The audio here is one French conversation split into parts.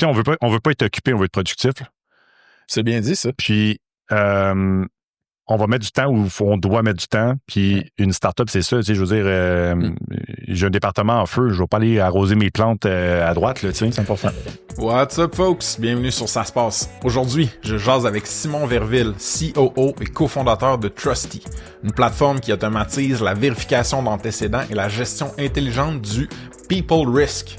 sais, on veut pas être occupé, on veut être productif. C'est bien dit, ça. Puis, on va mettre du temps où on doit mettre du temps. Puis, une start-up, c'est ça. Tu sais, je veux dire, j'ai un département en feu. Je vais pas aller arroser mes plantes à droite, là, tu sais. C'est important. What's up, folks? Bienvenue sur Ça se passe. Aujourd'hui, je jase avec Simon Verville, COO et cofondateur de Trusty, une plateforme qui automatise la vérification d'antécédents et la gestion intelligente du People Risk.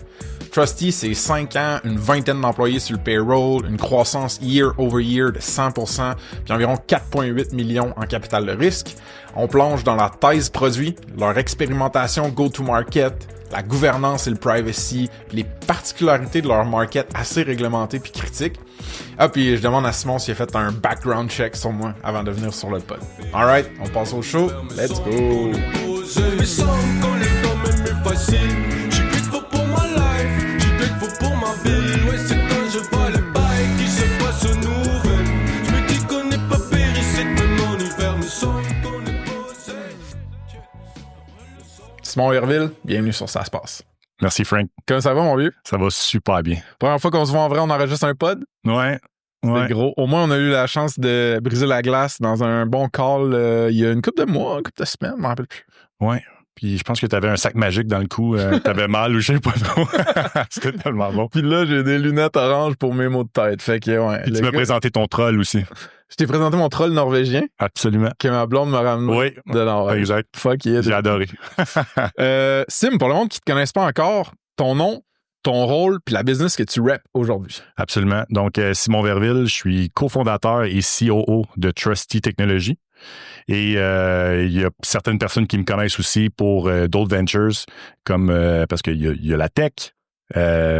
Trusty, c'est 5 ans, une vingtaine d'employés sur le payroll, une croissance year over year de 100%, puis environ 4,8 millions en capital de risque. On plonge dans la thèse produit, leur expérimentation go-to-market, la gouvernance et le privacy, puis les particularités de leur market assez réglementé puis critique. Ah, puis je demande à Simon s'il a fait un background check sur moi avant de venir sur le pod. Alright, on passe au show. Let's go! Simon Verville, bienvenue sur Ça se passe. Merci, Frank. Comment ça va, mon vieux? Ça va super bien. Première fois qu'on se voit en vrai, on enregistre un pod? Ouais. C'est gros. Au moins, on a eu la chance de briser la glace dans un bon call il y a une couple de mois, une couple de semaines, je m'en rappelle plus. Ouais. Puis je pense que tu avais un sac magique dans le cou. T'avais mal ou je sais pas trop. C'était tellement bon. Puis là, j'ai des lunettes oranges pour mes maux de tête. Fait que, ouais. Puis tu m'as présenté ton troll aussi. Je t'ai présenté mon troll norvégien. Absolument. Que ma blonde m'a ramené. Oui. De Norvège. Exact. Fuck yeah. J'ai adoré. Sim, pour le monde qui te connaisse pas encore, ton nom, ton rôle puis la business que tu reps aujourd'hui. Absolument. Donc, Simon Verville, je suis cofondateur et COO de Trusty Technologies. Et il y a certaines personnes qui me connaissent aussi pour d'autres ventures, comme parce qu'il y a la tech,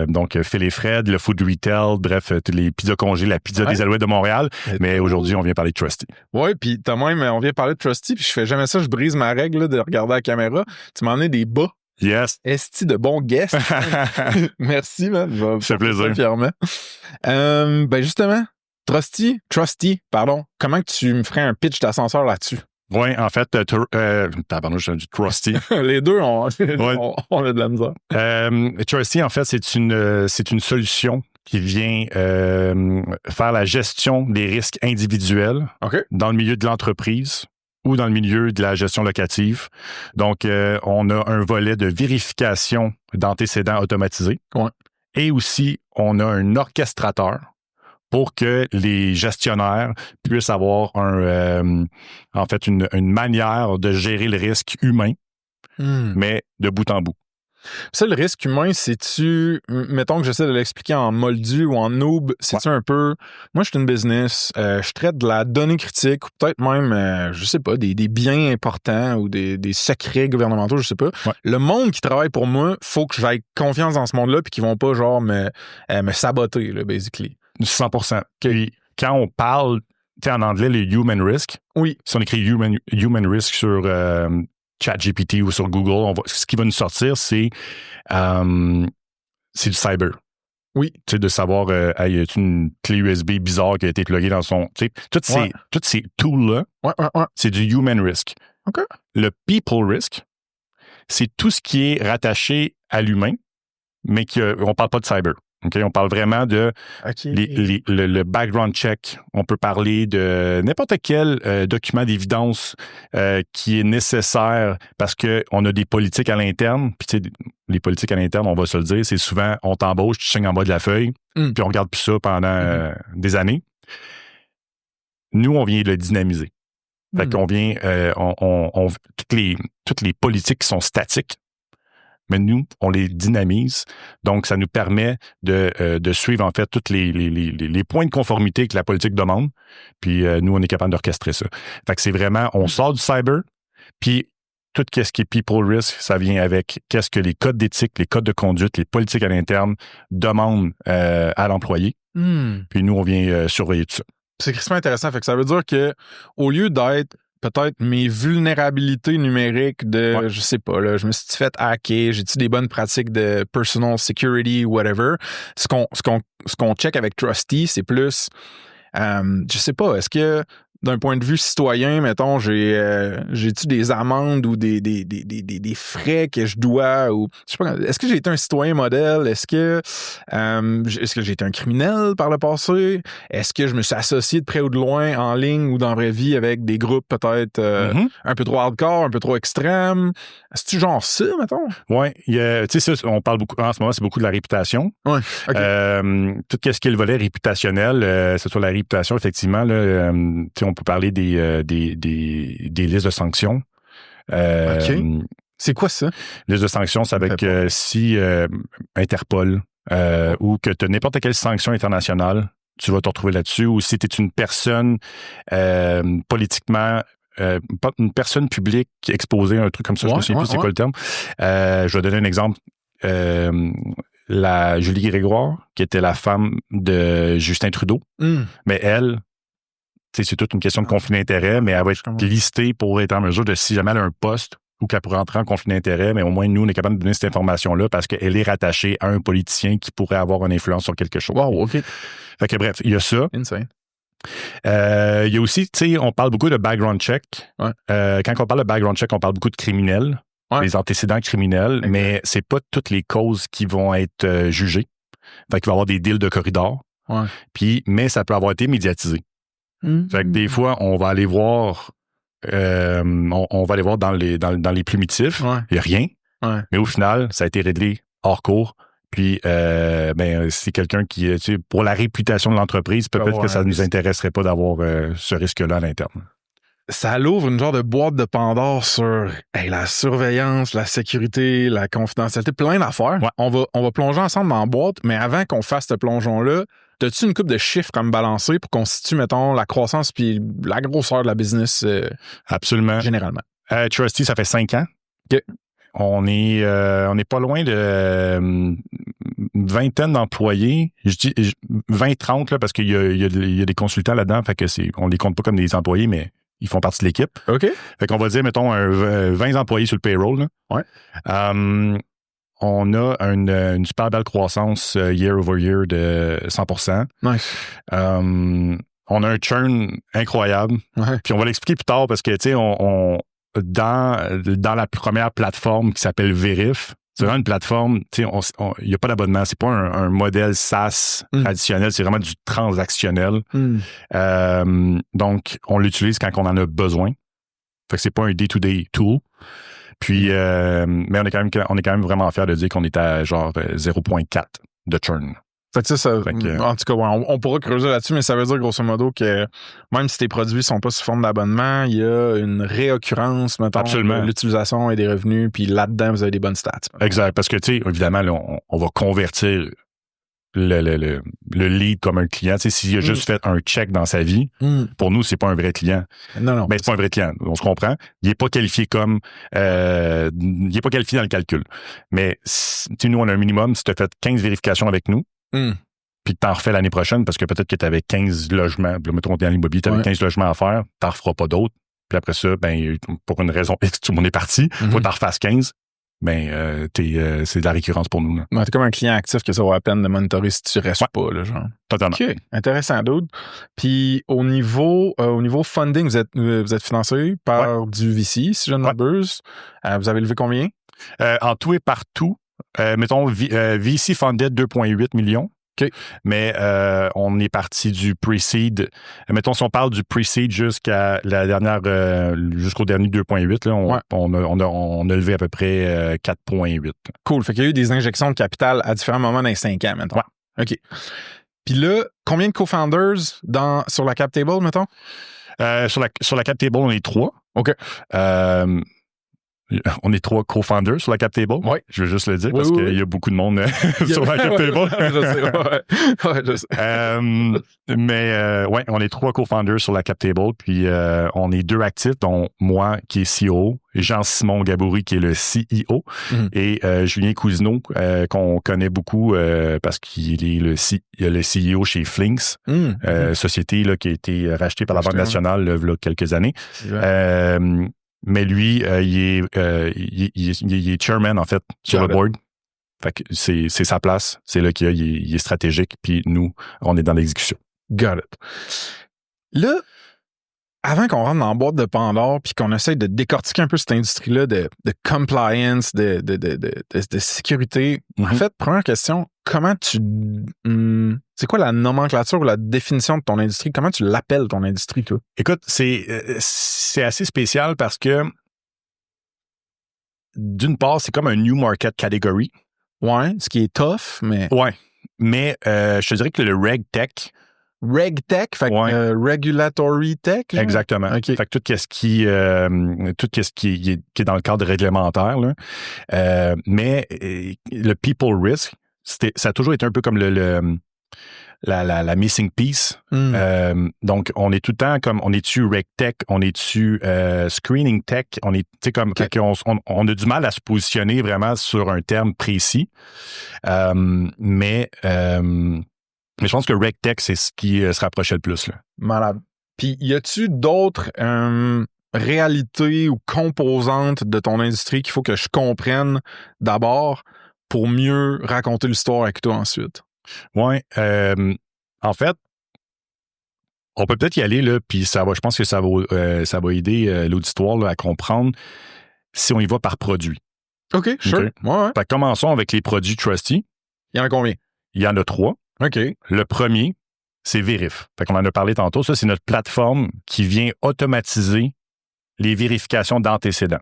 donc Phil et Fred, le food retail, bref, tous les pizzas congés, la pizza des Alouettes de Montréal. Mais aujourd'hui, on vient parler de Trusty. Oui, puis t'as même, on vient parler de Trusty, puis je fais jamais ça, je brise ma règle là, de regarder la caméra. Tu m'en es des bas. Yes. Esti de bon guest. Merci, man. Ça fait plaisir. Fièrement. Ben justement, Trusty, comment que tu me ferais un pitch d'ascenseur là-dessus? Oui, en fait, pardon, je dis Trusty. Les deux, on a de la misère. Trusty, en fait, c'est une solution qui vient faire la gestion des risques individuels dans le milieu de l'entreprise ou dans le milieu de la gestion locative. Donc, on a un volet de vérification d'antécédents automatisé. Ouais. Et aussi, on a un orchestrateur pour que les gestionnaires puissent avoir une manière de gérer le risque humain, mais de bout en bout. Ça, le risque humain, c'est-tu, mettons que j'essaie de l'expliquer en moldu ou en noob, c'est-tu un peu, moi, je suis une business, je traite de la donnée critique ou peut-être même, je sais pas, des biens importants ou des secrets gouvernementaux, je sais pas. Ouais. Le monde qui travaille pour moi, faut que j'aille confiance dans ce monde-là puis qu'ils vont pas, genre, me saboter, là, basically. 100%. Puis, quand on parle, tu sais, en anglais, les human risk. Oui. Si on écrit human risk sur ChatGPT ou sur Google, ce qui va nous sortir, c'est du cyber. Oui. Tu sais, de savoir, y a une clé USB bizarre qui a été pluguée dans son. Tu sais, toutes ces tools-là, c'est du human risk. OK. Le people risk, c'est tout ce qui est rattaché à l'humain, mais on parle pas de cyber. Okay? On parle vraiment de le background check. On peut parler de n'importe quel document d'évidence qui est nécessaire parce qu'on a des politiques à l'interne. Puis tu sais, les politiques à l'interne, on va se le dire, c'est souvent on t'embauche, tu signes en bas de la feuille, puis on regarde plus ça pendant des années. Nous, on vient le dynamiser. Fait qu'on vient, toutes les politiques qui sont statiques, mais nous, on les dynamise. Donc, ça nous permet de suivre, en fait, tous les points de conformité que la politique demande. Puis, nous, on est capable d'orchestrer ça. Fait que c'est vraiment, on sort du cyber, puis tout ce qui est people risk, ça vient avec qu'est-ce que les codes d'éthique, les codes de conduite, les politiques à l'interne demandent à l'employé. Puis, nous, on vient surveiller tout ça. C'est extrêmement intéressant. Fait que ça veut dire que au lieu d'être peut-être mes vulnérabilités numériques de, je sais pas, là, je me suis fait hacker, j'ai-tu des bonnes pratiques de personal security, whatever. Ce qu'on check avec Trusty, c'est plus, je sais pas, est-ce que d'un point de vue citoyen, mettons, j'ai-tu des amendes ou des frais que je dois, ou je sais pas, est-ce que j'ai été un citoyen modèle? Est-ce que j'ai été un criminel par le passé? Est-ce que je me suis associé de près ou de loin en ligne ou dans la vraie vie avec des groupes peut-être un peu trop hardcore, un peu trop extrêmes? Est-ce-tu genre ça, mettons? Oui, tu sais, ça, on parle beaucoup, en ce moment, c'est beaucoup de la réputation. Oui, OK. Tout ce qui est le volet réputationnel, c'est sur la réputation, effectivement, là, on peut parler des listes de sanctions. OK. C'est quoi ça? Liste de sanctions, c'est avec si Interpol ou que tu as n'importe quelle sanction internationale, tu vas te retrouver là-dessus. Ou si tu es une personne politiquement, une personne publique exposée à un truc comme ça, je ne sais plus c'est quoi le terme. Je vais donner un exemple. La Julie Grégoire, qui était la femme de Justin Trudeau, mais elle, c'est toute une question de conflit d'intérêt, mais elle va être listée pour être en mesure de, si jamais elle a un poste ou qu'elle pourrait entrer en conflit d'intérêt, mais au moins nous, on est capable de donner cette information-là parce qu'elle est rattachée à un politicien qui pourrait avoir une influence sur quelque chose. Wow, OK. Fait que bref, il y a ça. Insane. Il y a aussi, tu sais, on parle beaucoup de background check. Ouais. Quand on parle de background check, on parle beaucoup de criminels, les antécédents criminels, mais c'est pas toutes les causes qui vont être jugées. Fait qu'il va y avoir des deals de corridor. Ouais. Mais ça peut avoir été médiatisé. Fait que des fois, on va aller voir on va aller voir dans les plumitifs, il n'y a rien, mais au final, ça a été réglé hors cours. Puis, c'est quelqu'un qui, tu sais, pour la réputation de l'entreprise, peut-être que ça ne nous intéresserait pas d'avoir ce risque-là à l'interne. Ça l'ouvre une genre de boîte de Pandore sur la surveillance, la sécurité, la confidentialité, plein d'affaires. Ouais. On va plonger ensemble dans la boîte, mais avant qu'on fasse ce plongeon-là, as-tu une couple de chiffres à me balancer pour constituer, mettons, la croissance puis la grosseur de la business? Absolument. Généralement. Trusty, ça fait 5 ans. OK. On est pas loin de une vingtaine d'employés. Je dis 20-30 là, parce qu'il y a des consultants là-dedans, fait que on les compte pas comme des employés, mais ils font partie de l'équipe. OK. Fait qu'on va dire, mettons, 20 employés sur le payroll. Là. Ouais. On a une super belle croissance year over year de 100%. Nice. On a un churn incroyable. Ouais. Puis on va l'expliquer plus tard parce que, tu sais, dans la première plateforme qui s'appelle Verif, c'est vraiment une plateforme, tu sais, il n'y a pas d'abonnement. C'est pas un modèle SaaS traditionnel, c'est vraiment du transactionnel. Donc, on l'utilise quand on en a besoin. Fait que c'est pas un day-to-day tool. Puis, mais on est quand même vraiment fiers de dire qu'on est à genre 0.4 de churn. Fait que ça en tout cas, on pourra creuser là-dessus, mais ça veut dire grosso modo que même si tes produits sont pas sous forme d'abonnement, il y a une réoccurrence, mettons, de l'utilisation et des revenus, puis là-dedans, vous avez des bonnes stats. Exact, parce que, tu sais, évidemment, là, on va convertir le lead comme un client. Tu sais, s'il a juste fait un check dans sa vie, pour nous, c'est pas un vrai client. Non. Ben, c'est pas un vrai client. On se comprend. Il est pas qualifié il est pas qualifié dans le calcul. Mais, tu sais, nous, on a un minimum. Si tu as fait 15 vérifications avec nous, puis que t'en refais l'année prochaine, parce que peut-être que tu avais 15 logements, mettons, t'es dans l'immobilier, tu avais 15 logements à faire, t'en referas pas d'autres. Puis après ça, ben, pour une raison X, tout le monde est parti. Faut que t'en refasses 15. Ben, c'est de la récurrence pour nous. Ouais, t'es comme un client actif que ça vaut la peine de monitorer si tu restes pas, là, genre. Totalement. OK. Intéressant, dude. Puis, au niveau funding, vous êtes financé par du VC, si je ne m'abuse. Vous avez levé combien? En tout et partout, mettons, VC funded 2,8 millions. Okay. Mais on est parti du pre-seed. Mettons, si on parle du pre-seed jusqu'à la dernière, jusqu'au dernier 2,8, là, on a levé à peu près 4,8. Cool. Fait qu'il y a eu des injections de capital à différents moments dans les 5 ans, mettons. Ouais. OK. Puis là, combien de co-founders sur la cap table, mettons? Sur la cap table, on est 3. OK. On est 3 co-founders sur la cap table. Oui. Je veux juste le dire parce qu'il y a beaucoup de monde sur la cap table. Je sais. Mais on est 3 co-founders sur la cap table. Puis on est 2 actifs, dont moi qui est CEO, Jean-Simon Gaboury qui est le CEO et Julien Cousineau qu'on connaît beaucoup parce qu'il est le CEO chez Flinks, société là, qui a été rachetée par la Banque nationale il y a quelques années. Mais lui, il est chairman, en fait, sur le board. Fait que c'est sa place. C'est là il est stratégique. Puis nous, on est dans l'exécution. Got it. Là, avant qu'on rentre dans la boîte de Pandore puis qu'on essaye de décortiquer un peu cette industrie-là de compliance, de sécurité, en fait, première question, comment c'est quoi la nomenclature ou la définition de ton industrie? Comment tu l'appelles ton industrie, toi? Écoute, c'est assez spécial parce que d'une part, c'est comme un new market category. Ouais, ce qui est tough, mais... Ouais, mais je te dirais que le RegTech... RegTech, fait que Regulatory Tech? Genre? Exactement. Okay. Fait que tout ce qui est dans le cadre réglementaire, là. Mais le people risk, ça a toujours été un peu comme la missing piece. Donc, on est tout le temps comme, on est-tu RegTech, on est-tu Screening Tech, on est, tu sais, comme, on a du mal à se positionner vraiment sur un terme précis. Mais je pense que RegTech, c'est ce qui se rapprochait le plus, là. Malade. Puis, y a-tu d'autres réalités ou composantes de ton industrie qu'il faut que je comprenne d'abord pour mieux raconter l'histoire avec toi ensuite? Ouais. En fait, on peut peut-être y aller, là, puis je pense que ça va aider l'auditoire là, à comprendre si on y va par produit. OK, sure. Okay? Ouais. Fait que commençons avec les produits Trusty. Il y en a combien? Il y en a 3. OK. Le premier, c'est Vérif. Fait qu'on en a parlé tantôt. Ça, c'est notre plateforme qui vient automatiser les vérifications d'antécédents.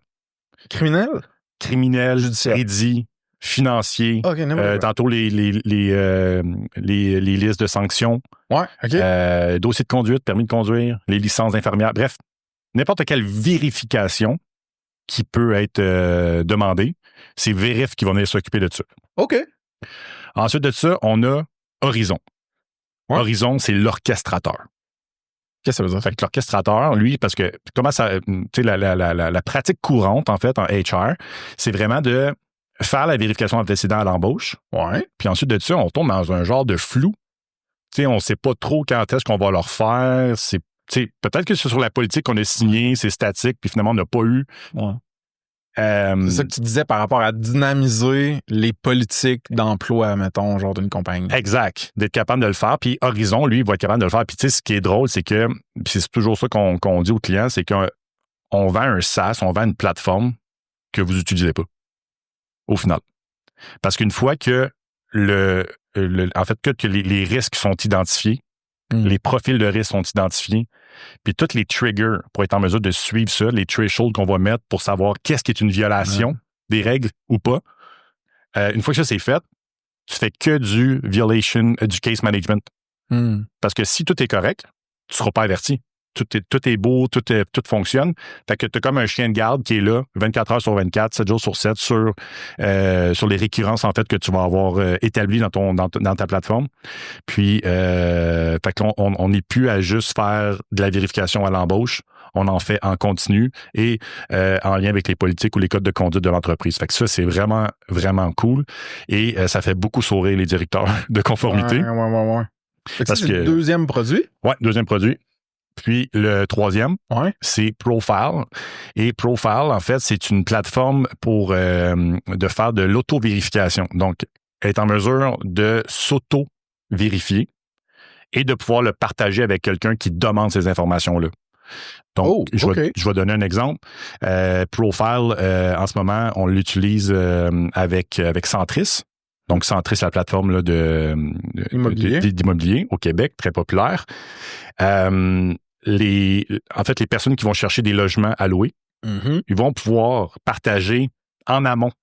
Criminel? Judiciaire. Crédit, financier. OK, tantôt, les listes de sanctions. Ouais, OK. Dossier de conduite, permis de conduire, les licences d'infirmière. Bref, n'importe quelle vérification qui peut être demandée, c'est Vérif qui va venir s'occuper de ça. OK. Ensuite de ça, on a Horizon. Ouais. Horizon, c'est l'orchestrateur. Qu'est-ce que ça veut dire? Fait que l'orchestrateur, lui, parce que comment ça, tu sais, la pratique courante, en fait, en HR, c'est vraiment de faire la vérification d'antécédents à l'embauche. Ouais. Puis ensuite de ça, on tombe dans un genre de flou. Tu sais, on ne sait pas trop quand est-ce qu'on va leur faire. C'est, tu sais, peut-être que c'est sur la politique qu'on a signé, c'est statique, puis finalement, on n'a pas eu. Ouais. C'est ça que tu disais par rapport à dynamiser les politiques d'emploi, mettont, genre d'une compagnie. Exact. D'être capable de le faire. Puis Horizon, lui, il va être capable de le faire. Puis tu sais, ce qui est drôle, c'est que, puis c'est toujours ça qu'on dit aux clients, c'est qu'on vend un SaaS, on vend une plateforme que vous n'utilisez pas, au final. Parce qu'une fois que en fait, que les risques sont identifiés, les profils de risque sont identifiés, puis tous les triggers pour être en mesure de suivre ça, les thresholds qu'on va mettre pour savoir qu'est-ce qui est une violation des règles ou pas. Une fois que ça c'est fait, tu fais que du case management. Parce que si tout est correct, tu ne seras pas averti. Tout est beau, tout fonctionne. Fait que tu as comme un chien de garde qui est là 24 heures sur 24, 7 jours sur 7 sur les récurrences en fait que tu vas avoir établies dans ta plateforme. Puis fait qu'on n'est plus à juste faire de la vérification à l'embauche. On en fait en continu et en lien avec les politiques ou les codes de conduite de l'entreprise. Fait que ça, c'est vraiment, vraiment cool. Et ça fait beaucoup sourire les directeurs de conformité. Ouais. Parce que c'est le deuxième produit? Ouais, deuxième produit. Puis le troisième, c'est Profile. Et Profile, en fait, c'est une plateforme pour de faire de l'auto-vérification. Donc, être en mesure de s'auto-vérifier et de pouvoir le partager avec quelqu'un qui demande ces informations-là. Donc, je vais donner un exemple. Profile, en ce moment, on l'utilise avec Centris. Donc, Centris, la plateforme là, d'immobilier au Québec, très populaire. En fait, les personnes qui vont chercher des logements à louer, ils vont pouvoir partager en amont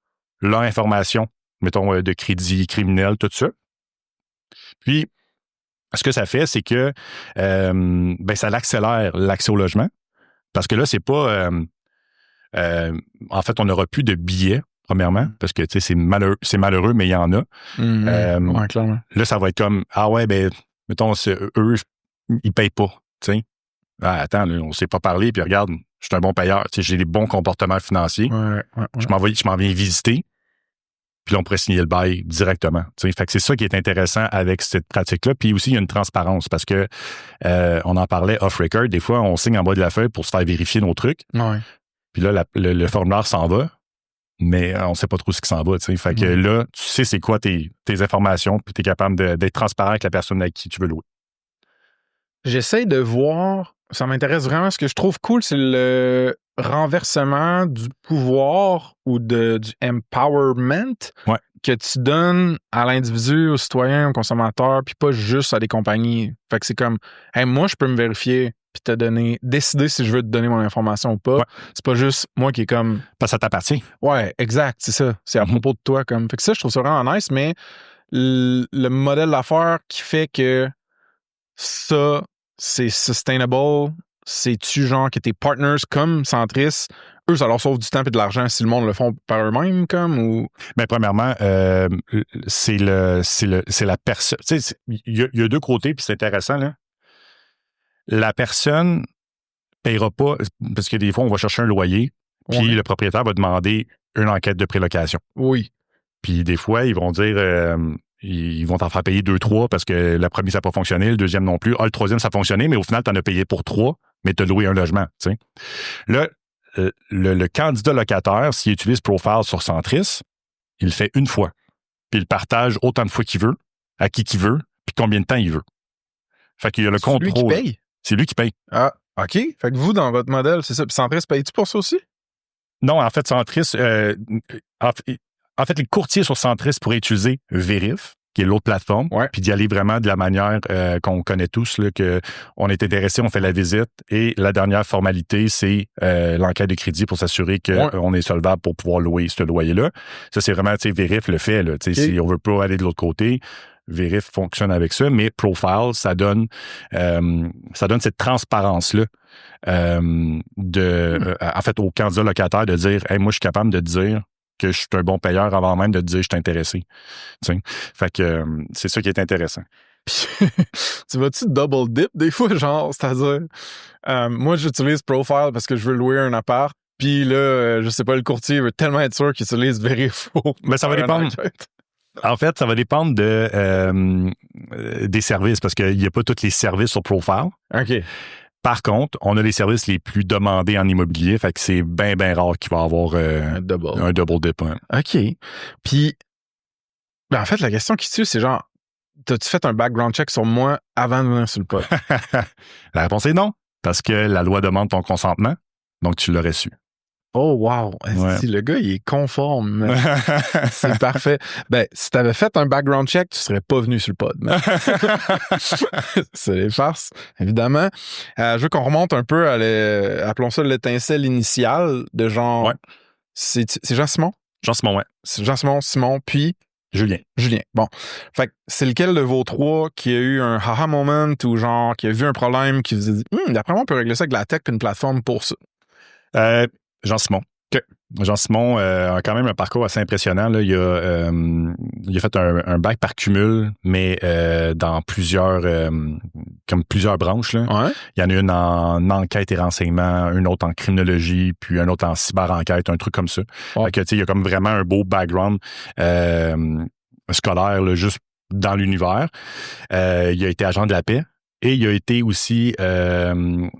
leur information, mettons, de crédit criminel, tout ça. Puis, ce que ça fait, c'est que ça accélère l'accès au logement. Parce que là, c'est pas... en fait, on n'aura plus de billets, premièrement, parce que c'est malheureux, mais il y en a. Clairement. Là, ça va être comme, mettons, eux, ils payent pas, tu sais. Attends, là, on s'est pas parlé, puis regarde, je suis un bon payeur, j'ai des bons comportements financiers. Je m'en viens visiter, puis là, on pourrait signer le bail directement. Fait que c'est ça qui est intéressant avec cette pratique-là. Puis aussi, il y a une transparence, parce que on en parlait off-record, des fois, on signe en bas de la feuille pour se faire vérifier nos trucs. Puis là, le formulaire s'en va, mais on sait pas trop ce qui s'en va. Fait que là, tu sais c'est quoi tes informations, puis tu es capable d'être transparent avec la personne avec qui tu veux louer. J'essaie de voir ça m'intéresse vraiment. Ce que je trouve cool, c'est le renversement du pouvoir ou du empowerment que tu donnes à l'individu, au citoyen, au consommateur, puis pas juste à des compagnies. Fait que c'est comme, hey, moi, je peux me vérifier puis te donner, décider si je veux te donner mon information ou pas. Ouais. C'est pas juste moi qui est comme... Parce que ça t'appartient. Ouais, exact, c'est ça. C'est à propos de toi. Comme. Fait que ça, je trouve ça vraiment nice, mais le modèle d'affaires qui fait que ça, c'est sustainable, c'est-tu genre que tes partners comme Centris, eux, ça leur sauve du temps et de l'argent si le monde le font par eux-mêmes, comme, ou... Bien, premièrement, c'est la personne. Tu sais, il y a deux côtés, puis c'est intéressant, là. La personne ne payera pas, parce que des fois, on va chercher un loyer, puis le propriétaire va demander une enquête de prélocation. Oui. Puis des fois, ils vont dire... ils vont t'en faire payer 2, 3 parce que le premier, ça n'a pas fonctionné, le deuxième non plus. Ah, le troisième, ça a fonctionné, mais au final, tu en as payé pour 3, mais tu as loué un logement. Tu sais. Là, le candidat locataire, s'il utilise Profile sur Centris, il le fait une fois. Puis il partage autant de fois qu'il veut, à qui qu'il veut, puis combien de temps il veut. Fait qu'il y a le contrôle. C'est lui qui paye? C'est lui qui paye. Ah, OK. Fait que vous, dans votre modèle, c'est ça. Puis Centris, paye-tu pour ça aussi? Non, en fait, Centris... En fait, les courtiers sur Centris pourraient utiliser Vérif, qui est l'autre plateforme, puis d'y aller vraiment de la manière qu'on connaît tous, là, que on est intéressé, on fait la visite, et la dernière formalité, c'est l'enquête de crédit pour s'assurer qu'on est solvable pour pouvoir louer ce loyer-là. Ça, c'est vraiment, tu sais, Vérif le fait, là. Tu sais, si on veut pas aller de l'autre côté, Vérif fonctionne avec ça, mais Profile, ça donne cette transparence-là en fait, au candidat locataire de dire, hey, moi, je suis capable de te dire que je suis un bon payeur avant même de te dire je suis intéressé. T'sais. Fait que c'est ça qui est intéressant. Tu vas-tu double dip des fois, genre, c'est-à-dire, moi, j'utilise Profile parce que je veux louer un appart, puis là, je sais pas, le courtier veut tellement être sûr qu'il utilise Vérif. Mais ça va dépendre. En fait, ça va dépendre des services, parce qu'il n'y a pas tous les services sur Profile. OK. Par contre, on a les services les plus demandés en immobilier, fait que c'est bien rare qu'il va y avoir un double dip. Hein. OK. Puis, ben en fait, la question qui tue, c'est genre, t'as-tu fait un background check sur moi avant de venir sur le pod? La réponse est non, parce que la loi demande ton consentement, donc tu l'aurais su. Oh, wow! Si le gars, il est conforme. C'est parfait. Ben, si t'avais fait un background check, tu serais pas venu sur le pod. C'est les farces, évidemment. Je veux qu'on remonte un peu à appelons ça l'étincelle initiale de genre... Ouais. C'est Jean-Simon? Jean-Simon, ouais. C'est Jean-Simon, Simon, puis... Julien. Bon. Fait que c'est lequel de vos trois qui a eu un haha moment ou genre qui a vu un problème qui vous a dit d'après moi, on peut régler ça avec la tech et une plateforme pour ça? Jean-Simon. Okay. Jean-Simon a quand même un parcours assez impressionnant. Là. Il a fait un bac par cumul, mais dans plusieurs branches. Là. Ouais. Il y en a une en enquête et renseignement, une autre en criminologie, puis un autre en cyber-enquête, un truc comme ça. Ouais. Fait que, il y a comme vraiment un beau background scolaire là, juste dans l'univers. Il a été agent de la paix. Et il a été aussi dans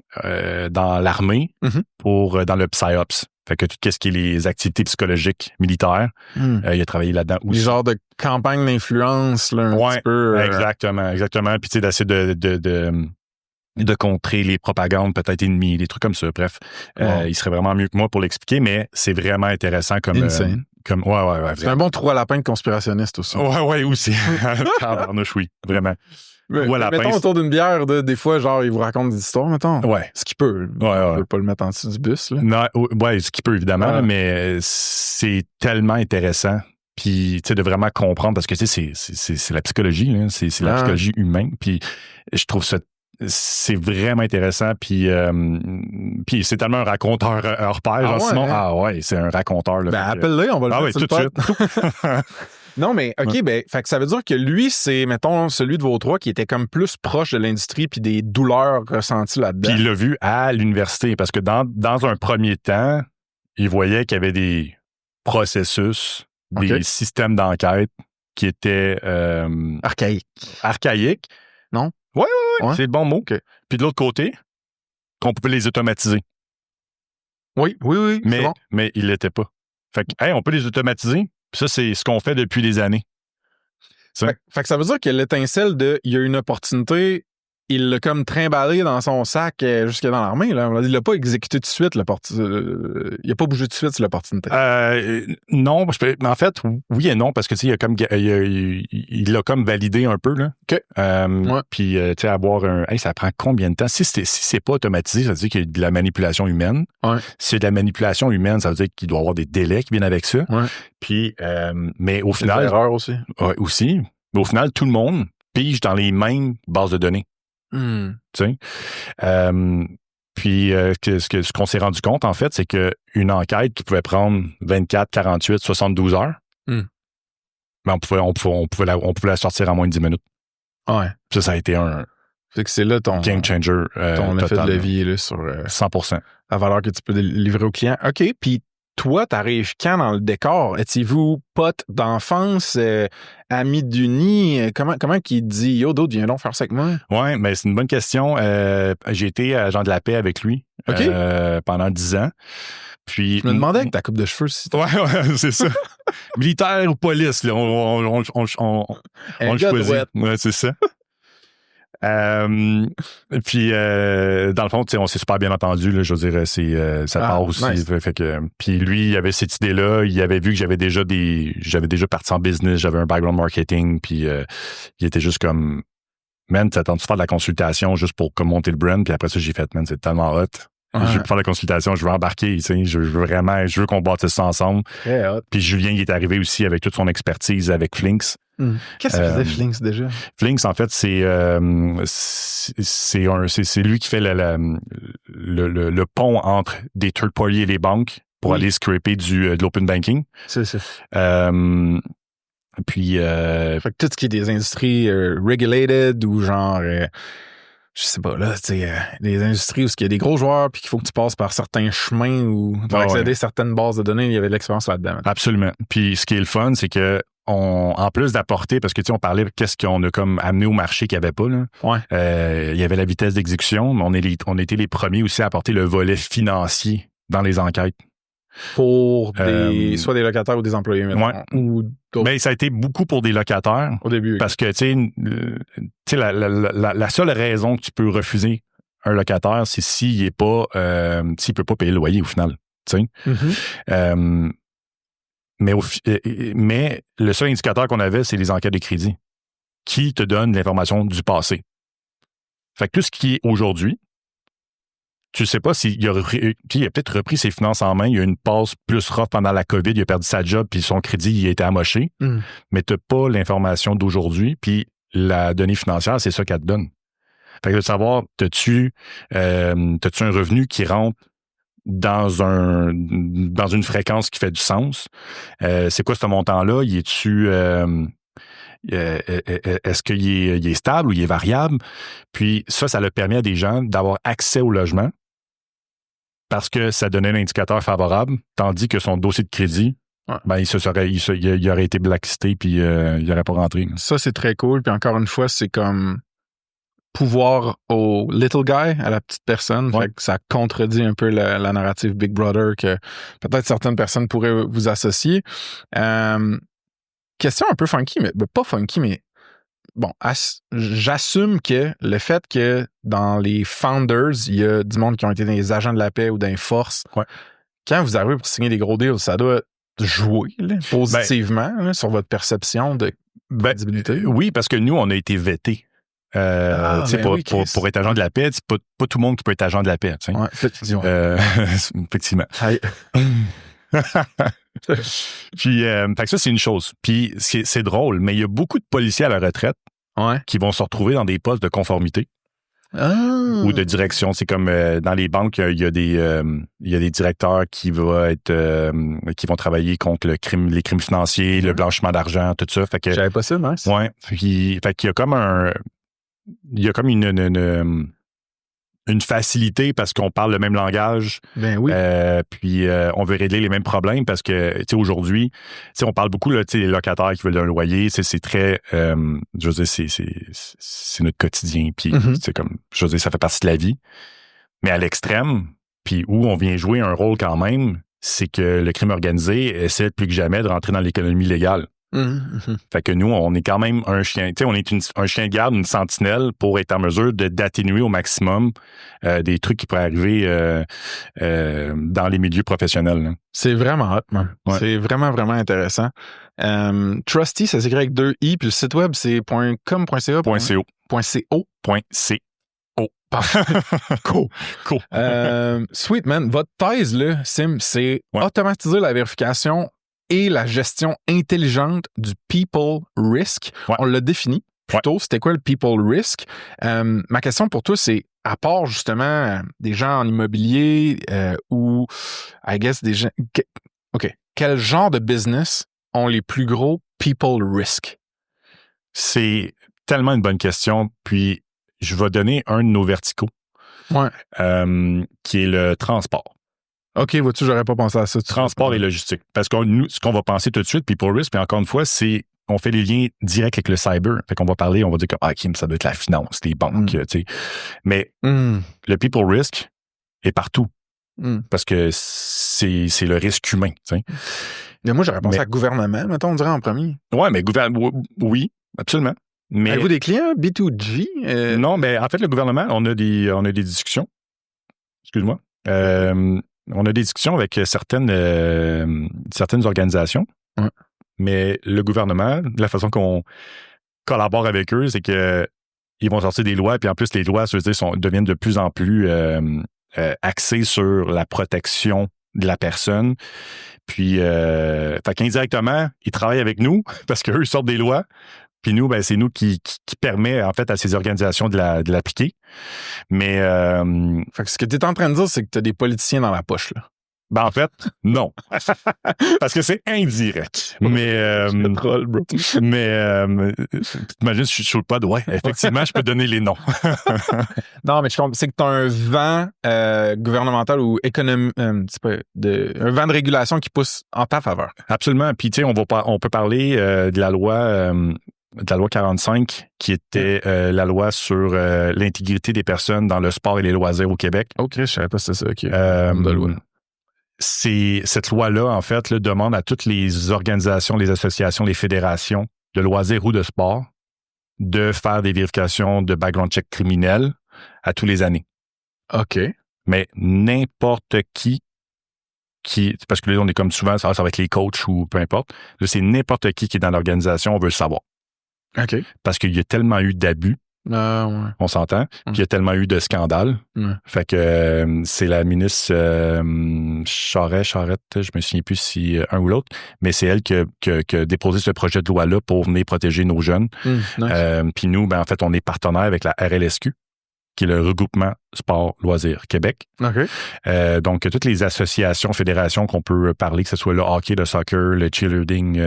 l'armée dans le PsyOps. Fait que tout ce qui est les activités psychologiques militaires, il a travaillé là-dedans aussi. Les genres de campagne d'influence, là, un petit peu. Exactement. Puis tu sais, d'essayer de contrer les propagandes peut-être ennemies, des trucs comme ça. Bref, il serait vraiment mieux que moi pour l'expliquer, mais c'est vraiment intéressant comme... Ouais. C'est un bon trou à lapin de conspirationniste aussi. Ouais, aussi. Tabarnouche, oui, vraiment. Mettons autour d'une bière, des fois, genre, il vous raconte des histoires, mettons. Ouais. Ce qu'il peut. On peut pas le mettre en dessous du bus, là. Non, ouais, ce qu'il peut, évidemment, là, mais c'est tellement intéressant. Puis, tu sais, de vraiment comprendre, parce que, tu sais, c'est la psychologie, là. C'est la psychologie humaine. Puis, je trouve ça c'est vraiment intéressant, puis c'est tellement un raconteur hors pair, Jean-Simon. Ah ouais, c'est un raconteur. Là, ben, appelle-le, on va le mettre tout de suite. Non, mais OK, ben, fait que ça veut dire que lui, c'est, mettons, celui de vos trois qui était comme plus proche de l'industrie puis des douleurs ressenties là-dedans. Puis il l'a vu à l'université, parce que dans un premier temps, il voyait qu'il y avait des processus, des systèmes d'enquête qui étaient... Archaïques. Non? Oui, c'est le bon mot. Okay. Puis de l'autre côté, qu'on pouvait les automatiser. Oui, mais il l'était pas. Fait que, on peut les automatiser. Puis ça, c'est ce qu'on fait depuis des années. Fait que ça veut dire que l'étincelle il y a une opportunité il l'a comme trimballé dans son sac jusqu'à dans l'armée. Là. Il l'a pas exécuté tout de suite. Il a pas bougé tout de suite sur l'opportunité. Non, en fait, oui et non, parce que il l'a comme validé un peu. Là. Ouais. Puis, tu sais, avoir ça prend combien de temps? Si c'est pas automatisé, ça veut dire qu'il y a de la manipulation humaine. Ouais. Si c'est de la manipulation humaine, ça veut dire qu'il doit y avoir des délais qui viennent avec ça. Ouais. Puis, mais au final... Des erreurs aussi. Ouais, aussi. Mais au final, tout le monde pige dans les mêmes bases de données. Tu sais? Puis, ce qu'on s'est rendu compte, en fait, c'est qu'une enquête qui pouvait prendre 24, 48, 72 heures, ben on pouvait la sortir en moins de 10 minutes. Ouais. Ça a été un fait que c'est là ton game changer. Ton effet de levier là, sur 100%. La valeur que tu peux livrer au client. OK. Puis, toi, t'arrives quand dans le décor? Étiez-vous potes d'enfance, amis d'uni? Comment qu'il dit, yo, d'autres, viens donc faire ça avec moi? Oui, mais c'est une bonne question. J'ai été agent de la paix avec lui pendant 10 ans. Puis, je me demandais avec ta coupe de cheveux si ouais, c'est ça. Militaire ou police, là, on le choisit. Ouais, c'est ça. Puis dans le fond, on s'est super bien entendu, là, je veux dire, ça part aussi. Nice. Fait que, puis lui, il avait cette idée-là, il avait vu que j'avais déjà parti en business, j'avais un background marketing, puis il était juste comme, man, t'attends-tu de faire de la consultation juste pour comme monter le brand, puis après ça, j'ai fait, man, c'est tellement hot. Ouais. Je veux faire la consultation, je veux embarquer, tu sais, je veux qu'on bâtisse ça ensemble. Très hot. Puis Julien, il est arrivé aussi avec toute son expertise avec Flinks. Qu'est-ce que faisait Flinks déjà? Flinks, en fait, c'est lui qui fait le pont entre des third parties et les banques pour aller scraper de l'open banking. C'est ça. Puis fait que tout ce qui est des industries regulated ou genre je sais pas, là, tu sais, des industries où il y a des gros joueurs puis qu'il faut que tu passes par certains chemins ou pour accéder à certaines bases de données, il y avait de l'expérience là-dedans. Absolument. Puis ce qui est le fun, c'est que en plus d'apporter, parce que tu sais, on parlait de qu'est-ce qu'on a comme amené au marché qu'il n'y avait pas, là. Ouais. Il y avait la vitesse d'exécution, mais on était les premiers aussi à apporter le volet financier dans les enquêtes. Pour soit des locataires ou des employés, maintenant. Ouais. Ou d'autres. Ben, ça a été beaucoup pour des locataires. Au début. Parce que, tu sais, la seule raison que tu peux refuser un locataire, c'est s'il peut pas payer le loyer au final. Tu sais. Mais le seul indicateur qu'on avait, c'est les enquêtes de crédit qui te donnent l'information du passé. Fait que tout ce qui est aujourd'hui, tu sais pas s'il a peut-être repris ses finances en main, il y a une passe plus rough pendant la COVID, il a perdu sa job, puis son crédit, il a été amoché, mais tu n'as pas l'information d'aujourd'hui, puis la donnée financière, c'est ça qu'elle te donne. Fait que de savoir, t'as-tu un revenu qui rentre dans une fréquence qui fait du sens? C'est quoi ce montant-là? Est-ce qu'il est stable ou il est variable? Puis ça leur permet à des gens d'avoir accès au logement parce que ça donnait un indicateur favorable, tandis que son dossier de crédit, ben, il aurait été blacklisté puis il n'aurait pas rentré. Ça, c'est très cool. Puis encore une fois, c'est comme pouvoir au little guy, à la petite personne. Ouais. Fait que ça contredit un peu la narrative Big Brother que peut-être certaines personnes pourraient vous associer. Question un peu funky, mais pas funky, mais bon, j'assume que le fait que dans les founders, il y a du monde qui ont été des agents de la paix ou des forces, quand vous arrivez pour signer des gros deals, ça doit jouer là, positivement là, sur votre perception de crédibilité. Oui, parce que nous, on a été vétés. Pour être agent de la paix, c'est pas tout le monde qui peut être agent de la paix. Tu sais. Effectivement. Puis, fait que ça, c'est une chose. Puis, c'est drôle, mais il y a beaucoup de policiers à la retraite qui vont se retrouver dans des postes de conformité ou de direction. C'est comme dans les banques, il y a des directeurs qui vont travailler contre les crimes financiers, le blanchiment d'argent, tout ça. Fait que j'avais pas ça, nice. Ouais. Fait qu'il y a comme une facilité parce qu'on parle le même langage. Ben oui. Puis on veut régler les mêmes problèmes parce que, tu sais, aujourd'hui, tu sais, on parle beaucoup, là, tu sais, les locataires qui veulent un loyer, c'est très, je veux dire, c'est notre quotidien. Puis, c'est comme, je veux dire, ça fait partie de la vie. Mais à l'extrême, puis où on vient jouer un rôle quand même, c'est que le crime organisé essaie plus que jamais de rentrer dans l'économie légale. Fait que nous, on est quand même un chien, tu sais, on est un chien de garde, une sentinelle pour être en mesure d'atténuer au maximum des trucs qui pourraient arriver dans les milieux professionnels. Là. C'est vraiment hot, man. Ouais. C'est vraiment, vraiment intéressant. Trusty, ça s'écrit avec 2 i, puis le site web, c'est .com.ca. .co. .co. Cool. Sweet, man. Votre thèse, là, Sim, c'est automatiser la vérification et la gestion intelligente du people risk. Ouais. On l'a défini plus tôt. C'était quoi le people risk? Ma question pour toi, c'est, à part justement des gens en immobilier ou, I guess, des gens... OK. Quel genre de business ont les plus gros people risk? C'est tellement une bonne question. Puis, je vais donner un de nos verticaux, qui est le transport. OK, vois-tu, j'aurais pas pensé à ça. Transport et logistique. Parce que nous, ce qu'on va penser tout de suite, people risk, puis encore une fois, c'est on fait les liens directs avec le cyber. Fait qu'on va parler, on va dire que ça doit être la finance, les banques, tu sais. Mais le people risk est partout. Parce que c'est le risque humain, tu sais. Mais moi, j'aurais pensé à gouvernement, mettons, on dirait en premier. Ouais, mais oui, absolument. Mais avez-vous des clients B2G? Non, mais en fait, le gouvernement, on a des discussions. Excuse-moi. On a des discussions avec certaines organisations. Ouais. Mais le gouvernement, la façon qu'on collabore avec eux, c'est que ils vont sortir des lois, puis en plus, les lois, je veux dire, deviennent de plus en plus axées sur la protection de la personne. Puis, fait qu'indirectement, ils travaillent avec nous parce qu'eux, ils sortent des lois. Puis nous, ben, c'est nous qui permet, en fait, à ces organisations de l'appliquer. Mais... Fait que ce que tu es en train de dire, c'est que tu as des politiciens dans la poche, là. Ben, en fait, non. Parce que c'est indirect. Mais... c'est troll, bro. Mais... t'imagines, je suis sur le pod. Ouais, effectivement, je peux donner les noms. Non, mais je comprends. C'est que tu as un vent gouvernemental ou économique... un vent de régulation qui pousse en ta faveur. Absolument. Puis, tu sais, on peut parler de la loi... de la loi 45, qui était la loi sur l'intégrité des personnes dans le sport et les loisirs au Québec. OK, je savais pas si c'était ça. Okay. De loi. Cette loi-là, en fait, demande à toutes les organisations, les associations, les fédérations de loisirs ou de sport de faire des vérifications de background check criminel à tous les années. OK. Mais n'importe qui, parce que là, on est comme souvent, ça va être les coachs ou peu importe, là, c'est n'importe qui est dans l'organisation, on veut le savoir. OK. Parce qu'il y a tellement eu d'abus, on s'entend, puis il y a tellement eu de scandales. Fait que c'est la ministre Charette, je me souviens plus si un ou l'autre, mais c'est elle qui a déposé ce projet de loi-là pour venir protéger nos jeunes. Nice. Puis nous, ben en fait, on est partenaire avec la RLSQ, qui est le regroupement Sport Loisirs Québec. Okay. Donc, toutes les associations, fédérations qu'on peut parler, que ce soit le hockey, le soccer, le cheerleading,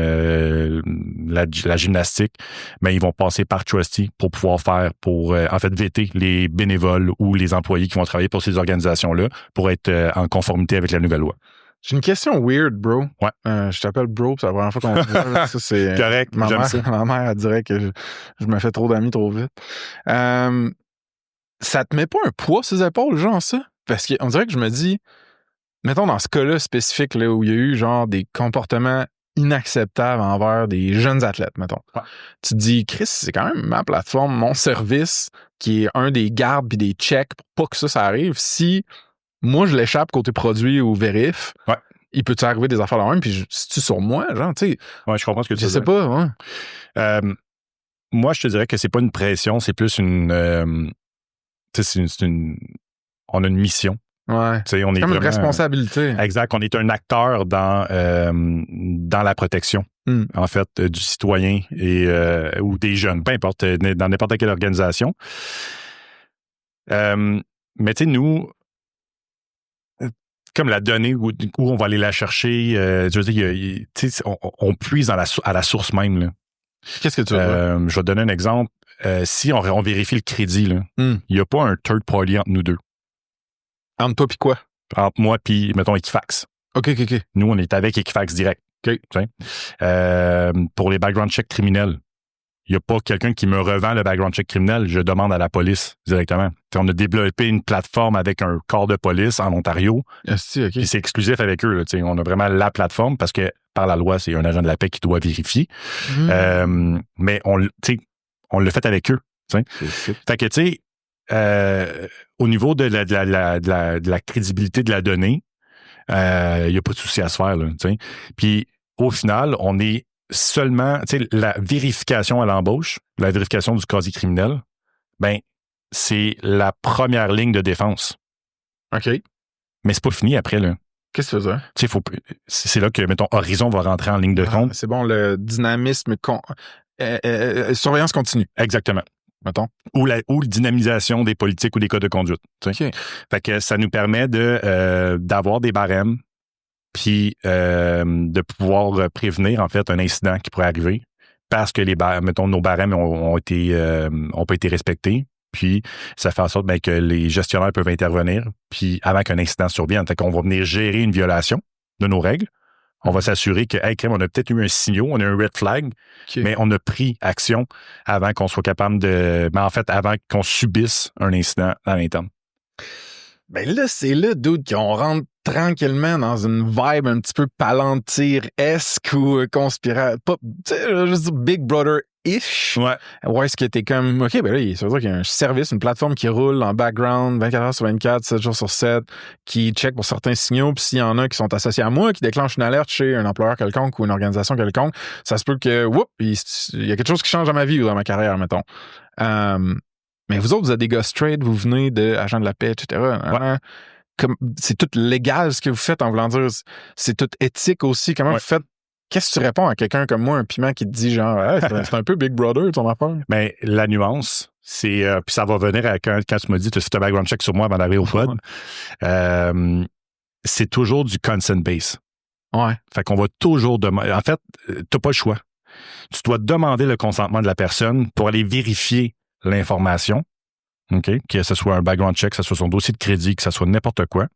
la gymnastique, mais ils vont passer par Trusty pour pouvoir en fait, vêter les bénévoles ou les employés qui vont travailler pour ces organisations-là pour être en conformité avec la nouvelle loi. J'ai une question weird, bro. Ouais. Je t'appelle bro, c'est la première fois qu'on se voit. Ça, c'est correct, j'aime ça. Ma mère, elle dirait que je me fais trop d'amis trop vite. Ça te met pas un poids sur les épaules, genre ça? Parce qu'on dirait que je me dis, mettons dans ce cas-là spécifique, là, où il y a eu genre des comportements inacceptables envers des jeunes athlètes, mettons. Ouais. Tu te dis, Chris, c'est quand même ma plateforme, mon service, qui est un des gardes puis des checks pour pas que ça arrive. Si moi, je l'échappe côté produit ou vérif, il peut-tu arriver des affaires là même, puis c'est-tu sur moi, genre, tu sais? Ouais, je comprends ce que tu veux dire. Je sais pas, ouais. Moi, je te dirais que c'est pas une pression, c'est plus une... on a une mission. Ouais. C'est comme une responsabilité. Exact. On est un acteur dans la protection, en fait, du citoyen ou des jeunes, peu importe, dans n'importe quelle organisation. Mais tu sais, nous, comme la donnée où on va aller la chercher, je veux dire, on puise à la source même. Là. Qu'est-ce que tu veux dire? Je vais te donner un exemple. Si on vérifie le crédit, il n'y a pas un third party entre nous deux. Entre toi puis quoi? Entre moi puis, mettons, Equifax. OK. Nous, on est avec Equifax direct. OK. Pour les background checks criminels, il n'y a pas quelqu'un qui me revend le background check criminel, je demande à la police directement. T'sais, on a développé une plateforme avec un corps de police en Ontario. Okay. Puis c'est exclusif avec eux. Là, on a vraiment la plateforme parce que par la loi, c'est un agent de la paix qui doit vérifier. Mais on l'a fait avec eux. Fait que tu sais, au niveau de la crédibilité de la donnée, il n'y a pas de souci à se faire. Là, puis au final, on est seulement, tu sais, la vérification à l'embauche, la vérification du casier criminel, ben c'est la première ligne de défense. OK. Mais c'est pas fini après, là. Qu'est-ce que tu faisais? Tu sais, c'est là que, mettons, Horizon va rentrer en ligne de compte. C'est bon, le dynamisme, surveillance continue. Exactement. Mettons. Ou la dynamisation des politiques ou des codes de conduite. Okay. Fait que ça nous permet d'avoir des barèmes puis de pouvoir prévenir, en fait, un incident qui pourrait arriver parce que nos barèmes ont pas été respectés. Puis, ça fait en sorte que les gestionnaires peuvent intervenir puis avant qu'un incident survienne. Fait qu'on va venir gérer une violation de nos règles. On va s'assurer que, on a peut-être eu un signal, on a un red flag, mais on a pris action avant qu'on soit capable avant qu'on subisse un incident à l'interne. Ben là, c'est là, dude, qu'on rentre tranquillement dans une vibe un petit peu Palantir-esque ou conspiratoire. Tu sais, je veux dire Big Brother-ish. Ouais. Où est-ce que t'es comme, OK, ben là, ça veut dire qu'il y a un service, une plateforme qui roule en background 24 heures sur 24, 7 jours sur 7, qui check pour certains signaux, puis s'il y en a qui sont associés à moi, qui déclenchent une alerte chez un employeur quelconque ou une organisation quelconque, ça se peut que, il y a quelque chose qui change dans ma vie ou dans ma carrière, mettons. Mais vous autres, vous êtes des gars straight, vous venez d'agents de la paix, etc. Ouais. C'est tout légal ce que vous faites en voulant dire, c'est tout éthique aussi. Comment vous faites? Qu'est-ce que tu réponds à quelqu'un comme moi, un piment qui te dit genre, hey, c'est un peu Big Brother ton affaire? Mais la nuance, c'est, puis ça va venir à quand tu m'as dit, tu as fait un background check sur moi avant d'arriver au pod. C'est toujours du consent base. Ouais. Fait qu'on va toujours demander. En fait, t'as pas le choix. Tu dois demander le consentement de la personne pour aller vérifier l'information, OK? Que ce soit un background check, que ce soit son dossier de crédit, que ce soit n'importe quoi.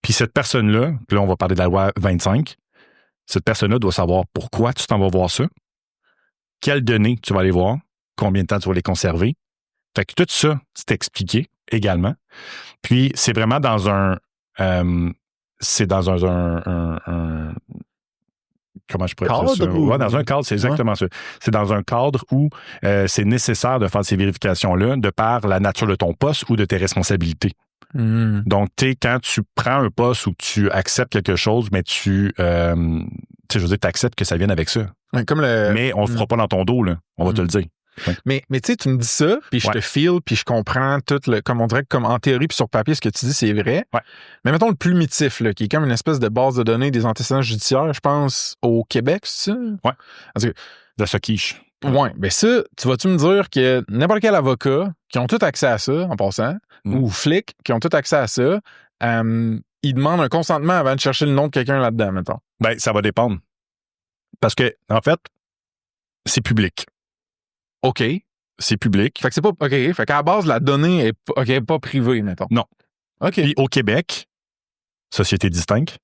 Puis cette personne-là, puis là, on va parler de la loi 25, cette personne-là doit savoir pourquoi tu t'en vas voir ça, quelles données tu vas aller voir, combien de temps tu vas les conserver. Fait que tout ça, c'est expliqué également. Puis c'est vraiment dans un... comment je pourrais dire ça? Ouais, dans un cadre, c'est exactement ça. C'est dans un cadre où c'est nécessaire de faire ces vérifications-là de par la nature de ton poste ou de tes responsabilités. Donc, quand tu prends un poste ou que tu acceptes quelque chose, mais je veux dire, tu acceptes que ça vienne avec ça. Mais on le fera pas dans ton dos, là. On va te le dire. Ouais. Mais tu sais, tu me dis ça, puis je te feel, puis je comprends tout comme on dirait que comme en théorie puis sur papier, ce que tu dis, c'est vrai. Ouais. Mais mettons le plumitif, là, qui est comme une espèce de base de données des antécédents judiciaires, je pense, au Québec, c'est ça? Ouais. De ce quiche. Ouais. Ben ça, tu vas-tu me dire que n'importe quel avocat qui ont tout accès à ça, en passant, ou flics qui ont tout accès à ça, ils demandent un consentement avant de chercher le nom de quelqu'un là-dedans, mettons? Ben, ça va dépendre. Parce que, en fait, c'est public. OK. C'est public. Fait que c'est pas... OK. Fait qu'à la base, la donnée est pas privée, mettons. Non. OK. Puis au Québec, société distincte.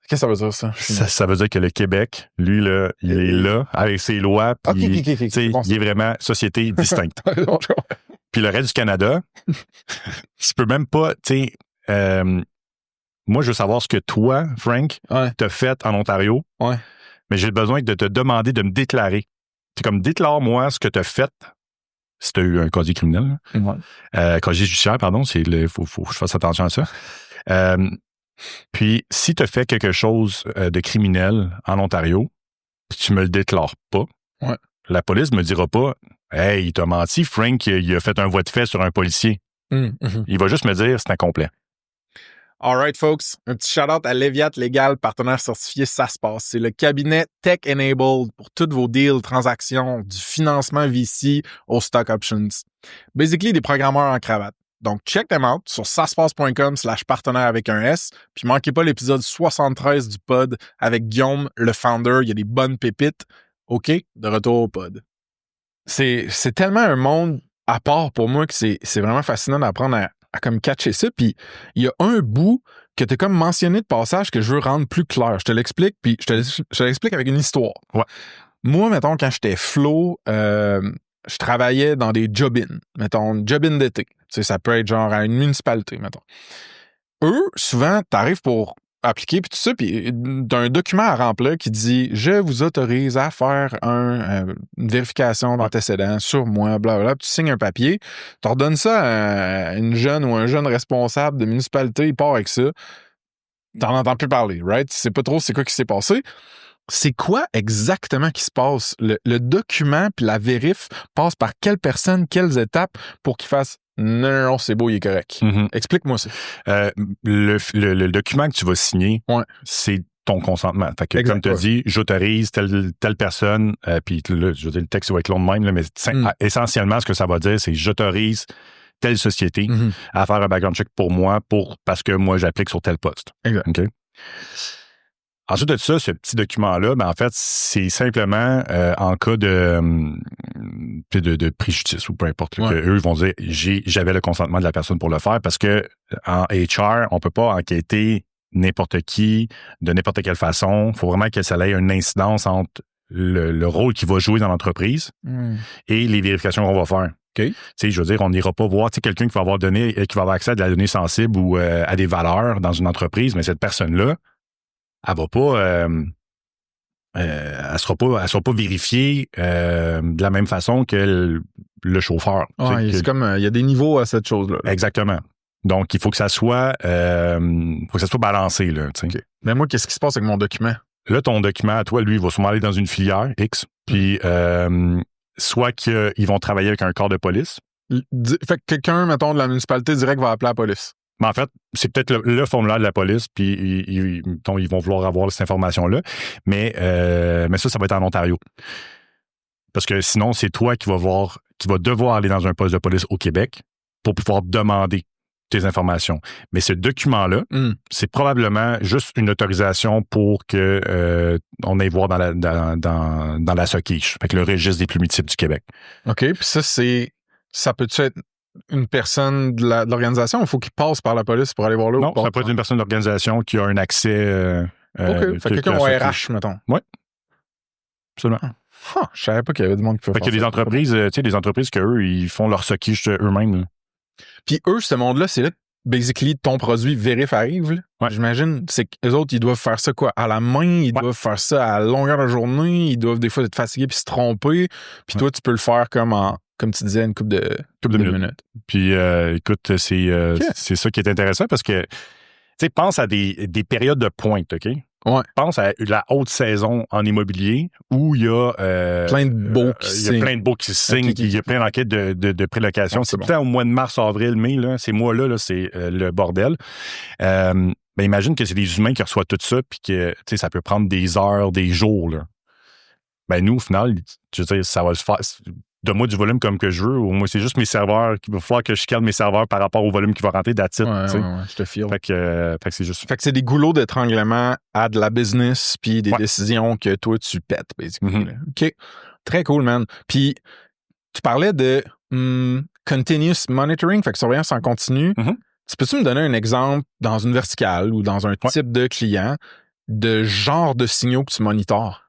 Qu'est-ce que ça veut dire, ça? Ça veut dire que le Québec, lui, là, il est là, avec ses lois, puis il est vraiment société distincte. Puis le reste du Canada, tu peux même pas, moi, je veux savoir ce que toi, Frank, t'as fait en Ontario, mais j'ai besoin de te demander de me déclarer. C'est comme, déclare-moi ce que tu as fait si tu as eu un casier criminel. Casier judiciaire, pardon, il faut que je fasse attention à ça. Puis, si tu as fait quelque chose de criminel en Ontario, puis tu me le déclares pas, la police me dira pas « Hey, il t'a menti, Frank, il a fait un voie de fait sur un policier. » Il va juste me dire « C'est incomplet. » All right, folks. Un petit shout-out à Leviat Légal, partenaire certifié Ça se passe. C'est le cabinet tech-enabled pour tous vos deals, transactions, du financement VC aux stock options. Basically, des programmeurs en cravate. Donc, check them out sur saspace.com/partenaire avec un S. Puis, manquez pas l'épisode 73 du pod avec Guillaume, le founder. Il y a des bonnes pépites. OK, de retour au pod. C'est tellement un monde à part pour moi que c'est vraiment fascinant d'apprendre à comme catcher ça. Puis il y a un bout que tu as comme mentionné de passage que je veux rendre plus clair. Je te l'explique, puis je te l'explique avec une histoire. Ouais. Moi, mettons, quand j'étais flow, je travaillais dans des job-in. Mettons, job-in d'été. Tu sais, ça peut être genre à une municipalité, mettons. Eux, souvent, t'arrives pour appliquer, puis tout ça, puis t'as un document à remplir qui dit « Je vous autorise à faire une vérification d'antécédents sur moi, blablabla. » Puis tu signes un papier, tu redonnes ça à une jeune ou un jeune responsable de municipalité, il part avec ça. T'en entends plus parler, right? Tu sais pas trop c'est quoi qui s'est passé. C'est quoi exactement qui se passe? Le document puis la vérif passe par quelle personne, quelles étapes pour qu'il fasse « Non, c'est beau, il est correct. Mm-hmm. » Explique-moi ça. Le document que tu vas signer, c'est ton consentement. Fait que, comme tu as dit, j'autorise telle personne, puis là, je veux dire, le texte va être long de même, là, mais essentiellement, ce que ça va dire, c'est j'autorise telle société à faire un background check pour moi parce que moi, j'applique sur tel poste. Exact. Okay? Ensuite de ça, ce petit document-là, en fait, c'est simplement en cas de préjudice ou peu importe. Que eux vont dire j'avais le consentement de la personne pour le faire parce que en HR, on peut pas enquêter n'importe qui de n'importe quelle façon. Il faut vraiment que ça ait une incidence entre le rôle qu'il va jouer dans l'entreprise et les vérifications qu'on va faire. Okay. Je veux dire, on n'ira pas voir quelqu'un qui va avoir accès à de la donnée sensible ou à des valeurs dans une entreprise, mais cette personne-là, elle va pas, elle sera pas vérifiée de la même façon que le chauffeur. C'est comme il y a des niveaux à cette chose-là. Exactement. Donc il faut que ça soit, balancé là. Okay. Mais moi, qu'est-ce qui se passe avec mon document? Là, ton document à toi, lui, il va sûrement aller dans une filière X, puis soit qu'ils vont travailler avec un corps de police. Fait que quelqu'un, mettons, de la municipalité direct va appeler la police. Mais en fait, c'est peut-être le formulaire de la police, puis ils vont vouloir avoir cette information-là. Mais ça va être en Ontario. Parce que sinon, c'est toi qui va devoir aller dans un poste de police au Québec pour pouvoir demander tes informations. Mais ce document-là, c'est probablement juste une autorisation pour que on aille voir dans la SOCIGE, fait que le registre des plus multiples du Québec. OK, puis ça peut-tu être une personne de l'organisation, il faut qu'il passe par la police pour aller voir là? Non, ça peut être une personne de l'organisation qui a un accès... OK, fait quelqu'un au RH, mettons. Oui, absolument. Je savais pas qu'il y avait du monde qui pouvait faire ça. Fait qu'il y a des entreprises qu'eux, ils font leur SOCIGE eux-mêmes. Là. Puis eux, ce monde-là, c'est là que, basically, ton produit vérif arrive. Là. Ouais. J'imagine, c'est qu'eux autres, ils doivent faire ça quoi? À la main, ils doivent faire ça à longueur de journée, ils doivent des fois être fatigués puis se tromper. Puis toi, tu peux le faire comme tu disais, une couple de minutes. Puis, écoute, c'est ça qui est intéressant parce que, tu sais, pense à des périodes de pointe, OK? Ouais. Pense à la haute saison en immobilier où il y a... plein de baux qui signent. Il y a plein de baux qui signent, il y a plein d'enquêtes de prélocation. C'est peut-être au mois de mars, avril, mai, là, ces mois-là, c'est le bordel. Ben, imagine que c'est des humains qui reçoivent tout ça puis que, tu sais, ça peut prendre des heures, des jours, là. Ben, nous, au final, je veux dire, ça va se faire... Donne-moi du volume comme que je veux, ou moi, c'est juste mes serveurs, qu'il va falloir que je calme mes serveurs par rapport au volume qui va rentrer d'attitude. Ouais, je te file. Fait que c'est juste... Fait que c'est des goulots d'étranglement à de la business puis des décisions que toi, tu pètes, basically. OK. Très cool, man. Puis, tu parlais de continuous monitoring, fait que surveillance en continu. Tu peux-tu me donner un exemple dans une verticale ou dans un type de client de genre de signaux que tu monitores?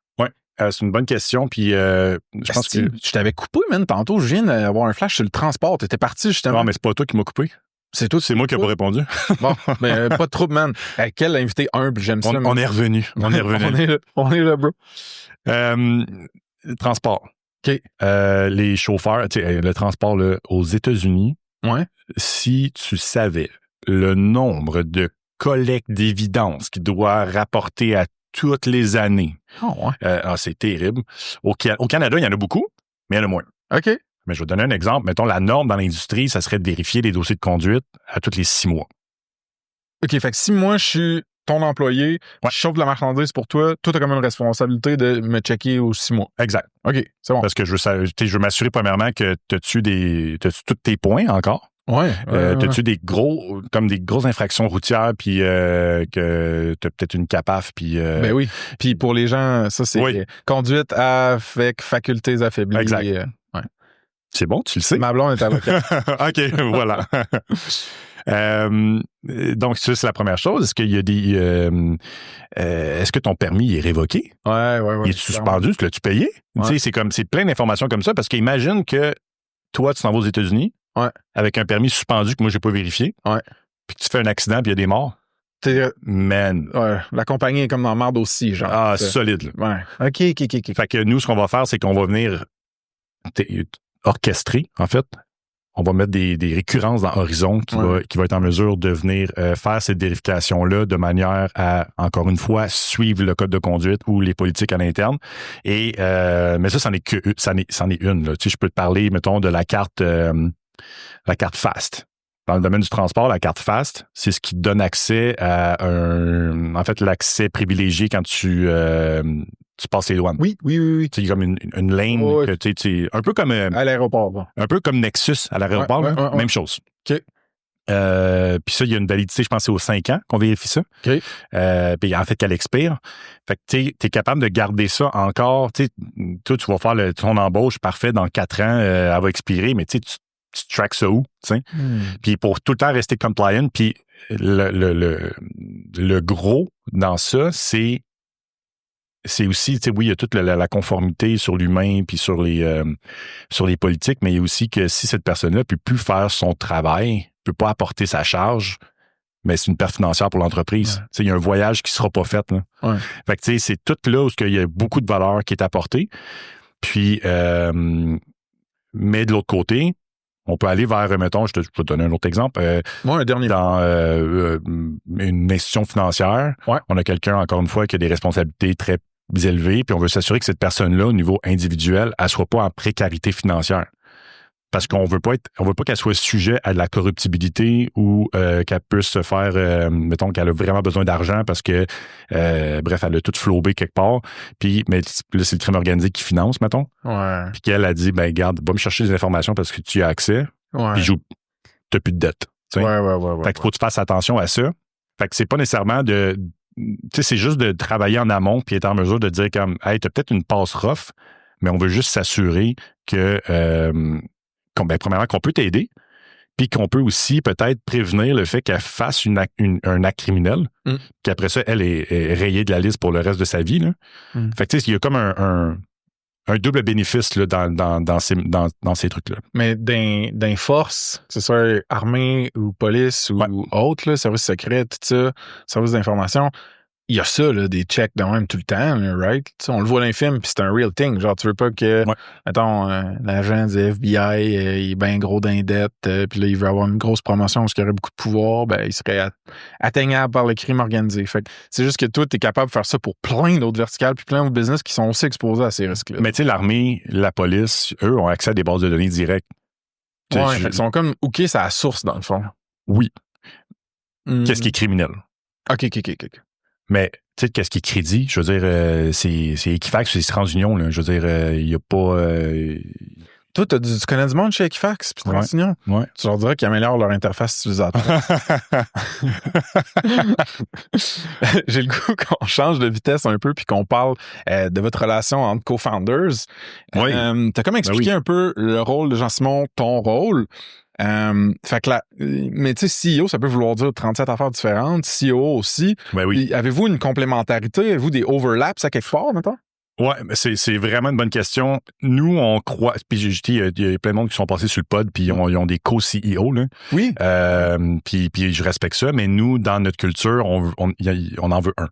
C'est une bonne question, puis je pense que... Je t'avais coupé, man, tantôt. Je viens d'avoir un flash sur le transport. T'étais parti, justement. Non, mais c'est pas toi qui m'as coupé. C'est toi. C'est moi qui n'ai pas répondu. Bon, mais pas de trouble, man. Quel invité humble, j'aime ça. On est revenu. On est là, bro. Transport. OK. Les chauffeurs, tu sais, le transport là, aux États-Unis, si tu savais le nombre de collectes d'évidence qu'il doit rapporter à toutes les années. C'est terrible. Au Canada, il y en a beaucoup, mais il y en a moins. OK. Mais je vais te donner un exemple. Mettons, la norme dans l'industrie, ça serait de vérifier les dossiers de conduite à tous les 6 mois. OK, fait que si moi, je suis ton employé, je chauffe de la marchandise pour toi, toi, t'as comme une responsabilité de me checker aux 6 mois. Exact. OK, c'est bon. Parce que je veux m'assurer premièrement que t'as-tu tous tes points encore. Ouais. T'as-tu des grosses infractions routières, puis que t'as peut-être une CAPAF, puis... Ben oui. Puis pour les gens, ça, c'est conduite avec facultés affaiblies. Exact. C'est bon, tu le sais. Ma blonde est avocate. OK, voilà. Donc, ça, c'est la première chose. Est-ce qu'il y a est-ce que ton permis est révoqué? Ouais. Il est suspendu? L'as-tu payé? Ouais. Tu sais, c'est plein d'informations comme ça parce qu'imagine que toi, tu t'en vas aux États-Unis avec un permis suspendu que moi, j'ai pas vérifié. Ouais. Puis que tu fais un accident puis il y a des morts. Man. Ouais, la compagnie est comme dans la merde aussi, genre. Ah, c'est solide. Là. Ouais. OK. Fait que nous, ce qu'on va faire, c'est qu'on va venir orchestrer, en fait. On va mettre des récurrences dans Horizon qui va être en mesure de venir faire cette vérification-là de manière à, encore une fois, suivre le code de conduite ou les politiques à l'interne. Et mais ça, c'en est une. Là. Tu sais, je peux te parler, mettons, de la carte FAST. Dans le domaine du transport, la carte FAST, c'est ce qui te donne accès à l'accès privilégié quand tu passes les douanes. Oui. C'est comme une lane, un peu comme à l'aéroport. Un peu comme Nexus à l'aéroport, même chose. OK. Puis ça, il y a une validité, je pense, c'est aux 5 ans qu'on vérifie ça. OK. Puis en fait, qu'elle expire. Fait que tu es capable de garder ça encore. Toi, tu vas faire ton embauche parfait dans 4 ans, elle va expirer, mais tu tracks ça où, tu sais. Puis pour tout le temps rester compliant, puis le gros dans ça, c'est aussi, tu sais, oui, il y a toute la conformité sur l'humain puis sur les politiques, mais il y a aussi que si cette personne-là peut plus faire son travail, peut pas apporter sa charge, mais c'est une perte financière pour l'entreprise. Tu sais, il y a un voyage qui sera pas fait, là. Fait que tu sais, c'est tout là où il y a beaucoup de valeur qui est apportée. Puis, mais de l'autre côté, on peut aller vers, mettons, je peux te donner un autre exemple. Un dernier. Dans une institution financière, on a quelqu'un, encore une fois, qui a des responsabilités très élevées, puis on veut s'assurer que cette personne-là, au niveau individuel, elle soit pas en précarité financière. Parce qu'on veut pas qu'elle soit sujet à de la corruptibilité ou qu'elle puisse se faire, mettons qu'elle a vraiment besoin d'argent parce que, bref, elle a tout flobé quelque part. Puis, mais là, c'est le crime organisé qui finance, mettons. Ouais. Puis qu'elle a dit, ben garde, va me chercher des informations parce que tu y as accès. Puis t'as plus de dette. Ouais. Fait qu'il faut que tu fasses attention à ça. Fait que c'est pas nécessairement tu sais, c'est juste de travailler en amont puis être en mesure de dire comme, hey, t'as peut-être une passe rough, mais on veut juste s'assurer que premièrement, qu'on peut t'aider, puis qu'on peut aussi peut-être prévenir le fait qu'elle fasse un acte criminel, qu'après ça, elle est rayée de la liste pour le reste de sa vie. Là. Fait que tu sais, il y a comme un double bénéfice là, dans ces trucs-là. Mais d'un force, que ce soit armée ou police ou autre, là, service secret, tout ça, service d'information, il y a ça, là, des checks de même tout le temps, là, right? T'sais, on le voit dans les films, puis c'est un real thing. Genre, tu veux pas que, mettons, l'agent du FBI, il est bien gros d'indette, puis là, il veut avoir une grosse promotion parce qu'il aurait beaucoup de pouvoir, ben, il serait atteignable par le crime organisé. Fait que c'est juste que toi, t'es capable de faire ça pour plein d'autres verticales, puis plein d'autres business qui sont aussi exposés à ces risques-là. Mais tu sais, l'armée, la police, eux, ont accès à des bases de données directes. Fait qu'ils sont comme hookés à la source, dans le fond. Oui. Qu'est-ce qui est criminel? OK. Mais, tu sais, qu'est-ce qui est crédit? Je veux dire, c'est Equifax, c'est TransUnion, là. Je veux dire, il n'y a pas... Toi, tu connais du monde chez Equifax puis TransUnion? Ouais. Tu leur dirais qu'ils améliorent leur interface utilisateur. J'ai le goût qu'on change de vitesse un peu puis qu'on parle de votre relation entre co-founders. Oui. T'as comme expliqué un peu le rôle de Jean-Simon, ton rôle. Fait que mais tu sais, CEO, ça peut vouloir dire 37 affaires différentes. CEO aussi. Ben oui. Avez-vous une complémentarité? Avez-vous des overlaps à quelque part, maintenant? Ouais, c'est vraiment une bonne question. Nous, on croit... Puis il y a plein de monde qui sont passés sur le pod, puis ils ont des co-CEO, là. Oui. Puis je respecte ça, mais nous, dans notre culture, on en veut un.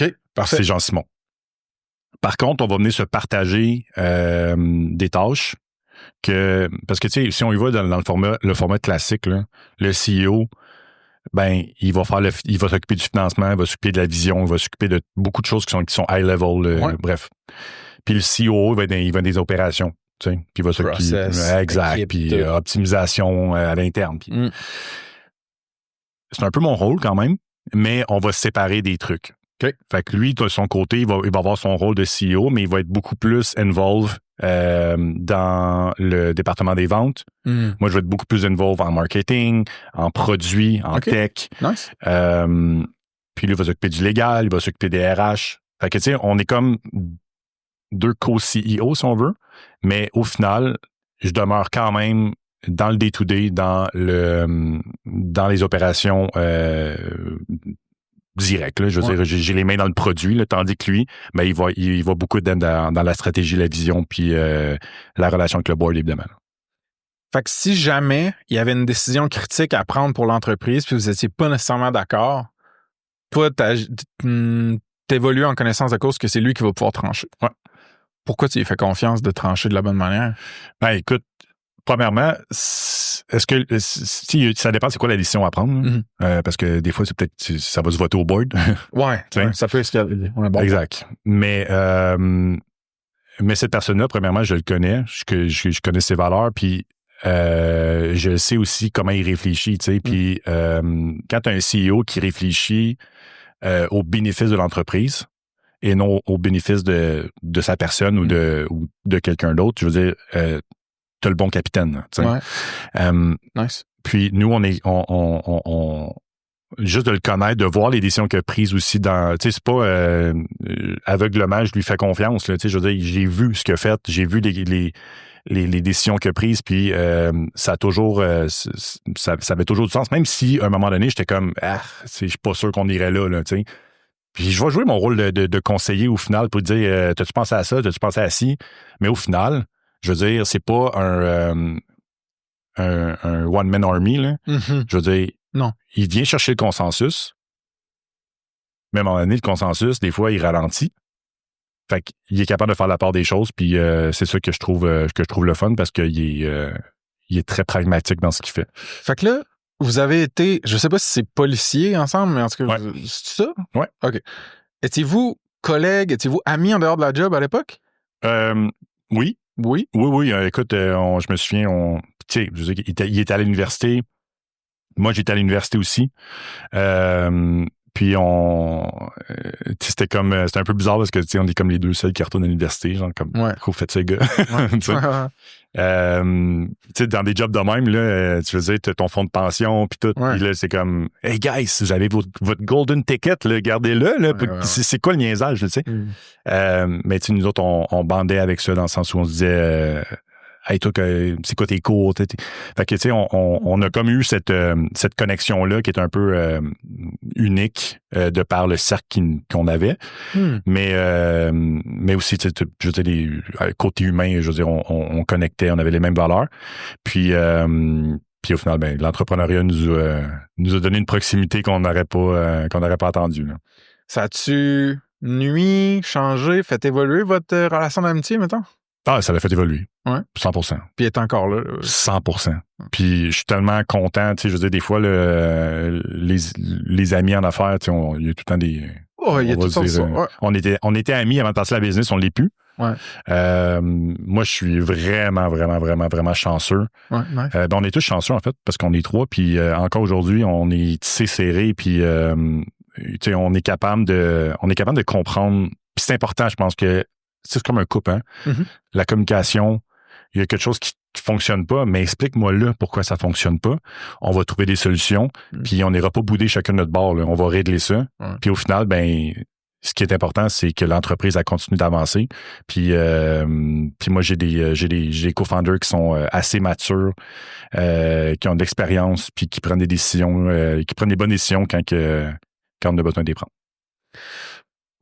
OK, parfait. C'est Jean-Simon. Par contre, on va venir se partager des tâches parce que, tu sais, si on y va dans le format classique, là, le CEO... ben il va s'occuper du financement, il va s'occuper de la vision, il va s'occuper de beaucoup de choses qui sont high level, bref. Puis le COO, il va des opérations, tu sais, puis il va s'occuper exact, puis optimisation à l'interne. C'est un peu mon rôle quand même, mais on va se séparer des trucs. Okay. Fait que lui, de son côté, il va avoir son rôle de CEO, mais il va être beaucoup plus involved dans le département des ventes. Moi, je vais être beaucoup plus involved en marketing, en produits, en tech. Nice. Puis lui, il va s'occuper du légal, il va s'occuper des RH. Fait que, tu sais, on est comme 2 co-CEO, si on veut, mais au final, je demeure quand même dans le day-to-day, dans les opérations directes. Là, je veux dire, j'ai les mains dans le produit, là, tandis que lui, ben, il va beaucoup dans la stratégie, la vision, puis la relation avec le board, évidemment. Fait que si jamais il y avait une décision critique à prendre pour l'entreprise, puis vous n'étiez pas nécessairement d'accord, toi, t'évolues en connaissance de cause que c'est lui qui va pouvoir trancher. Ouais. Pourquoi tu lui fais confiance de trancher de la bonne manière? Ben, écoute, premièrement, est-ce que ça dépend c'est quoi la décision à prendre? Mm-hmm. Parce que des fois, c'est peut-être ça va se voter au board. Ouais, ça peut escalader. Bon exact. Mais cette personne-là, premièrement, je le connais. Je connais ses valeurs, puis je sais aussi comment il réfléchit, tu sais. Puis quand tu as un CEO qui réfléchit au bénéfice de l'entreprise et non au bénéfice de sa personne ou de quelqu'un d'autre, je veux dire, t'as le bon capitaine, tu sais. Ouais. Nice. Puis nous, on juste de le connaître, de voir les décisions qu'il a prises aussi dans, tu sais, c'est pas aveuglement, je lui fais confiance, là, tu sais, je veux dire, j'ai vu ce qu'il a fait, j'ai vu les décisions qu'il a prises, puis ça a toujours, ça avait toujours du sens, même si à un moment donné, j'étais comme, je suis pas sûr qu'on irait là, tu sais. Puis je vais jouer mon rôle de conseiller au final pour dire, t'as-tu pensé à ça, t'as-tu pensé à ci, mais au final, je veux dire, c'est pas un one-man army, là. Mm-hmm. Je veux dire, non. Il vient chercher le consensus, mais à un moment donné, le consensus, des fois, il ralentit. Fait qu'il est capable de faire la part des choses, puis c'est ça que je trouve le fun, parce qu'il est très pragmatique dans ce qu'il fait. Fait que là, vous avez été, je sais pas si c'est policier ensemble, mais en tout cas, c'est ça? Ouais. OK. Étiez-vous collègues, étiez-vous amis en dehors de la job à l'époque? Oui. Oui? Oui. Écoute, je me souviens, tu sais, je veux dire, il était à l'université. Moi, j'étais à l'université aussi. Puis c'était un peu bizarre parce que, tu sais, on est comme les deux seuls qui retournent à l'université, genre comme, trop fait ça, gars. Tu sais, dans des jobs de même, là, tu veux dire, t'as ton fonds de pension, puis tout. Puis là, c'est comme, hey guys, vous avez votre golden ticket, là, gardez-le, là. C'est quoi le niaisage, tu sais? Mais tu sais, nous autres, on bandait avec ça dans le sens où on se disait, hey, toi, c'est quoi tes cours? Fait que, tu sais, on a comme eu cette connexion-là qui est un peu unique de par le cercle qu'on avait. Mais aussi, tu sais, je veux dire, côté humain, je veux dire, on connectait, on avait les mêmes valeurs. Puis au final, ben, l'entrepreneuriat nous a donné une proximité qu'on n'aurait pas attendue, là. Ça a-tu nuit, changé, fait évoluer votre relation d'amitié, mettons? Ah, ça l'a fait évoluer. Ouais. 100%. Puis il est encore là. 100%. Puis je suis tellement content, tu sais, je veux dire, des fois, les amis en affaires, tu sais, il y a tout le temps des... Oh, il y a tout ça. On était amis avant de passer la business, on l'est plus. Ouais. Moi, je suis vraiment, vraiment, vraiment, vraiment chanceux. Ouais, nice. Ben, on est tous chanceux, en fait, parce qu'on est trois, puis encore aujourd'hui, on est tissé serré, puis tu sais, on est capable de comprendre. Puis c'est important, je pense que c'est comme un couple, hein? Mm-hmm. La communication, il y a quelque chose qui fonctionne pas, mais explique-moi là pourquoi ça fonctionne pas. On va trouver des solutions, puis on n'ira pas bouder chacun de notre bord, là. On va régler ça. Puis au final, ben, ce qui est important, c'est que l'entreprise a continué d'avancer. Puis moi, j'ai des co-founders qui sont assez matures, qui ont de l'expérience, puis qui prennent des décisions, qui prennent des bonnes décisions quand on a besoin de les prendre.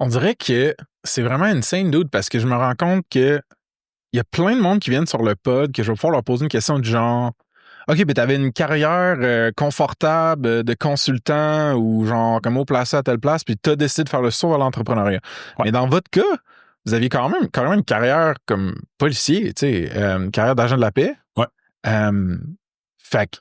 On dirait que c'est vraiment insane, dude, parce que je me rends compte que il y a plein de monde qui viennent sur le pod que je vais pouvoir leur poser une question du genre OK, ben t'avais une carrière confortable de consultant ou genre comme haut placé à telle place, puis t'as décidé de faire le saut à l'entrepreneuriat. Ouais. Mais dans votre cas, vous aviez quand même une carrière comme policier, tu sais, une carrière d'agent de la paix. Ouais. Fait que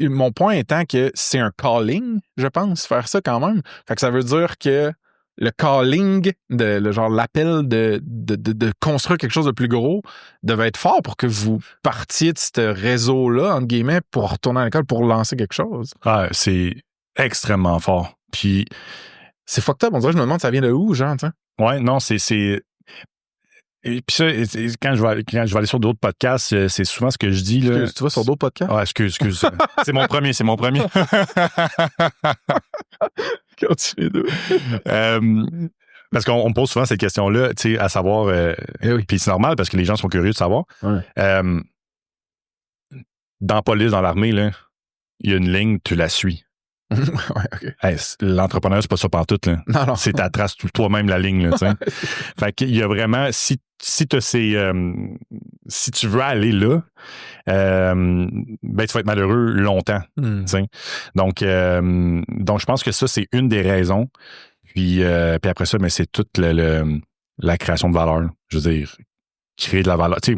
mon point étant que c'est un calling, je pense, faire ça quand même. Fait que ça veut dire que le calling, l'appel de construire quelque chose de plus gros devait être fort pour que vous partiez de ce réseau-là, entre guillemets, pour retourner à l'école, pour lancer quelque chose. Ah, c'est extrêmement fort. Puis c'est fucked up. On dirait, je me demande, ça vient de où, genre, tu sais? Ouais, non, c'est... Et puis ça, quand je vais aller sur d'autres podcasts, c'est souvent ce que je dis, là. Excuse, tu vas sur d'autres podcasts? Ah, excuse. C'est mon premier. Continue de. Parce qu'on me pose souvent cette question-là, tu sais, à savoir. Oui. Puis c'est normal parce que les gens sont curieux de savoir. Ouais. dans la police, dans l'armée, là, il y a une ligne, tu la suis. Ouais, OK. Hey, l'entrepreneur, c'est pas ça pantoute, là. Non. C'est ta trace toi-même la ligne, là, tu sais. Fait qu'il y a vraiment, si tu veux aller là, ben, tu vas être malheureux longtemps, tu sais. Donc, je pense que ça, c'est une des raisons. Puis après ça, mais c'est toute la création de valeur. Je veux dire, créer de la valeur. Tu sais,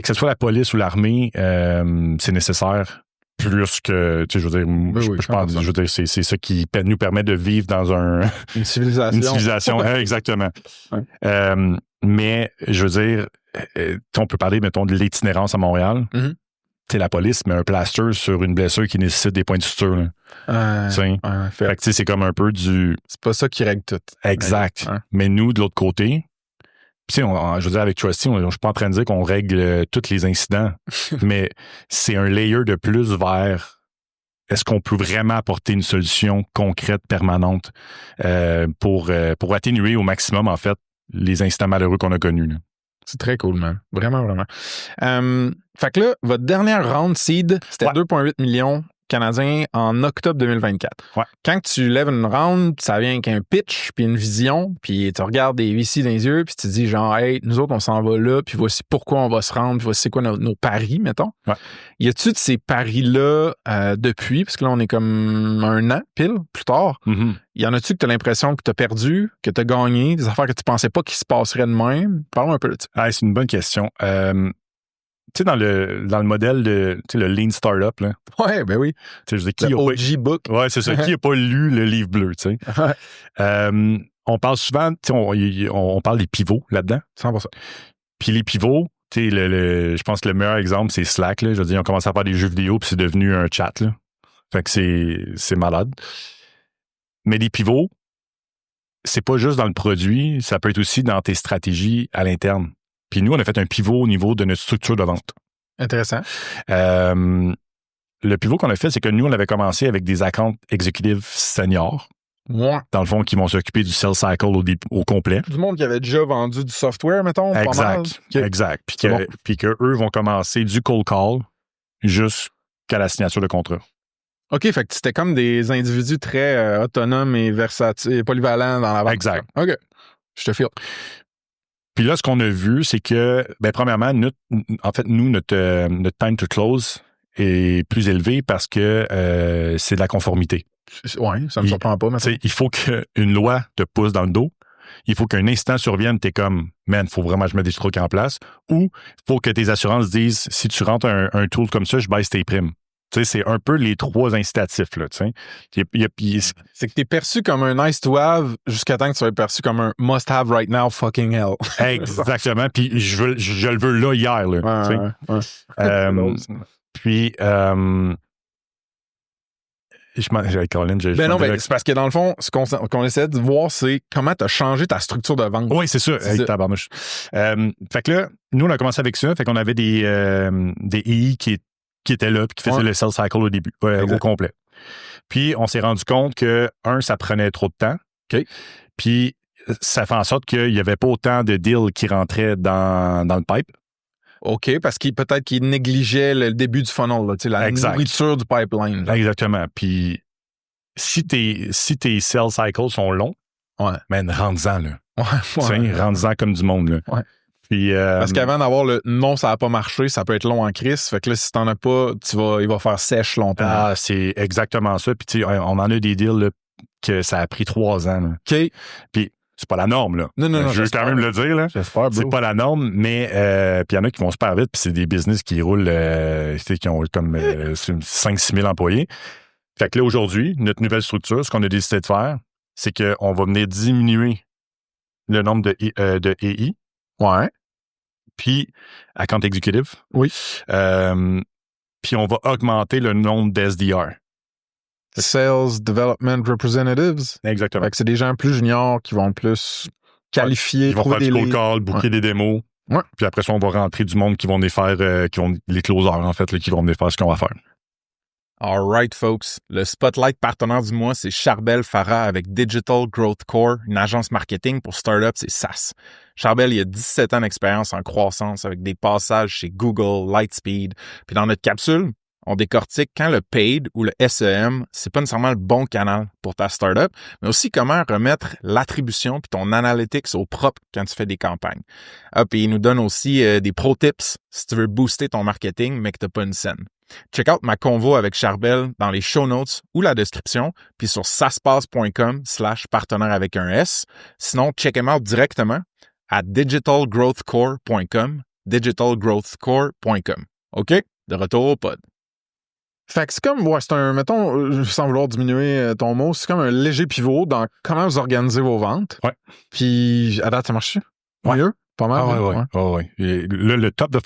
que ce soit la police ou l'armée, c'est nécessaire. Plus que, tu sais, je veux dire, je pense, je veux dire, c'est ça qui nous permet de vivre dans une civilisation. Une civilisation, exactement. Ouais. Mais, je veux dire, on peut parler, mettons, de l'itinérance à Montréal. Tu sais, la police met un plaster sur une blessure qui nécessite des points de suture. Fait que, tu sais, c'est comme un peu du... C'est pas ça qui règle tout. Exact. Mais nous, de l'autre côté... Puis, je veux dire, avec Trusty, je suis pas en train de dire qu'on règle tous les incidents, mais c'est un layer de plus vers est-ce qu'on peut vraiment apporter une solution concrète, permanente, pour atténuer au maximum, en fait, les incidents malheureux qu'on a connus. Là. C'est très cool, man. Vraiment, vraiment. Fait que là, votre dernière round seed, c'était 2,8 millions canadiens en octobre 2024. Ouais. Quand tu lèves une round, ça vient avec un pitch, puis une vision, puis tu regardes des VC dans les yeux, puis tu te dis genre, hey, nous autres, on s'en va là, puis voici pourquoi on va se rendre, puis voici c'est quoi nos paris, mettons. Ouais. Y a-tu de ces paris-là depuis, parce que là, on est comme un an, pile, plus tard. Y en a-tu que tu as l'impression que tu as perdu, que tu as gagné, des affaires que tu pensais pas qu'il se passerait de même? Parle un peu de ça. Ah, c'est une bonne question. Tu sais, dans le modèle de le Lean Startup, là. Ouais, ben oui. Je veux dire, le OG book. Ouais, c'est ça. Qui n'a pas lu le livre bleu, tu sais? On parle souvent, on parle des pivots là-dedans. 100%. Puis les pivots, tu sais, je pense que le meilleur exemple, c'est Slack, là. Je veux dire, ils ont commencé à faire des jeux vidéo, puis c'est devenu un chat, là. Fait que c'est malade. Mais les pivots, c'est pas juste dans le produit, ça peut être aussi dans tes stratégies à l'interne. Puis nous, on a fait un pivot au niveau de notre structure de vente. Intéressant. Le pivot qu'on a fait, c'est que nous, on avait commencé avec des account exécutifs seniors. Ouais. Dans le fond, qui vont s'occuper du sales cycle au complet. Du monde qui avait déjà vendu du software, mettons. Exact. Exact. Puis que eux vont commencer du cold call jusqu'à la signature de contrat. OK, fait que c'était comme des individus très autonomes et versatiles, polyvalents dans la vente. Exact. OK. Je te file. Puis là, ce qu'on a vu, c'est que, premièrement, notre time to close est plus élevé parce que c'est de la conformité. Oui, ça me surprend pas. Il faut qu'une loi te pousse dans le dos. Il faut qu'un incident survienne, t'es comme, man, il faut vraiment que je mette des trucs en place. Ou il faut que tes assurances disent, si tu rentres un tool comme ça, je baisse tes primes. Tu sais, c'est un peu les trois incitatifs, là, tu sais. C'est que t'es perçu comme un nice to have jusqu'à temps que tu sois perçu comme un must have right now fucking hell. Exactement. Puis je le veux là hier, là. Puis, Colin, c'est parce que dans le fond, ce qu'on essaie de voir, c'est comment tu as changé ta structure de vente. Oui, c'est ça. Tabarnouche. Fait que là, nous, on a commencé avec ça. Fait qu'on avait des EI qui étaient là puis qui faisaient le sales cycle au début, au complet. Puis, on s'est rendu compte que, ça prenait trop de temps. OK. Puis, ça fait en sorte qu'il n'y avait pas autant de deals qui rentraient dans le pipe. OK, parce peut-être qu'il négligeait le début du funnel, là, la nourriture du pipeline. Là. Exactement. Puis, si tes sales cycles sont longs, man, rentre-en, là. Rentre-en comme du monde, là. Ouais. Puis, parce qu'avant d'avoir le non, ça n'a pas marché, ça peut être long en crise. Fait que là, si t'en as pas, il va faire sèche longtemps. Ah, c'est exactement ça. Puis, tu sais, on en a des deals là, que ça a pris 3 ans. Là. OK. Puis, c'est pas la norme, là. Non. Je veux quand même le dire, là. J'espère, bro. C'est pas la norme, mais puis il y en a qui vont super vite, puis c'est des business qui roulent, qui ont comme 5-6 000 employés. Fait que là, aujourd'hui, notre nouvelle structure, ce qu'on a décidé de faire, c'est qu'on va venir diminuer le nombre de EI. Ouais. Puis, account executive. Oui. Puis, on va augmenter le nombre d'SDR. Sales Development Representatives. Exactement. Fait que c'est des gens plus juniors qui vont plus qualifier, ils vont faire du cold call, booker des démos. Ouais. Puis après ça, on va rentrer du monde qui vont venir faire, qui vont les closers, en fait, là, qui vont venir faire ce qu'on va faire. All right, folks. Le Spotlight partenaire du mois, c'est Charbel Farah avec Digital Growth Core, une agence marketing pour startups et SaaS. Charbel, il a 17 ans d'expérience en croissance avec des passages chez Google, Lightspeed. Puis dans notre capsule, on décortique quand le paid ou le SEM, c'est pas nécessairement le bon canal pour ta startup, mais aussi comment remettre l'attribution puis ton analytics au propre quand tu fais des campagnes. Ah, puis il nous donne aussi des pro tips si tu veux booster ton marketing mais que t'as pas une scène. Check out ma convo avec Charbel dans les show notes ou la description, puis sur saspace.com/partenaire avec un S. Sinon, check him out directement à digitalgrowthcore.com, digitalgrowthcore.com. OK? De retour au pod. Fait que c'est comme, c'est un, mettons, sans vouloir diminuer ton mot, c'est comme un léger pivot dans comment vous organisez vos ventes. Ouais. Puis, à date, ça marche-tu? Ouais. Mieux? Pas mal? Ouais. Là, le top of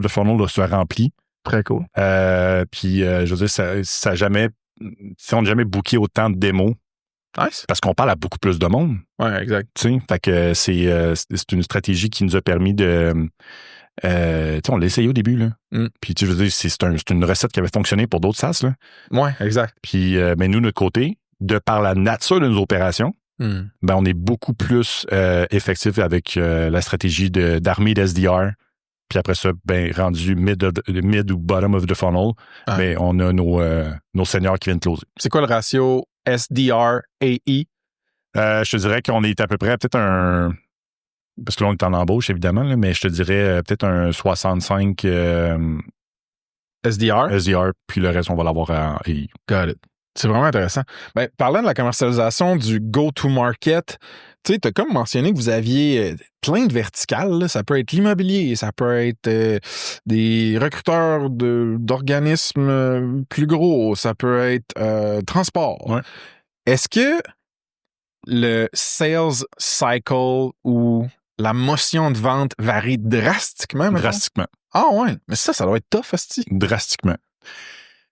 the funnel là, se remplit. Très cool. Puis, je veux dire, ça jamais, on n'a jamais booké autant de démos. Nice. Parce qu'on parle à beaucoup plus de monde. Ouais, exact. Tu sais, fait que c'est une stratégie qui nous a permis de... on l'a essayé au début, là. Puis, je veux dire, c'est une recette qui avait fonctionné pour d'autres SaaS, là. Ouais, exact. Puis, mais nous, de notre côté, de par la nature de nos opérations, ben, on est beaucoup plus effectif avec la stratégie d'armée d'SDR. Puis après ça, ben, rendu mid ou bottom of the funnel, ben, on a nos seniors qui viennent closer. C'est quoi le ratio SDR-AI? Je te dirais qu'on est à peu près peut-être un... Parce que là, on est en embauche, évidemment, là, mais je te dirais peut-être un 65 SDR, puis le reste, on va l'avoir à AI. Got it. C'est vraiment intéressant. Ben, parlant de la commercialisation du go-to-market, tu sais, tu as comme mentionné que vous aviez plein de verticales. Là. Ça peut être l'immobilier, ça peut être des recruteurs d'organismes plus gros, ça peut être transport. Ouais. Est-ce que le sales cycle ou la motion de vente varie drastiquement? Maintenant? Drastiquement. Ah ouais, mais ça doit être tough, hostie. Drastiquement.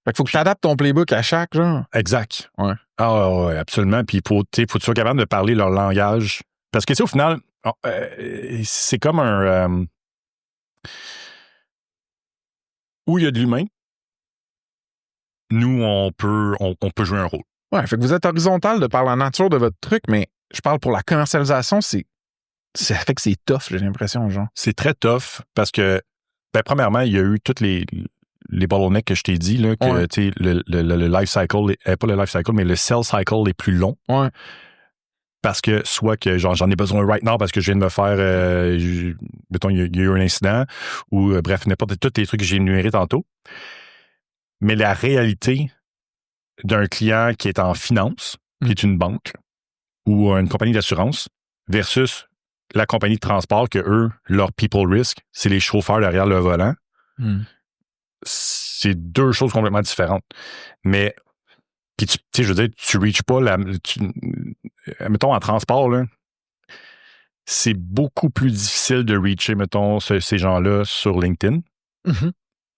Fait qu'il faut que tu adaptes ton playbook à chaque, genre. Exact. Ouais. Ah ouais, absolument. Puis faut que tu sois capable de parler leur langage. Parce que, tu sais, au final, c'est comme un... où il y a de l'humain, nous, on peut jouer un rôle. Ouais, fait que vous êtes horizontal de par la nature de votre truc, mais je parle pour la commercialisation, ça fait que c'est tough, j'ai l'impression, genre. C'est très tough parce que, ben, premièrement, il y a eu toutes les bottlenecks que je t'ai dit, là, que, tu sais, le life cycle, pas le life cycle, mais le sell cycle est plus long. Ouais. Parce que, soit que j'en ai besoin right now parce que je viens de me faire, mettons, il y a eu un incident, ou, bref, n'importe tous les trucs que j'ai énumérés tantôt. Mais la réalité d'un client qui est en finance, qui est une banque, ou une compagnie d'assurance, versus la compagnie de transport que eux, leur people risk, c'est les chauffeurs derrière le volant. C'est deux choses complètement différentes. Mais, puis tu sais, je veux dire, tu reaches pas mettons, en transport, là, c'est beaucoup plus difficile de reacher, mettons, ces gens-là sur LinkedIn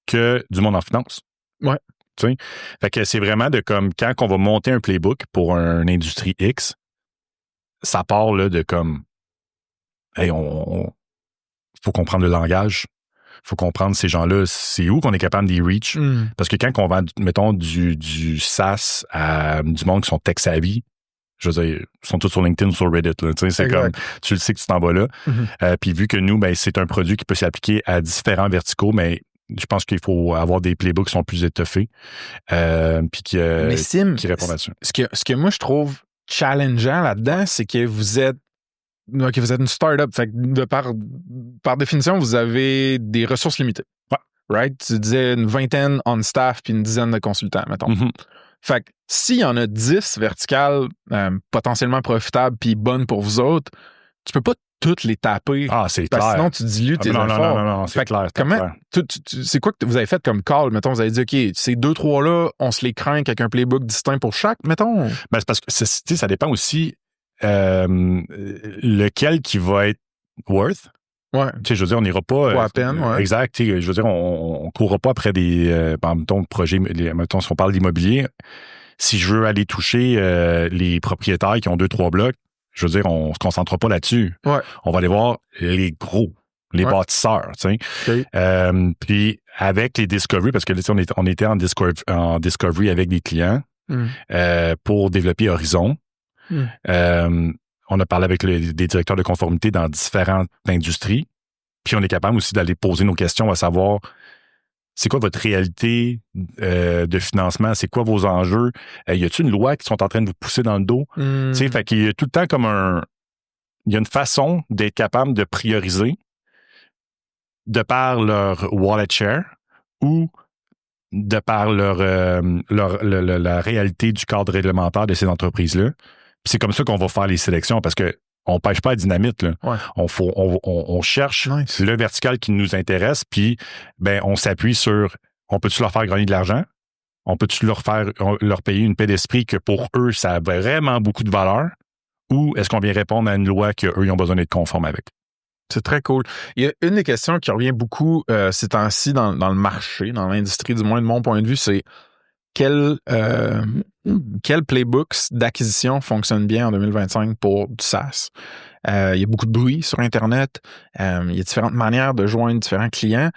que du monde en finance. Ouais. Tu sais? Fait que c'est vraiment de comme, quand on va monter un playbook pour une industrie X, ça part, là, de comme, hey, faut comprendre le langage. Faut comprendre ces gens-là, c'est où qu'on est capable d'y reach. Parce que quand on vend, mettons, du SaaS à du monde qui sont tech-savvy, je veux dire, ils sont tous sur LinkedIn ou sur Reddit. Là, c'est comme, tu le sais que tu t'en vas là. Puis vu que nous, ben, c'est un produit qui peut s'appliquer à différents verticaux, mais je pense qu'il faut avoir des playbooks qui sont plus étoffés puis qui répondent à ça. Ce que moi, je trouve challengeant là-dedans, c'est que vous êtes une startup. Fait que par définition, vous avez des ressources limitées. Ouais. Right? Tu disais une vingtaine on staff puis une dizaine de consultants, mettons. Fait que s'il y en a 10 verticales potentiellement profitables puis bonnes pour vous autres, tu peux pas toutes les taper. Ah, c'est clair. Sinon, tu dilues tes efforts. Non, c'est clair. Comment, c'est quoi que vous avez fait comme call? Mettons, vous avez dit, OK, ces 2-3-là, on se les craint avec un playbook distinct pour chaque, mettons? Ben, c'est parce que ça dépend aussi lequel qui va être worth. Ouais. Tu sais, je veux dire, on n'ira pas. Pour à peine, ouais. Exact. Tu sais, je veux dire, on courra pas après des. Mettons, projets. Mettons, si on parle d'immobilier, si je veux aller toucher les propriétaires qui ont 2-3 blocs, je veux dire, on se concentrera pas là-dessus. Ouais. On va aller voir les gros. les bâtisseurs, tu sais. Okay. Puis avec les discovery, parce que là, on était en discovery avec des clients pour développer Horizon. On a parlé avec des directeurs de conformité dans différentes industries. Puis on est capable aussi d'aller poser nos questions à savoir c'est quoi votre réalité de financement, c'est quoi vos enjeux, y a-t-il une loi qui sont en train de vous pousser dans le dos? Tu sais, fait qu'il y a tout le temps comme il y a une façon d'être capable de prioriser de par leur wallet share ou de par la réalité du cadre réglementaire de ces entreprises-là. Puis c'est comme ça qu'on va faire les sélections parce que on pêche pas à dynamite, là. Ouais. On cherche le vertical qui nous intéresse, puis on s'appuie sur on peut-tu leur faire gagner de l'argent? On peut-tu leur payer une paix d'esprit que pour eux, ça a vraiment beaucoup de valeur? Ou est-ce qu'on vient répondre à une loi qu'eux, ils ont besoin d'être conformes avec? C'est très cool. Il y a une des questions qui revient beaucoup ces temps-ci dans le marché, dans l'industrie, du moins de mon point de vue, c'est quel playbooks d'acquisition fonctionnent bien en 2025 pour du SaaS? Il y a beaucoup de bruit sur Internet. Il y a différentes manières de joindre différents clients.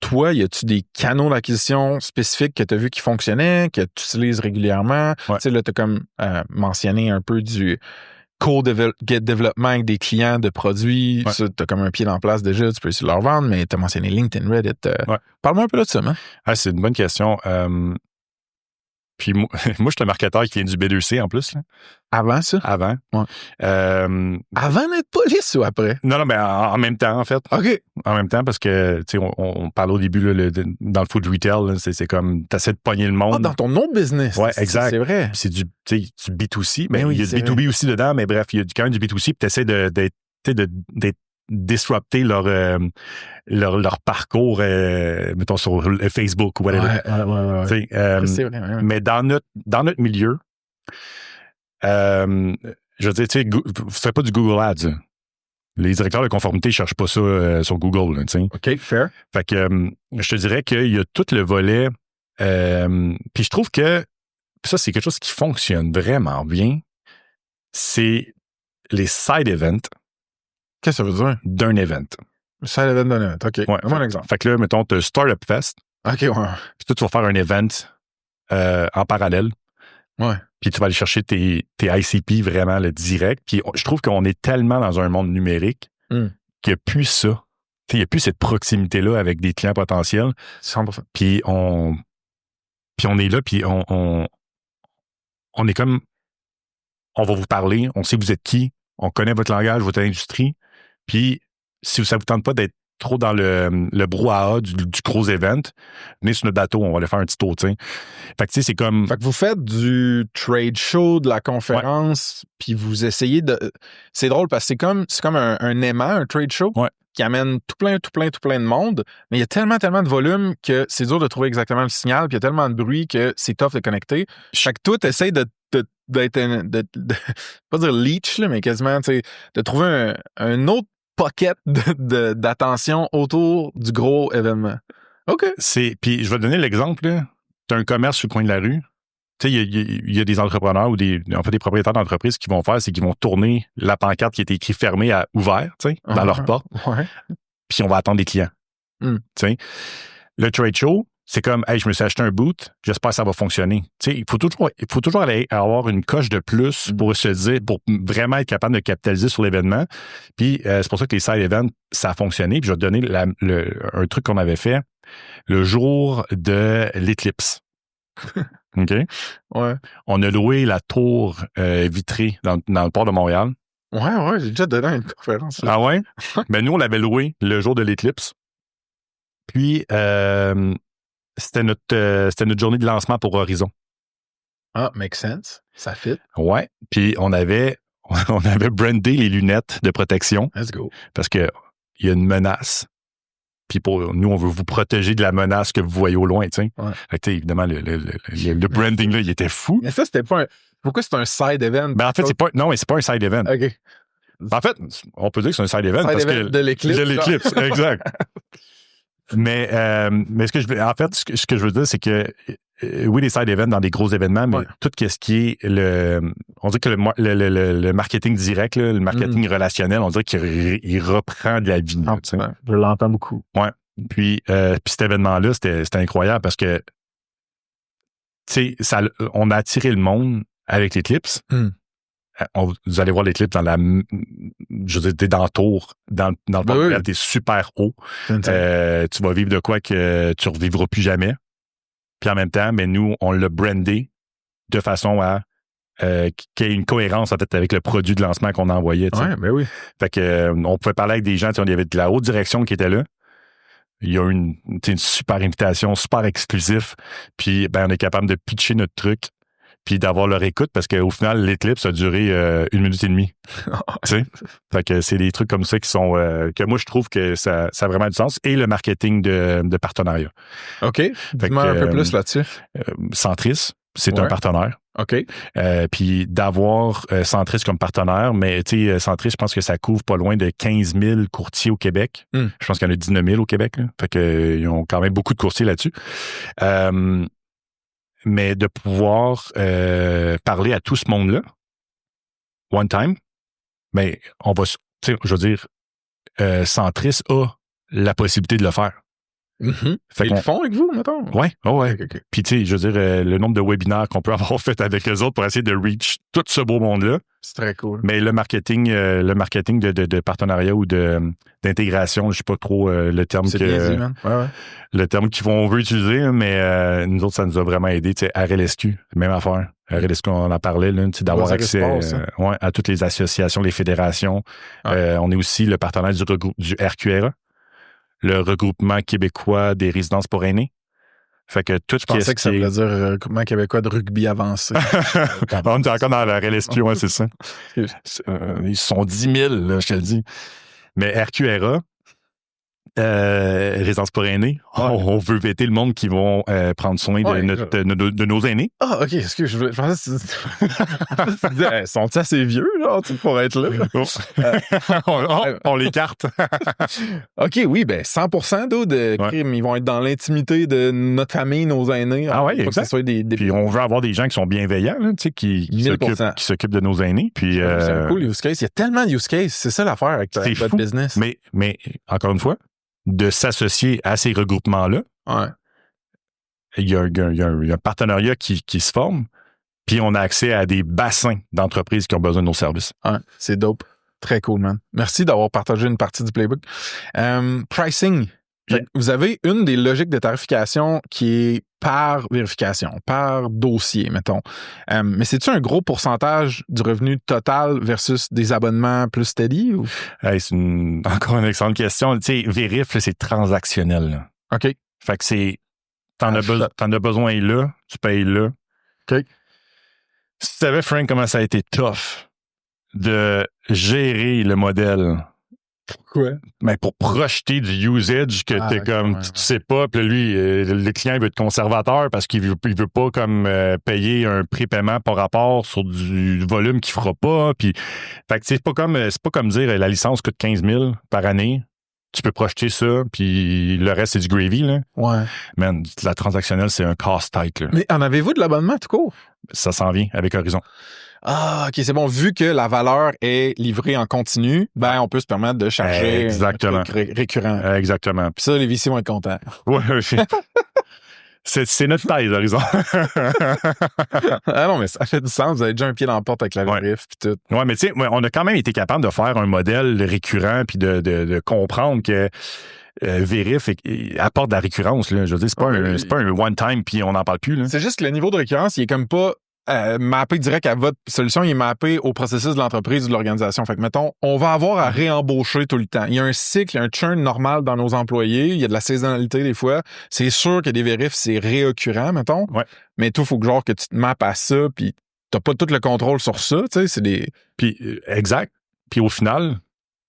Toi, y a-tu des canaux d'acquisition spécifiques que tu as vu qui fonctionnaient, que tu utilises régulièrement? Ouais. Tu sais, là, tu as comme mentionné un peu du co-développement avec des clients de produits. Ouais. Tu as comme un pied dans place déjà, tu peux essayer de leur vendre, mais tu as mentionné LinkedIn, Reddit. Parle-moi un peu de ça, man. Ah, c'est une bonne question. Puis moi, je suis un marketeur qui vient du B2C en plus. Là. Avant ça? Avant. Ouais. Avant d'être police ou après? Non, mais en même temps, en fait. OK. En même temps, parce que, tu sais, on parlait au début, là, dans le food retail, là, c'est comme, t'essaies de pogner le monde. Ah, dans ton autre business. Ouais, exact. C'est vrai. Puis c'est du B2C. Mais oui, il y a du B2B aussi dedans, mais bref, il y a quand même du B2C, puis t'essaies d'être disrupter leur parcours, mettons, sur Facebook ou whatever. Ouais. C'est vrai. Ouais. Mais dans notre milieu, je veux dire, tu sais, fais pas du Google Ads. Les directeurs de conformité ne cherchent pas ça sur Google. Là, OK, fair. Fait que je te dirais qu'il y a tout le volet. Puis je trouve que ça, c'est quelque chose qui fonctionne vraiment bien. C'est les side events. Qu'est-ce que ça veut dire? D'un event. Side event d'un event. OK. Ouais. Donne-moi un exemple. Fait que là, mettons, tu as Startup Fest. OK, ouais. Puis toi, tu vas faire un event en parallèle. Ouais. Puis tu vas aller chercher tes ICP vraiment le direct. Puis je trouve qu'on est tellement dans un monde numérique qu'il n'y a plus ça. Il n'y a plus cette proximité-là avec des clients potentiels. 100%. Puis on est là, puis on est comme, on va vous parler, on sait vous êtes qui, on connaît votre langage, votre industrie. Puis si ça ne vous tente pas d'être trop dans le brouhaha du gros event, venez sur notre bateau, on va aller faire un petit tour, tu sais. Fait que tu sais, c'est comme... Fait que vous faites du trade show, de la conférence, puis vous essayez de... C'est drôle parce que c'est comme un aimant, un trade show, qui amène tout plein de monde, mais il y a tellement de volume que c'est dur de trouver exactement le signal, puis il y a tellement de bruit que c'est tough de connecter. Fait que toi, t'essayes d'être pas dire leech, là, mais quasiment, tu sais, de trouver un autre pocket d'attention autour du gros événement. OK. Puis je vais te donner l'exemple, là. Tu as un commerce sur le coin de la rue. Tu sais, il y a des entrepreneurs ou des propriétaires d'entreprises qui vont faire, c'est qu'ils vont tourner la pancarte qui était écrit fermé à ouvert, tu sais, dans leur porte. Ouais. Puis on va attendre des clients. Tu sais. Le trade show, c'est comme, hey, je me suis acheté un boot, j'espère que ça va fonctionner. Tu sais, il faut toujours aller avoir une coche de plus pour se dire, pour vraiment être capable de capitaliser sur l'événement. Puis c'est pour ça que les side events, ça a fonctionné. Puis je vais te donner un truc qu'on avait fait le jour de l'éclipse. OK? Ouais. On a loué la tour vitrée dans le port de Montréal. Ouais, j'ai déjà donné une conférence. Là. Ah ouais? Mais nous, on l'avait loué le jour de l'éclipse. Puis, c'était notre journée de lancement pour Horizon. Ah, make sense. Ça fit. Ouais. Puis, on avait brandé les lunettes de protection. Let's go. Parce que il y a une menace. Puis pour nous, on veut vous protéger de la menace que vous voyez au loin, tu sais. Ouais. Fait que, évidemment, le branding, là, il était fou. Mais ça, c'était pas un... Pourquoi c'est un side event? Ben, en fait, c'est pas un side event. OK. En fait, on peut dire que c'est un side event parce que... De l'éclipse. De l'éclipse, exact. Mais ce que je veux dire, c'est que oui, les side events dans des gros événements, mais tout ce qui est on dirait que le marketing direct, là, le marketing relationnel, on dirait qu'il reprend de la vie. Là, je l'entends beaucoup. Ouais. Puis cet événement-là, c'était incroyable parce que, tu sais, on a attiré le monde avec l'Eclipse. Vous allez voir l'Eclipse dans je veux dire, t'es dans le tour, dans le parc, t'es super haut. Tu vas vivre de quoi que tu revivras plus jamais. Puis en même temps, mais nous, on l'a brandé de façon à qu'il y ait une cohérence en fait avec le produit de lancement qu'on envoyait. Ouais, ben oui. Fait que on pouvait parler avec des gens, il y avait de la haute direction qui était là. Il y a eu une super invitation, super exclusif. Puis ben on est capable de pitcher notre truc. Puis d'avoir leur écoute, parce qu'au final, l'Eclipse a duré 1 minute et demie. Tu sais? Fait que c'est des trucs comme ça qui sont que moi, je trouve que ça a vraiment du sens. Et le marketing de partenariat. OK. Dis-moi un peu plus là-dessus. Centris, c'est un partenaire. OK. Puis d'avoir Centris comme partenaire, mais tu sais, Centris, je pense que ça couvre pas loin de 15 000 courtiers au Québec. Je pense qu'il y en a 19 000 au Québec. Là. Fait que ils ont quand même beaucoup de courtiers là-dessus. Mais de pouvoir parler à tout ce monde-là, one time, mais on va, tu sais, je veux dire, Centris a la possibilité de le faire. Fait ils le font avec vous, mettons? Oui, ouais. Okay. Puis, tu sais, je veux dire, le nombre de webinaires qu'on peut avoir fait avec les autres pour essayer de reach tout ce beau monde-là. C'est très cool. Mais le marketing de partenariat ou d'intégration, je sais pas trop le terme c'est bien dit, man. Ouais. Le terme qu'on veut utiliser, mais nous autres, ça nous a vraiment aidé. Tu sais, RLSQ, même affaire. RLSQ, on en parlait, là, d'avoir accès à toutes les associations, les fédérations. On est aussi le partenaire du RQRA, le regroupement québécois des résidences pour aînés. Fait que tout je pensais que ça voulait dire regroupement québécois de rugby avancé. On est encore dans la RLSQ, ouais, c'est ça. Ils sont 10 000, là, je te le dis. Mais RQRA, résidence pour aînés, on veut vêter le monde qui vont prendre soin de nos aînés. Ah, OK. Excuse, je pensais que tu disais, sont-ils assez vieux, là, pour être là? On l'écarte. OK, oui, ben 100% de crimes. Ils vont être dans l'intimité de notre famille, nos aînés. Ah oui, exact. Que ce soit des... Puis on veut avoir des gens qui sont bienveillants, là, tu sais, qui s'occupent de nos aînés. Puis, c'est un cool use case. Il y a tellement de use case. C'est ça l'affaire avec votre business. Mais encore une fois, de s'associer à ces regroupements-là. Il y a un partenariat qui se forme, puis on a accès à des bassins d'entreprises qui ont besoin de nos services. C'est dope. Très cool, man. Merci d'avoir partagé une partie du playbook. Pricing. Vous avez une des logiques de tarification qui est par vérification, par dossier, mettons. Mais c'est-tu un gros pourcentage du revenu total versus des abonnements plus steady? Ou? C'est encore une excellente question. Tu sais, Vérif, là, c'est transactionnel. Là. OK. Fait que c'est... T'en as besoin là, tu payes là. OK. Si tu savais, Frank, comment ça a été tough de gérer le modèle... Pourquoi? Mais pour projeter du usage que t'es comme, tu sais pas, puis lui, le client il veut être conservateur parce qu'il veut pas comme payer un prépaiement par rapport sur du volume qu'il fera pas. Puis, fait que c'est pas comme dire la licence coûte 15 000 par année. Tu peux projeter ça, puis le reste, c'est du gravy, là. Ouais. Man, la transactionnelle, c'est un casse-tête, là. Mais en avez-vous de l'abonnement, tout court? Ça s'en vient avec Horizon. Ah, OK, c'est bon. Vu que la valeur est livrée en continu, ben on peut se permettre de charger un truc récurrent. Exactement. Puis ça, les VC vont être contents. Ouais, c'est notre taille, Horizon. Ah non, mais ça fait du sens. Vous avez déjà un pied dans la porte avec la vérif puis tout. Ouais, mais tu sais, on a quand même été capable de faire un modèle récurrent puis de comprendre que Vérif apporte de la récurrence. Là. Je veux dire, c'est pas un one-time puis on n'en parle plus. Là. C'est juste que le niveau de récurrence, il est comme pas mappé direct à votre solution, il est mappé au processus de l'entreprise ou de l'organisation. Fait que, mettons, on va avoir à réembaucher tout le temps. Il y a un cycle, il y a un churn normal dans nos employés, il y a de la saisonnalité des fois. C'est sûr que des vérifs, c'est réoccurrent, mettons. Ouais. Mais toi, il faut que genre que tu te mappes à ça, puis t'as pas tout le contrôle sur ça, tu sais, c'est des... Puis, exact. Puis au final,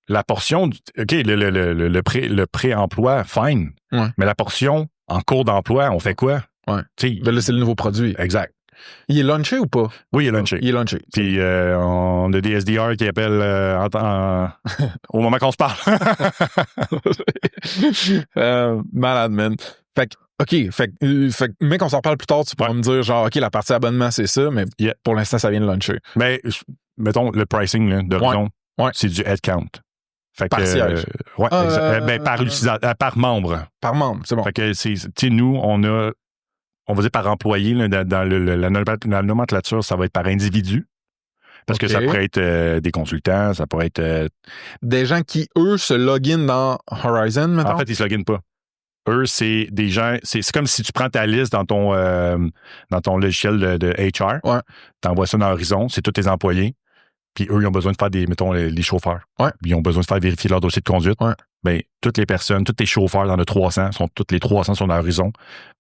la portion, OK, le pré-emploi, fine. Ouais. Mais la portion en cours d'emploi, on fait quoi? Ouais. Tu sais, ben là, c'est le nouveau produit. Exact. Il est launché ou pas? Oui, il est launché. Il est launché. Puis on a des SDR qui appellent au moment qu'on se parle. Malade, man. Fait que, OK, mais qu'on s'en reparle plus tard, tu pourras me dire, genre, OK, la partie abonnement, c'est ça, mais pour l'instant, ça vient de launcher. Mais, mettons, le pricing là, d'Horizon, c'est du headcount. Fait par siège. Par utilisateur, par membre. Par membre, c'est bon. Fait que, nous, on va dire par employé, là, dans la nomenclature, ça va être par individu. Parce que ça pourrait être des consultants, ça pourrait être... des gens qui, eux, se loginent dans Horizon, mettons? En fait, ils se loginent pas. Eux, c'est des gens... C'est comme si tu prends ta liste dans ton logiciel de HR, t'envoies ça dans Horizon, c'est tous tes employés, puis eux, ils ont besoin de faire mettons, les chauffeurs. Ils ont besoin de faire vérifier leur dossier de conduite. Bien, toutes les personnes, tous les chauffeurs dans le 300, toutes les 300 sont dans Horizon.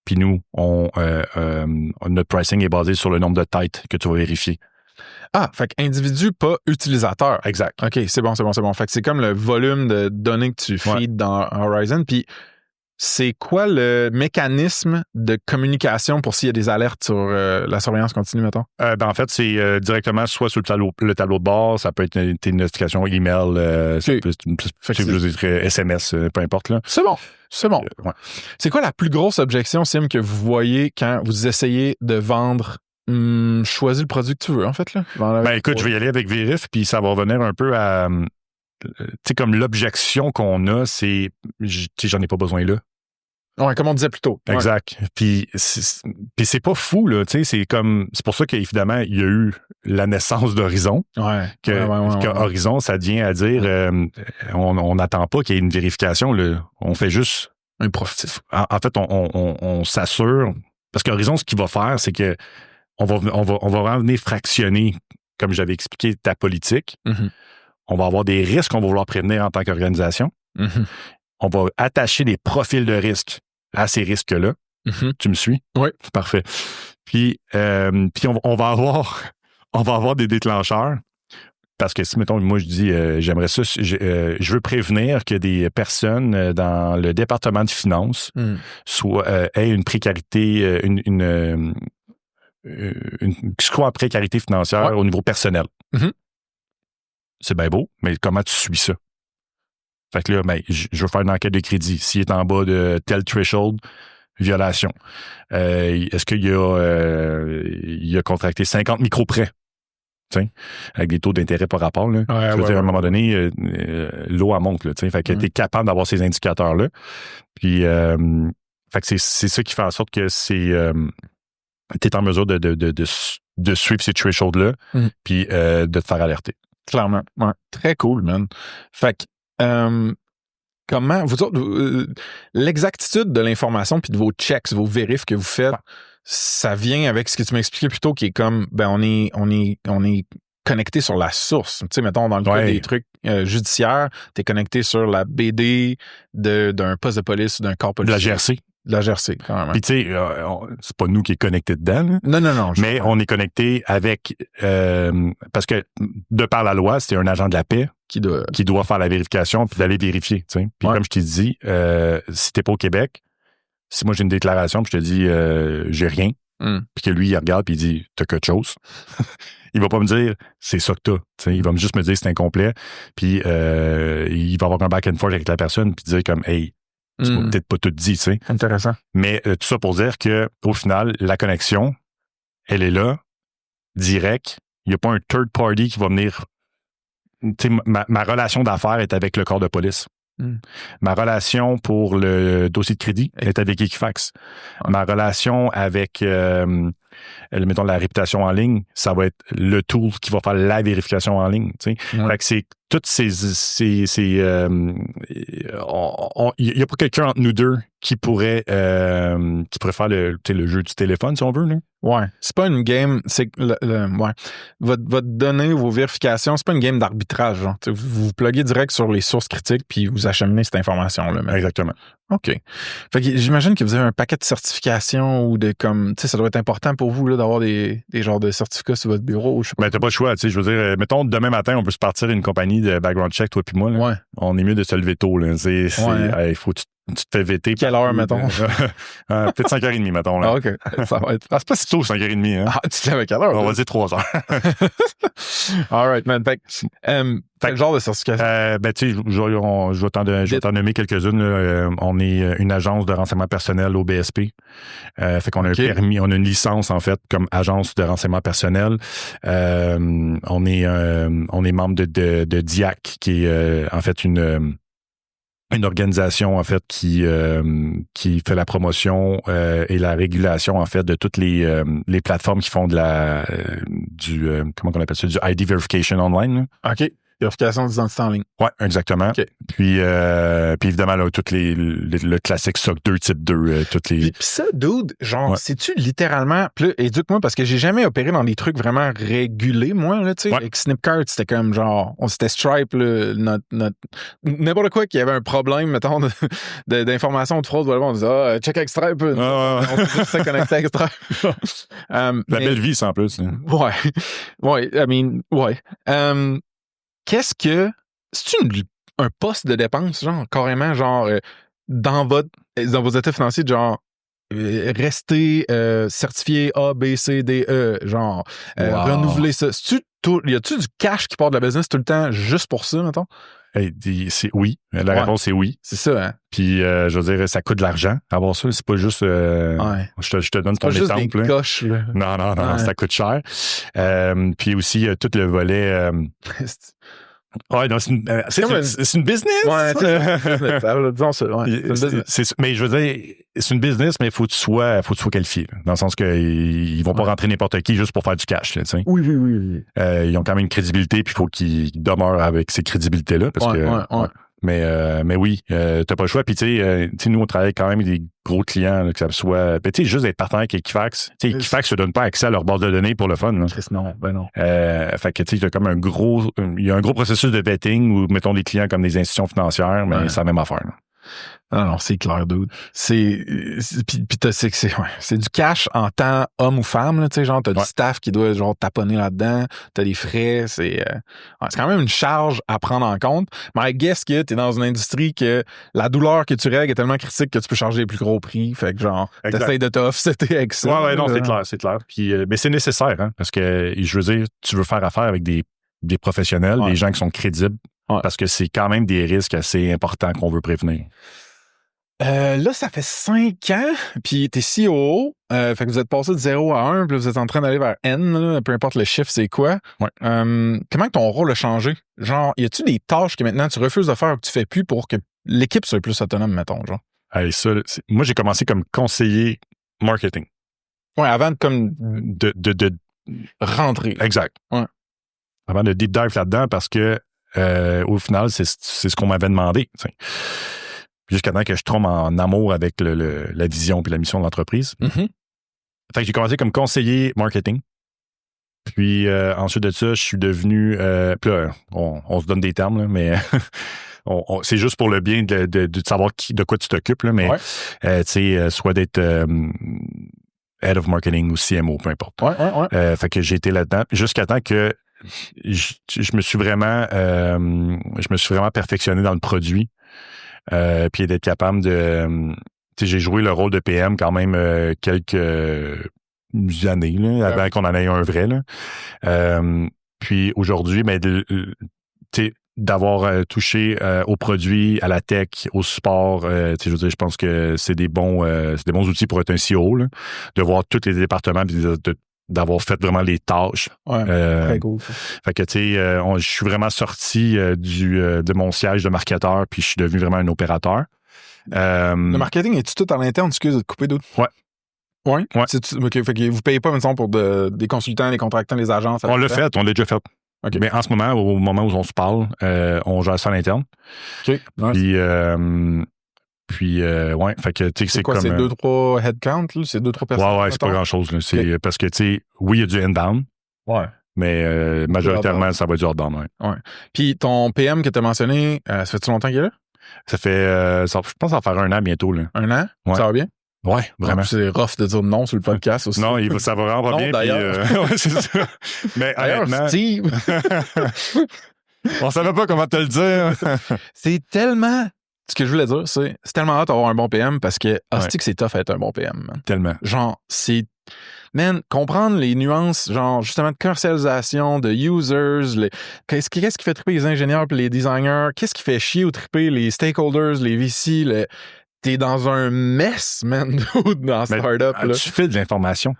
Puis nous, notre pricing est basé sur le nombre de têtes que tu vas vérifier. Ah, fait qu'individu, pas utilisateur. Exact. OK, c'est bon. Fait que c'est comme le volume de données que tu feeds dans Horizon. Puis c'est quoi le mécanisme de communication pour s'il y a des alertes sur la surveillance continue, mettons? En fait, c'est directement soit sur le tableau de bord, ça peut être tes notifications email, SMS, peu importe. Là. C'est bon. C'est quoi la plus grosse objection, Sim, que vous voyez quand vous essayez de vendre choisis le produit que tu veux, en fait, là. Écoute, je vais y aller avec Vérif, puis ça va revenir un peu à... Tu sais, comme l'objection qu'on a, c'est... j'en ai pas besoin là. Ouais, comme on disait plus tôt. Exact. Puis c'est pas fou, là, tu sais, c'est pour ça qu'évidemment, il y a eu la naissance d'Horizon. Horizon, ça devient à dire, on n'attend pas qu'il y ait une vérification, là. On fait juste... un profitif. En fait, on s'assure... Parce qu'Horizon, ce qu'il va faire, c'est que on va vraiment venir fractionner, comme j'avais expliqué, ta politique. On va avoir des risques qu'on va vouloir prévenir en tant qu'organisation. On va attacher des profils de risque à ces risques-là. Tu me suis? Oui. Parfait. Puis on va avoir des déclencheurs. Parce que si, mettons, moi, je dis, j'aimerais ça, je veux prévenir que des personnes dans le département de finances aient une précarité, soit en précarité financière au niveau personnel. C'est bien beau, mais comment tu suis ça? Fait que là, je veux faire une enquête de crédit. S'il est en bas de tel threshold, violation. Est-ce qu'il a contracté 50 micro-prêts? Avec des taux d'intérêt par rapport. Là. Je veux dire, à un moment donné, l'eau, elle monte. Là, fait que tu es capable d'avoir ces indicateurs-là. Puis, fait que c'est ça qui fait en sorte que tu es en mesure de suivre ces thresholds-là puis de te faire alerter. Clairement. Ouais. Très cool, man. Fait que, comment, vous autres, l'exactitude de l'information puis de vos checks, vos vérifs que vous faites, ça vient avec ce que tu m'expliquais plus tôt, qui est comme, on est connecté sur la source. Tu sais, mettons, dans le cas des trucs judiciaires, t'es connecté sur la BD d'un poste de police ou d'un corps policier. De la GRC. De la GRC, quand même. Puis, tu sais, c'est pas nous qui est connectés dedans. Là. Non. Mais on est connecté avec... parce que, de par la loi, c'est un agent de la paix qui doit faire la vérification puis d'aller vérifier. Tu sais. Puis comme je t'ai dit, si t'es pas au Québec, si moi j'ai une déclaration puis je te dis j'ai rien, puis que lui il regarde puis il dit t'as quelque chose, il va pas me dire c'est ça que t'as. T'sais, il va juste me dire c'est incomplet, puis il va avoir un back and forth avec la personne puis dire comme hey, tu m'as peut-être pas tout dit, tu sais. Intéressant. Mais tout ça pour dire que au final la connexion, elle est là, direct. Il y a pas un third party qui va venir. Tu sais, ma relation d'affaires est avec le corps de police. Ma relation pour le dossier de crédit est avec Equifax. Ma relation avec, mettons, la réputation en ligne, ça va être le tool qui va faire la vérification en ligne. Tu sais. Fait que c'est toutes il n'y a pas quelqu'un entre nous deux qui pourrait faire le jeu du téléphone, si on veut. Là. Ouais. C'est pas une game, c'est votre donnée, vos vérifications, c'est pas une game d'arbitrage. Genre. Vous vous pluguez direct sur les sources critiques puis vous acheminez cette information-là. Même. Exactement. OK. Fait que j'imagine que vous avez un paquet de certifications ou de comme, tu sais, ça doit être important pour vous là, d'avoir des genres de certificats sur votre bureau. Ben, t'as pas le choix, tu sais. Je veux dire, mettons, demain matin, on peut se partir d'une compagnie de background check, toi puis moi. Là. On est mieux de se lever tôt, là. Faut que tu Tu te fais vêter. Quelle heure, mettons? Peut-être 5h30, mettons. Là. Ah, OK. Ça va être... c'est pas si tôt, 5h30. Hein? Ah, tu te lèves à quelle heure? On va dire 3h. All right, man. Quel genre de certification? Tu sais, je vais t'en nommer quelques-unes. Là. On est une agence de renseignement personnel au BSP. Fait qu'on a un permis, on a une licence, en fait, comme agence de renseignement personnel. On est membre de DIAC, qui est en fait une organisation en fait qui fait la promotion et la régulation en fait de toutes les plateformes qui font de comment on appelle ça, du ID verification online. Là. OK. Vérification d'identité en ligne. Ouais, exactement. Okay. Puis évidemment là, toutes le classique SOC 2 type 2 toutes les. Puis ça, dude, genre, c'est-tu littéralement, puis là, éduque-moi parce que j'ai jamais opéré dans des trucs vraiment régulés, moi là, tu sais, avec Snipcart, c'était comme genre, c'était Stripe, là, n'importe quoi qui avait un problème, mettons, d'information de fraude, on disait check avec Stripe, on peut juste se connecter avec Stripe. La belle vie, ça en plus. Hein. Ouais, I mean, ouais. Qu'est-ce que... C'est-tu un poste de dépense, genre, carrément, genre, dans vos états financiers, genre, rester certifié A, B, C, D, E, genre, renouveler ça. Y a-tu du cash qui part de la business tout le temps juste pour ça, mettons? C'est oui. La réponse est oui. C'est ça, hein? Puis, je veux dire, ça coûte de l'argent. Avoir ça, c'est pas juste... je te donne ton exemple. Juste des coches, là. Non, ça coûte cher. Puis aussi, il y a tout le volet... Ouais, non, c'est une business. Ouais, disons ça. Ouais, c'est une business. Mais je veux dire, c'est une business, mais il faut que tu sois qualifié. Là, dans le sens qu'ils vont pas rentrer n'importe qui juste pour faire du cash. Là, oui. Ils ont quand même une crédibilité, puis il faut qu'ils demeurent avec ces crédibilités-là. Parce que, mais oui, t'as pas le choix. Puis tu sais, nous, on travaille quand même avec des gros clients, là, que ça soit... Tu sais, juste d'être partenaire avec Equifax. Tu sais, Equifax ne donne pas accès à leur base de données pour le fun. Là. Non. Fait que tu sais, t'as comme il y a un gros processus de vetting où, mettons, des clients comme des institutions financières, mais c'est la même affaire. Là. Non, c'est clair, dude. C'est du cash en temps homme ou femme, là, tu sais, genre, t'as du staff qui doit, genre, taponner là-dedans, t'as des frais, c'est quand même une charge à prendre en compte. Mais I guess que t'es dans une industrie que la douleur que tu règles est tellement critique que tu peux charger les plus gros prix. Fait que, genre, t'essayes de t'offsetter avec ça. Ouais, non, c'est clair. Puis, mais c'est nécessaire, hein, parce que, je veux dire, tu veux faire affaire avec des professionnels, des gens qui sont crédibles, parce que c'est quand même des risques assez importants qu'on veut prévenir. Là, ça fait 5 ans, puis t'es COO, fait que vous êtes passé de 0 à 1, puis vous êtes en train d'aller vers N, là, peu importe le chiffre, c'est quoi. Ouais. Comment ton rôle a changé? Genre, y a-tu des tâches que maintenant tu refuses de faire ou que tu fais plus pour que l'équipe soit plus autonome, mettons, genre? Hey, ça, moi, j'ai commencé comme conseiller marketing. Ouais, avant comme de rentrer. Exact. Ouais. Avant de deep dive là-dedans, parce que au final, c'est ce qu'on m'avait demandé, t'sais. Jusqu'à temps que je tombe en amour avec la vision et la mission de l'entreprise. Mm-hmm. Fait que j'ai commencé comme conseiller marketing. Puis ensuite de ça, je suis devenu... puis là, on se donne des termes, là, mais c'est juste pour le bien de savoir de quoi tu t'occupes. Là, mais tu sais, soit d'être head of marketing ou CMO, peu importe. Fait que j'ai été là-dedans jusqu'à temps que je me suis vraiment perfectionné dans le produit. Puis d'être capable de... j'ai joué le rôle de PM quand même quelques années là, avant qu'on en ait un vrai. Là. Puis aujourd'hui, d'avoir touché au produit, à la tech, au support, je veux dire, je pense que c'est des bons outils pour être un CEO, là, de voir tous les départements puis d'avoir fait vraiment les tâches. Très cool. Fait que, tu sais, je suis vraiment sorti de mon siège de marketeur, puis je suis devenu vraiment un opérateur. Le marketing, est-tu tout à l'interne? Excuse de te couper d'autres? Ouais. Ouais? OK, fait que vous payez pas, mettons, pour des consultants, des contractants, des agences? On l'a déjà fait. Okay. Mais en ce moment, au moment où on se parle, on gère ça à l'interne. OK. Nice. Puis, fait que, tu sais, c'est quoi, comme... c'est 2-3 headcount, là? C'est 2-3 personnes? Ouais, c'est pas grand-chose, là. C'est parce que, tu sais, oui, il y a du inbound. Ouais. Mais majoritairement, ça va du outbound, ouais. Puis, ton PM que tu as mentionné, ça fait-tu longtemps qu'il est là? Ça fait, je pense que ça va faire 1 an bientôt, là. 1 an? Ouais. Ça va bien? Ouais, vraiment. C'est rough de dire non sur le podcast aussi. Non, ça va vraiment pas bien. D'ailleurs. Ouais, c'est ça. Mais honnêtement, Steve... on savait pas comment te le dire. C'est tellement ce que je voulais dire, c'est tellement hâte d'avoir un bon PM parce que hostie que c'est tough être un bon PM, man. Tellement. Genre, c'est... Man, comprendre les nuances, genre, justement, de commercialisation, de users, qu'est-ce qui fait triper les ingénieurs et les designers, qu'est-ce qui fait chier ou triper les stakeholders, les VC, t'es dans un mess, man, dans la startup, là. Tu fais de l'information.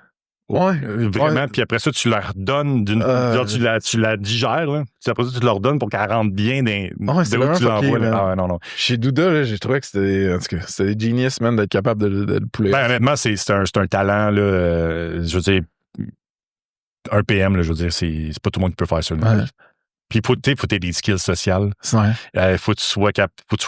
Ouais. Vraiment. Puis après ça, tu leur donnes genre, tu la digères, là. Puis après ça, tu leur donnes pour qu'elle rentre bien où tu l'envoies. Non. Chez Douda, là, j'ai trouvé que c'était, en tout cas, c'était genius, man, d'être capable de le pouler. Ben, honnêtement, c'est un talent, là. Je veux dire, un PM, là, je veux dire, c'est pas tout le monde qui peut faire ça. Ouais. Puis, faut que tu aies des skills sociales. Ouais. Faut que tu sois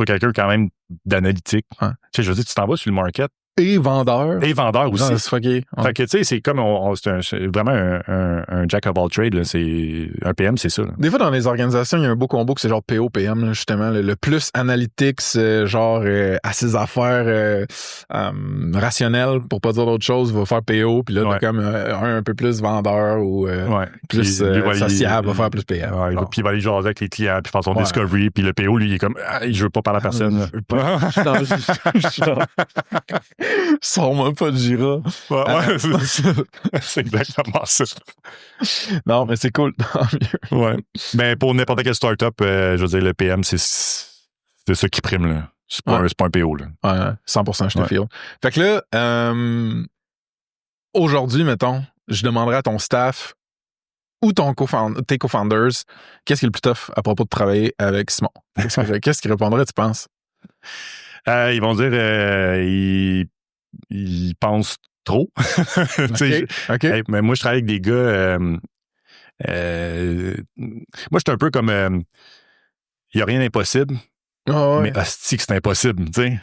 quelqu'un quand même d'analytique. Ouais. Tu sais, je veux dire, tu t'en vas sur le market. Et vendeur. Et vendeur aussi. Non, c'est ouais. Fait que, tu sais, c'est comme, c'est vraiment un jack of all trades, là. C'est, un PM, c'est ça, là. Des fois, dans les organisations, il y a un beau combo que c'est genre PO, PM, là, justement. Le plus analytics, genre, à ses affaires rationnelles, pour pas dire d'autre chose, va faire PO. Puis là, t'as comme un peu plus vendeur ou plus sociable, va faire plus PM. Ouais, puis il va aller jaser avec les clients, puis faire son discovery. Puis le PO, lui, il est comme, je veux pas parler à personne. Je veux pas. Sors-moi pas de Jira. Ouais, c'est exactement ça. Non, mais c'est cool. Ouais. Mais pour n'importe quelle startup, je veux dire, le PM, c'est ça qui prime, là. C'est pas un PO, là. Ouais, 100%, je te file. Fait que là, aujourd'hui, mettons, je demanderais à ton staff ou tes co-founders, qu'est-ce qui est le plus tough à propos de travailler avec Simon? Qu'est-ce qu'ils répondraient, tu penses? Ils vont dire ils pensent trop. OK. Mais moi, je travaille avec des gars. Moi, je suis un peu comme il n'y a rien d'impossible. Mais hostie que c'est impossible, tu sais.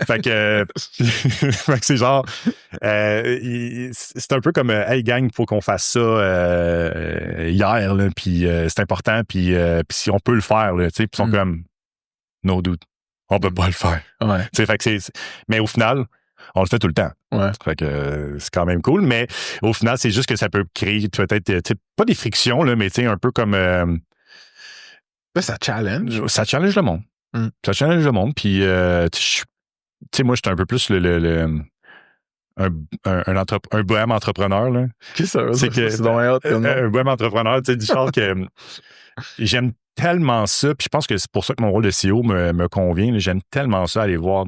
Fait que c'est genre c'est un peu comme hey gang, il faut qu'on fasse ça hier là, puis c'est important, puis si on peut le faire là, tu sais, puis ils sont comme no dude. On peut pas le faire. Ouais. Fait que mais au final, on le fait tout le temps. Ouais. Fait que c'est quand même cool, mais au final, c'est juste que ça peut créer peut-être pas des frictions, là, mais un peu comme ça challenge. Ça challenge le monde. Ça challenge le monde. Puis moi, j'étais un peu plus un bohème entrepreneur. Là. Qu'est-ce que ça veut dire? Un bohème entrepreneur, tu sais, du genre que j'aime tellement ça, puis je pense que c'est pour ça que mon rôle de CEO me convient. Là. J'aime tellement ça, aller voir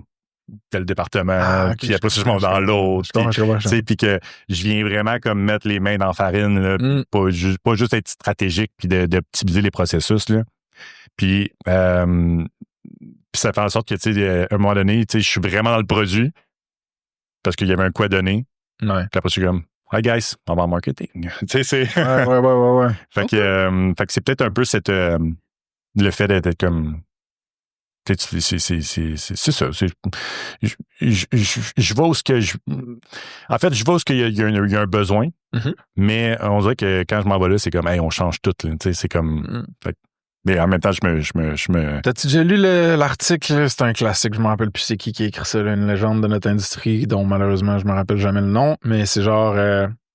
tel département, puis après ça, je monte dans l'autre. Puis que je viens vraiment comme mettre les mains dans la farine, là, pas juste être stratégique, puis d'optimiser les processus. Là. Puis ça fait en sorte que, tu sais, à un moment donné, tu sais, je suis vraiment dans le produit, parce qu'il y avait un coup à donner. Ouais. Puis après, je suis comme, hi guys, on va en marketing. Tu sais, c'est. Ouais. Fait que c'est peut-être un peu le fait d'être comme. C'est ça. Je vois où ce que en fait, je vois où ce qu'il y a un besoin, mais on dirait que quand je m'en vais là, c'est comme, hey, on change tout. Tu sais, c'est comme. Mais en même temps, je me... T'as-tu déjà lu l'article? C'est un classique, je me rappelle plus c'est qui a écrit ça, là, une légende de notre industrie, dont malheureusement, je me rappelle jamais le nom, mais c'est genre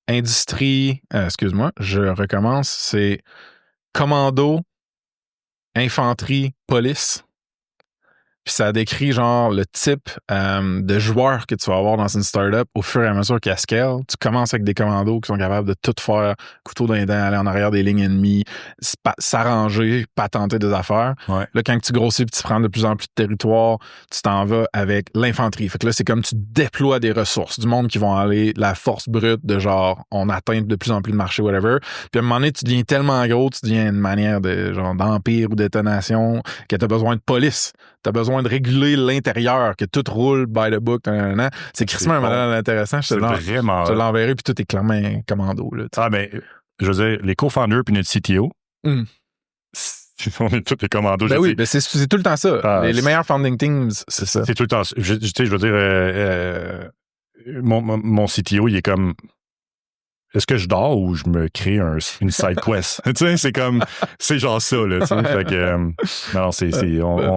industrie, excuse-moi, je recommence, c'est commando, infanterie, police. Puis ça décrit genre le type de joueurs que tu vas avoir dans une startup au fur et à mesure qu'elle scale. Tu commences avec des commandos qui sont capables de tout faire, couteau dans les dents, aller en arrière des lignes ennemies, s'arranger, patenter des affaires. Ouais. Là, quand tu grossis et tu prends de plus en plus de territoire, tu t'en vas avec l'infanterie. Fait que là, c'est comme tu déploies des ressources, du monde qui vont aller, la force brute de genre, on atteint de plus en plus de marché, whatever. Puis à un moment donné, tu deviens tellement gros, tu deviens une manière de genre d'empire ou d'étonation que tu as besoin de police. T'as besoin de réguler l'intérieur, que tout roule by the book. C'est crissement un modèle intéressant. Je te l'enverrai, puis tout est clairement un commando. Là, mais je veux dire, les co-founders puis notre CTO, on est tous les commandos. Ben oui, c'est tout le temps ça. Les meilleurs founding teams, c'est ça. C'est tout le temps ça. Je veux dire, mon CTO, il est comme... Est-ce que je dors ou je me crée une side quest? Tu sais, c'est comme, c'est genre ça, là, tu sais. Fait que, non,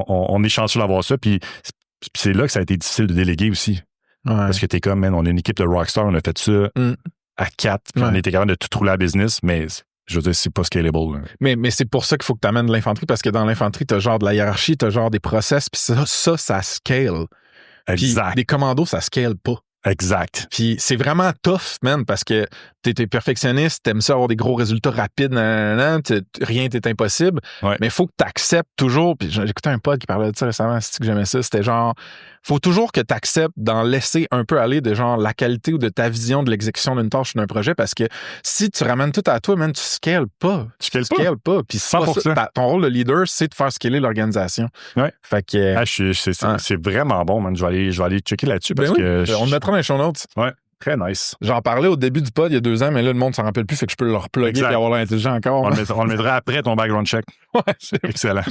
on est chanceux d'avoir ça. Puis c'est là que ça a été difficile de déléguer aussi. Ouais. Parce que t'es comme, man, on est une équipe de rockstar, on a fait ça à 4, puis on était capable de tout rouler à business, mais je veux dire, c'est pas scalable. Là. Mais c'est pour ça qu'il faut que tu amènes de l'infanterie, parce que dans l'infanterie, t'as genre de la hiérarchie, t'as genre des process, puis ça scale. Exact. Puis des commandos, ça scale pas. Exact. Puis c'est vraiment tough, man, parce que t'es perfectionniste, t'aimes ça avoir des gros résultats rapides, rien t'est impossible. Ouais. Mais il faut que t'acceptes toujours. Puis j'ai écouté un pote qui parlait de ça récemment, c'est que j'aimais ça. C'était genre, faut toujours que t'acceptes d'en laisser un peu aller de genre la qualité ou de ta vision de l'exécution d'une tâche ou d'un projet, parce que si tu ramènes tout à toi, man, tu scales pas. Tu scales pas. Puis c'est pas ça. Ton rôle de leader, c'est de faire scaler l'organisation. Ouais. Fait que. C'est vraiment bon, man. Je vais aller checker là-dessus parce que. On le mettra dans les show notes. Ouais. Très nice. J'en parlais au début du pod il y a 2 ans, mais là, le monde s'en rappelle plus, fait que je peux le reploguer et avoir l'intelligent encore. On le mettra après ton background check. Ouais, c'est excellent.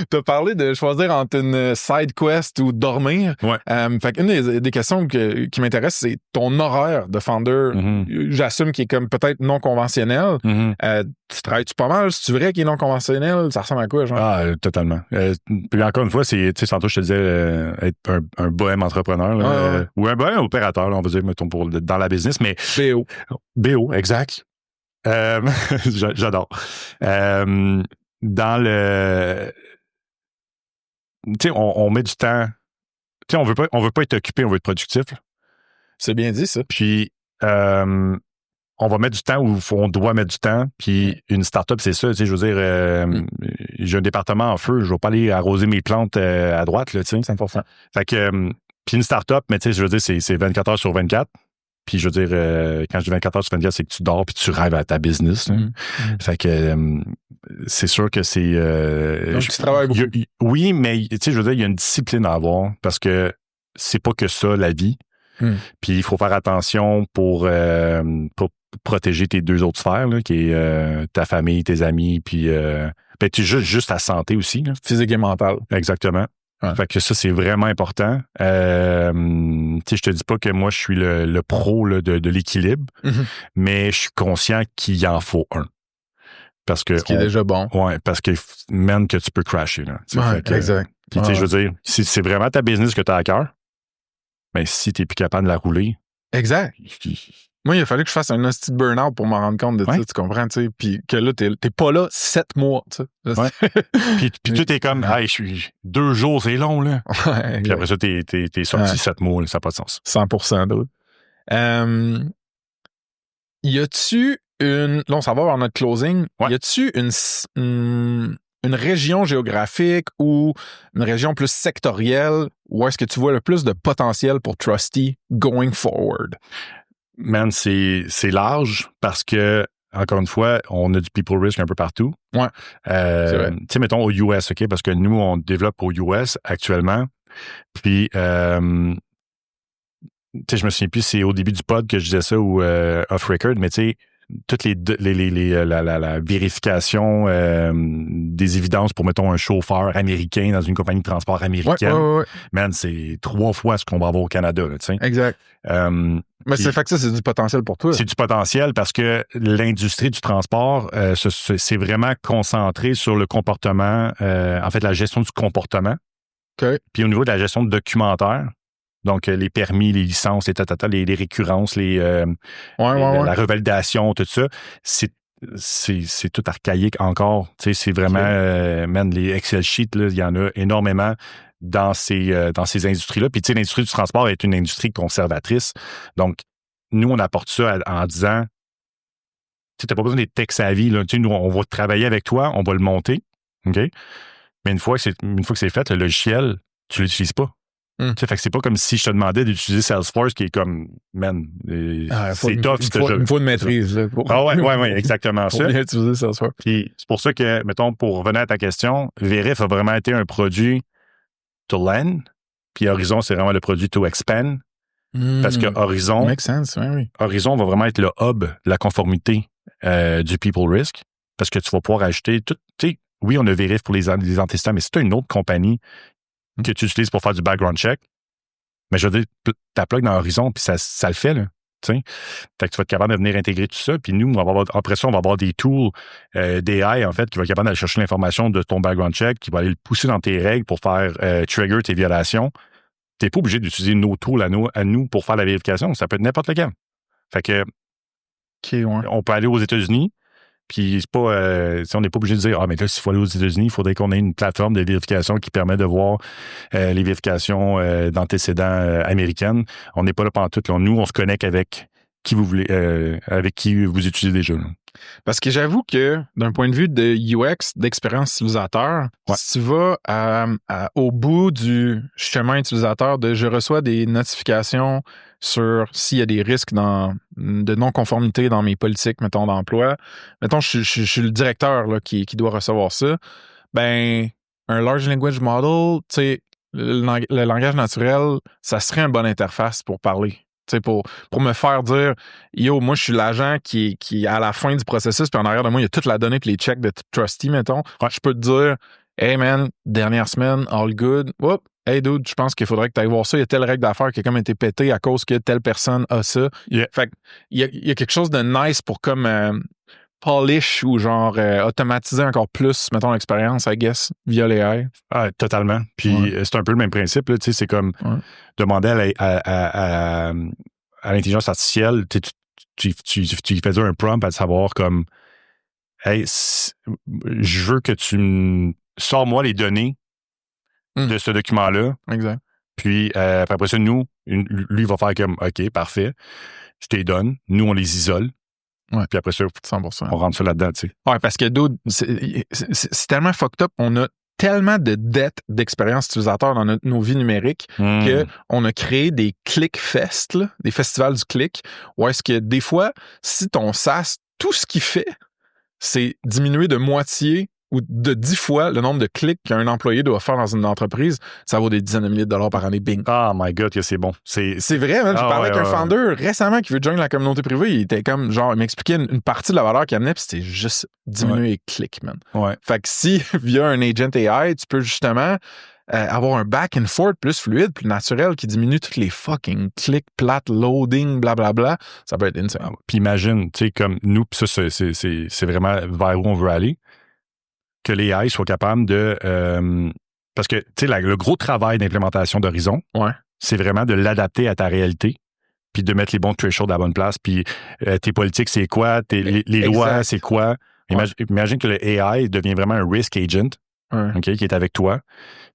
T'as parlé de choisir entre une side quest ou dormir. Ouais. Fait qu'une des questions qui m'intéresse, c'est ton horaire de founder. Mm-hmm. J'assume qu'il est comme peut-être non conventionnel. Mm-hmm. Tu travailles-tu pas mal? C'est vrai qu'il est non conventionnel? Ça ressemble à quoi, genre? Ah, totalement. Puis encore une fois, c'est, tu sais, tantôt, je te disais, être un bohème entrepreneur, là, ou un bohème opérateur, là, on va dire, mettons, dans la business, mais. BO, exact. J'adore. Dans le. Tu sais, on met du temps. Tu sais, on veut pas être occupé, on veut être productif. C'est bien dit, ça. Puis, on va mettre du temps où on doit mettre du temps. Puis, une start-up, c'est ça. Tu sais, je veux dire, j'ai un département en feu. Je vais pas aller arroser mes plantes à droite, là, tu sais. 100%. Fait que, puis une start-up, mais tu sais, je veux dire, c'est 24 heures sur 24. Puis, je veux dire, quand je dis 24 heures sur 24, c'est que tu dors puis tu rêves à ta business. Fait que c'est sûr que c'est... Donc, tu travailles beaucoup. Oui, mais tu sais, je veux dire, il y a une discipline à avoir parce que c'est pas que ça, la vie. Puis, il faut faire attention pour protéger tes 2 autres sphères, là, qui est ta famille, tes amis, puis juste ta santé aussi. Là. Physique et mentale. Exactement. Ouais. Fait que ça, c'est vraiment important. Tu sais, je te dis pas que moi, je suis le pro là, de l'équilibre, mais je suis conscient qu'il en faut un. Parce que ce qui est déjà bon. Ouais, parce que même que tu peux crasher. Là, ouais, exact. Puis, tu sais, je veux dire, si c'est vraiment ta business que tu as à cœur, mais si tu n'es plus capable de la rouler. Exact. Moi, il a fallu que je fasse un hostie de burn-out pour m'en rendre compte de ça, tu comprends, tu sais. Puis que là, t'es pas là 7 mois, tu sais. Ouais. puis tout est comme, hey, je suis 2 jours, c'est long, là. Ouais, puis après ça, t'es sorti 7 mois, là, ça n'a pas de sens. 100% d'autres. Y a-tu une... Là, on s'en va vers notre closing. Ouais. Y a-tu une région géographique ou une région plus sectorielle où est-ce que tu vois le plus de potentiel pour Trusty going forward? Man, c'est large parce que, encore une fois, on a du people risk un peu partout. Ouais. Tu sais, mettons au US, OK? Parce que nous, on développe au US actuellement. Puis, tu sais, je me souviens plus, c'est au début du pod que je disais ça ou off-record, mais tu sais, toutes la vérification des évidences pour, mettons, un chauffeur américain dans une compagnie de transport américaine. Ouais. Man, c'est 3 fois ce qu'on va avoir au Canada, tu sais. Exact. Mais c'est fait que ça, c'est du potentiel pour toi. C'est du potentiel parce que l'industrie du transport, c'est vraiment concentré sur le comportement, en fait, la gestion du comportement. Okay. Puis au niveau de la gestion de documentaire, donc les permis, les licences, les récurrences, la revalidation, tout ça, c'est tout archaïque encore. Tu sais, c'est vraiment, les Excel sheets, là, il y en a énormément dans ces industries-là. Puis tu sais, l'industrie du transport est une industrie conservatrice. Donc, nous, on apporte ça en disant, tu sais, t'as pas besoin d'être tech savvy, là. Tu sais, nous, on va travailler avec toi, on va le monter, OK? Mais une fois que c'est fait, le logiciel, tu l'utilises pas. Tu sais, fait que c'est pas comme si je te demandais d'utiliser Salesforce qui est comme, man, c'est tough. Il faut une maîtrise. Là, ouais, exactement ça. Pour bien utiliser Salesforce. Puis c'est pour ça que, mettons, pour revenir à ta question, Verif a vraiment été un produit to land, puis Horizon, c'est vraiment le produit to expand. Parce que Horizon, make sense, oui. Horizon va vraiment être le hub de la conformité du people risk, parce que tu vas pouvoir ajouter tout, tu sais, oui, on a Verif pour les antécédents, mais si tu as une autre compagnie que tu utilises pour faire du background check, mais je veux dire, ta plug dans Horizon, puis ça le fait, là. Fait que tu vas être capable de venir intégrer tout ça. Puis nous, après ça, on va avoir des tools d'AI, en fait, qui vont être capable d'aller chercher l'information de ton background check, qui va aller le pousser dans tes règles pour faire trigger tes violations. Tu n'es pas obligé d'utiliser nos tools à nous pour faire la vérification. Ça peut être n'importe lequel. Fait que on peut aller aux États-Unis, Puis c'est pas, on n'est pas obligé de dire, mais là, s'il faut aller aux États-Unis, il faudrait qu'on ait une plateforme de vérification qui permet de voir les vérifications d'antécédents américaines. On n'est pas là pantoute. Là. Nous, on se connecte avec qui vous voulez, avec qui vous utilisez déjà. Là. Parce que j'avoue que d'un point de vue de UX, d'expérience utilisateur, si tu vas au bout du chemin utilisateur de je reçois des notifications sur s'il y a des risques de non-conformité dans mes politiques, mettons, d'emploi. Mettons, je suis le directeur là, qui doit recevoir ça. Ben, un Large Language Model, tu sais, le langage naturel, ça serait une bonne interface pour parler. Pour me faire dire yo, moi je suis l'agent qui à la fin du processus, puis en arrière de moi, il y a toute la donnée puis les checks de Trusty, mettons. Je peux te dire hey man, dernière semaine, all good. Whoop, hey dude, je pense qu'il faudrait que tu ailles voir ça. Il y a telle règle d'affaires qui a comme été pétée à cause que telle personne a ça. Yeah. Fait il y a quelque chose de nice pour comme polish ou genre automatiser encore plus, mettons, l'expérience, I guess, via l'AI. Ah, totalement. Puis c'est un peu le même principe. Là, c'est comme demander à l'intelligence artificielle, tu fais dire un prompt à savoir comme hey, je veux que tu sors-moi les données de ce document-là. Exact. Puis après ça, lui, il va faire comme OK, parfait, je te les donne. Nous, on les isole. Ouais. Puis après ça, 100%. on rentre ça là-dedans, tu sais. Ouais, parce que dude, c'est tellement fucked up. On a tellement de dettes d'expérience utilisateur dans nos vies numériques qu'on a créé des click-fest, des festivals du click, où est-ce que des fois, si ton SaaS, tout ce qu'il fait, c'est diminuer de moitié ou de 10 fois le nombre de clics qu'un employé doit faire dans une entreprise, ça vaut des dizaines de milliers de dollars par année, bing. Oh my God, que c'est bon. C'est vrai, man. J'ai parlé avec un founder récemment qui veut joindre la communauté privée. Il était comme, genre, il m'expliquait une partie de la valeur qu'il amenait, puis c'était juste diminuer les clics, man. Ouais. Fait que si, via un agent AI, tu peux justement avoir un back and forth plus fluide, plus naturel, qui diminue tous les fucking clics, plates, loading, blablabla, ça peut être insane. Puis imagine, tu sais, comme nous, puis ça, c'est vraiment vers où on veut aller, que les AI soient capables de... parce que, tu sais, le gros travail d'implémentation d'Horizon, c'est vraiment de l'adapter à ta réalité, puis de mettre les bons thresholds à la bonne place, puis tes politiques, c'est quoi, les lois, c'est quoi. Imagine que le AI devient vraiment un risk agent, qui est avec toi,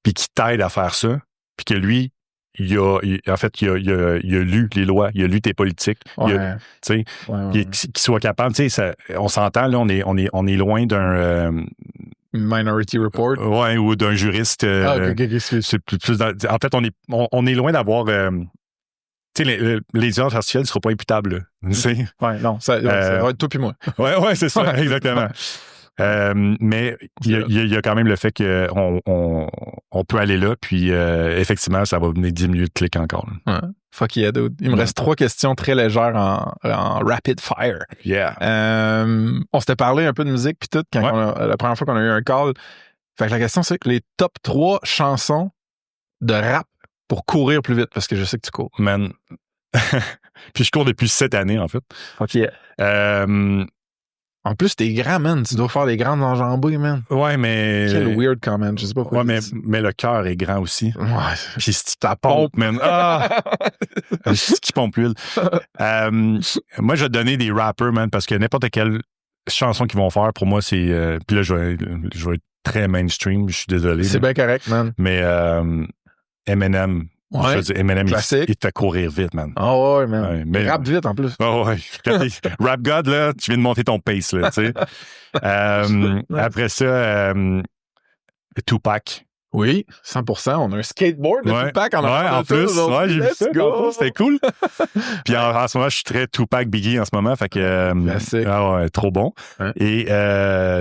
puis qui t'aide à faire ça, puis que lui, il a lu les lois, il a lu tes politiques, qu'il soit capable, tu sais, on s'entend, là, on est loin d'un... Minority Report. Ouais, ou d'un juriste. C'est plus en fait, on est loin d'avoir... tu sais, l'intelligence artificielle ne sera pas imputable. Ouais, non, ça va être toi puis moi. Ouais, c'est ça, exactement. Mais il y a quand même le fait qu'on peut aller là, puis effectivement, ça va venir diminuer le clic encore. Ouais. Fuck yeah, dude. Il me reste 3 questions très légères en rapid fire. Yeah. On s'était parlé un peu de musique puis tout la première fois qu'on a eu un call. Fait que la question, c'est que les top 3 chansons de rap pour courir plus vite, parce que je sais que tu cours. Man. Puis je cours depuis 7 années, en fait. OK. En plus, t'es grand, man. Tu dois faire des grandes enjambées, man. Ouais, mais... Quel weird comment. Je sais pas pourquoi. Ouais, mais le cœur est grand aussi. Ouais. Puis si ta pompe, man. Ah! Qui pompe l'huile. Moi, je vais te donner des rappers, man, parce que n'importe quelle chanson qu'ils vont faire, pour moi, c'est... puis là, je vais être très mainstream. Je suis désolé. C'est bien correct, man. Mais Eminem... Ouais. Je veux dire, Eminem, il te fait courir vite, man. Oh ouais, man. Ouais, mais, il rappe vite, en plus. Oh ouais. Rap God, là, tu viens de monter ton pace, là, tu sais. Après ça, Tupac. Oui, 100%. On a un skateboard de Tupac en plus. Ouais, j'ai vu ça. C'était cool. Puis en ce moment, je suis très Tupac Biggie en ce moment. Fait que, classique. Ah ouais, trop bon. Ouais. Et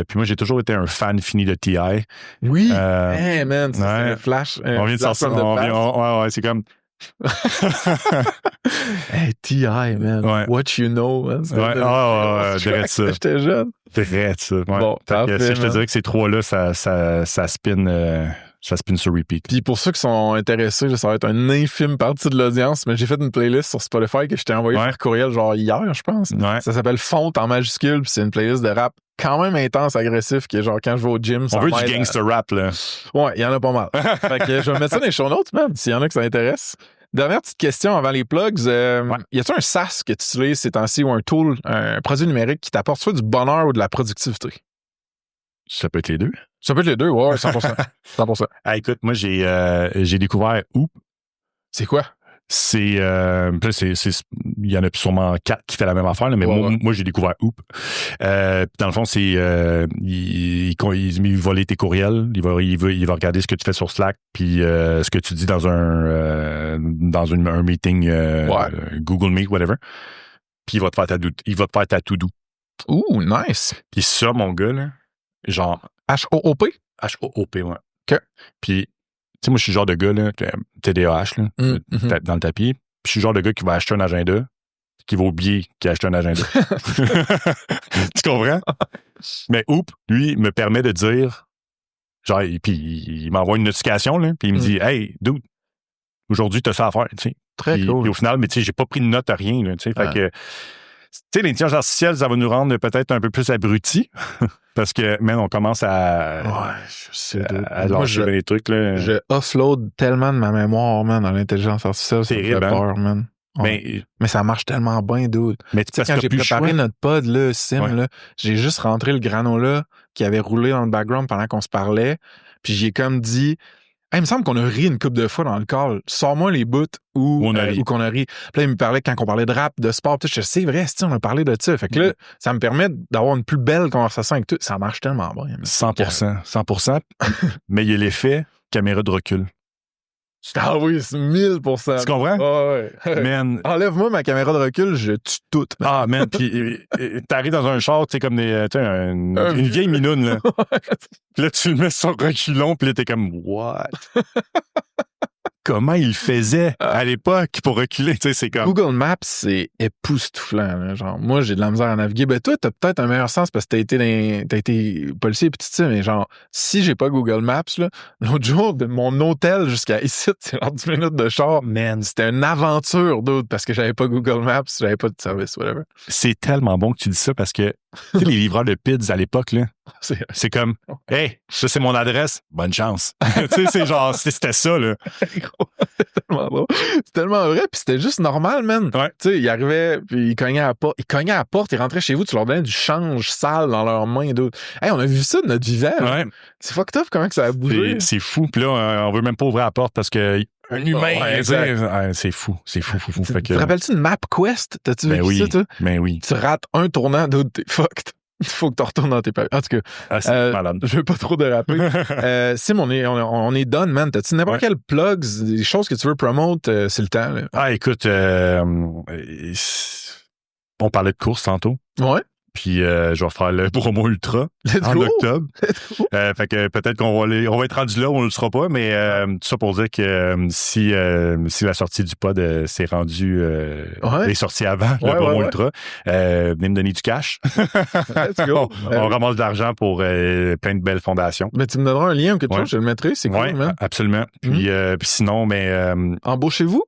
puis moi, j'ai toujours été un fan fini de T.I. Oui. Hey man, c'est un flash. On vient de sortir. Ouais, c'est comme... Hey, T.I., man. Ouais. What you know, man. Dirais ça. J'étais jeune. Dirais ça. Ouais. Bon, parfait, si je te dirais que ces 3-là, ça spin... Ça spin sur repeat. Puis pour ceux qui sont intéressés, ça va être une infime partie de l'audience, mais j'ai fait une playlist sur Spotify que je t'ai envoyé par courriel genre hier, je pense. Ouais. Ça s'appelle Fonte en majuscule, puis c'est une playlist de rap quand même intense, agressif, qui est genre quand je vais au gym. On veut du gangster rap, là. Ouais, il y en a pas mal. Fait que je vais mettre ça dans les show notes, man, s'il y en a qui ça intéresse. Dernière petite question avant les plugs. Y a-t-il un SaaS que tu utilises ces temps-ci ou un tool, un produit numérique qui t'apporte soit du bonheur ou de la productivité? Ça peut être les deux. Ça peut être les deux, ouais, 100%. 100%. Ah, écoute, moi, j'ai découvert Hoop. C'est quoi? Il y en a sûrement 4 qui fait la même affaire, là, mais moi, j'ai découvert Hoop. Dans le fond, c'est il va lire tes courriels, il va regarder ce que tu fais sur Slack, puis ce que tu dis dans un meeting Google Meet, whatever. Puis il va te faire ta to-do. Ouh, nice. Puis ça, mon gars, là, genre H-O-O-P? H-O-O-P, ouais. OK. Puis tu sais, moi, je suis le genre de gars, là, TDAH, là, dans le tapis. Puis je suis le genre de gars qui va acheter un agenda, qui va oublier qu'il a acheté un agenda. Tu comprends? Mais Hoop, lui, me permet de dire, genre, puis il m'envoie une notification, là, puis il me dit, hey, dude, aujourd'hui, t'as ça à faire, tu sais. Très cool. Puis au final, mais tu sais, j'ai pas pris de note à rien, là, tu sais. Fait que, tu sais, l'intelligence artificielle, ça va nous rendre peut-être un peu plus abrutis. Parce que, man, on commence à lâcher les trucs, là. Je offload tellement de ma mémoire, man, dans l'intelligence artificielle. Ça me fait peur, man. Ouais. Mais ça marche tellement bien, dude. Mais tu sais, quand j'ai préparé notre pod, là, là, j'ai juste rentré le granola qui avait roulé dans le background pendant qu'on se parlait. Puis j'ai comme dit, hey, il me semble qu'on a ri une couple de fois dans le call. Sors-moi les bouts où qu'on a ri. Puis là, il me parlait quand on parlait de rap, de sport. Je sais, c'est vrai, on a parlé de ça. Fait que là, ça me permet d'avoir une plus belle conversation avec tout. Ça marche tellement bien. 100%. Mais il y a l'effet caméra de recul. Ah oui, c'est 1000%. Tu comprends? Ouais. Man. Enlève-moi ma caméra de recul, je tue tout. Ah, man, puis t'arrives dans un char, tu sais, comme une vieille minoune, là. Puis là, tu le mets sur reculon, puis là, t'es comme, what? Comment il faisait à l'époque pour reculer, tu sais, c'est comme... Google Maps, c'est époustouflant, là. Genre, moi, j'ai de la misère à naviguer. Ben, toi, t'as peut-être un meilleur sens parce que t'as été policier et tout ça, mais genre, si j'ai pas Google Maps, là, l'autre jour, de mon hôtel jusqu'à ici, c'est genre 10 minutes de char, man, c'était une aventure, d'autres, parce que j'avais pas Google Maps, j'avais pas de service, whatever. C'est tellement bon que tu dis ça parce que, tu sais, les livreurs de pids à l'époque, là, c'est comme, hey, ça, c'est mon adresse, bonne chance. Tu sais, c'est genre, c'était ça, là. C'est tellement drôle. C'est tellement vrai, puis c'était juste normal, man. Ouais. Tu sais, il arrivait, puis il cognait à la porte. Il cognait à la porte, il rentrait chez vous, tu leur donnais du change sale dans leurs mains. Hey, on a vu ça de notre vivant. Ouais. C'est fucked up comment que ça a bougé. C'est fou. Puis là, on veut même pas ouvrir la porte parce que un humain, c'est fou. Fait que... Te rappelles-tu une MapQuest? T'as-tu vu ça, toi? Ben oui. Tu rates un tournant, d'autres, t'es fucked. Il faut que tu retournes dans tes papiers. En tout cas, je veux pas trop déraper. Sim, on est done, man. T'as-tu n'importe quel plugs, des choses que tu veux promote? C'est le temps, là. Ah, écoute, on parlait de course tantôt. Ouais. Puis je vais faire le promo ultra en octobre. Fait que peut-être qu'on va être rendu là, on le sera pas, mais tout ça pour dire que si la sortie du pod s'est rendue est sortie avant le promo ultra, venez me donner du cash. on ramasse de l'argent pour plein de belles fondations. Mais tu me donneras un lien ou quelque chose, je le mettrai, c'est cool, man. Absolument. Puis sinon, mais embauchez-vous?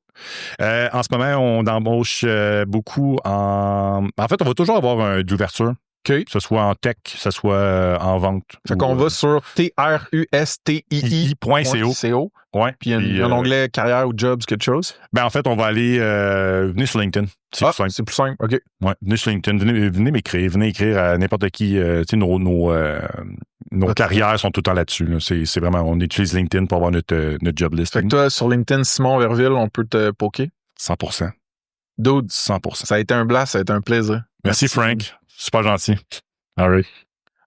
En ce moment, on embauche beaucoup en fait, on va toujours avoir d'ouverture. Okay. Que ce soit en tech, que ce soit en vente. Fait qu'on va sur trustii.co. Ouais. Puis il y a un onglet carrière ou jobs, quelque chose. Ben, en fait, on va aller, venez sur LinkedIn. C'est plus simple. OK. Ouais. Venez sur LinkedIn. Venez m'écrire. Venez écrire à n'importe qui. Tu sais, nos carrières sont tout le temps là-dessus. Là. C'est vraiment, on utilise LinkedIn pour avoir notre job list. Fait que toi, sur LinkedIn, Simon Verville, on peut te poker? 100%. Dude, 100%. Ça a été un blast, ça a été un plaisir. Merci Frank. Super gentil. All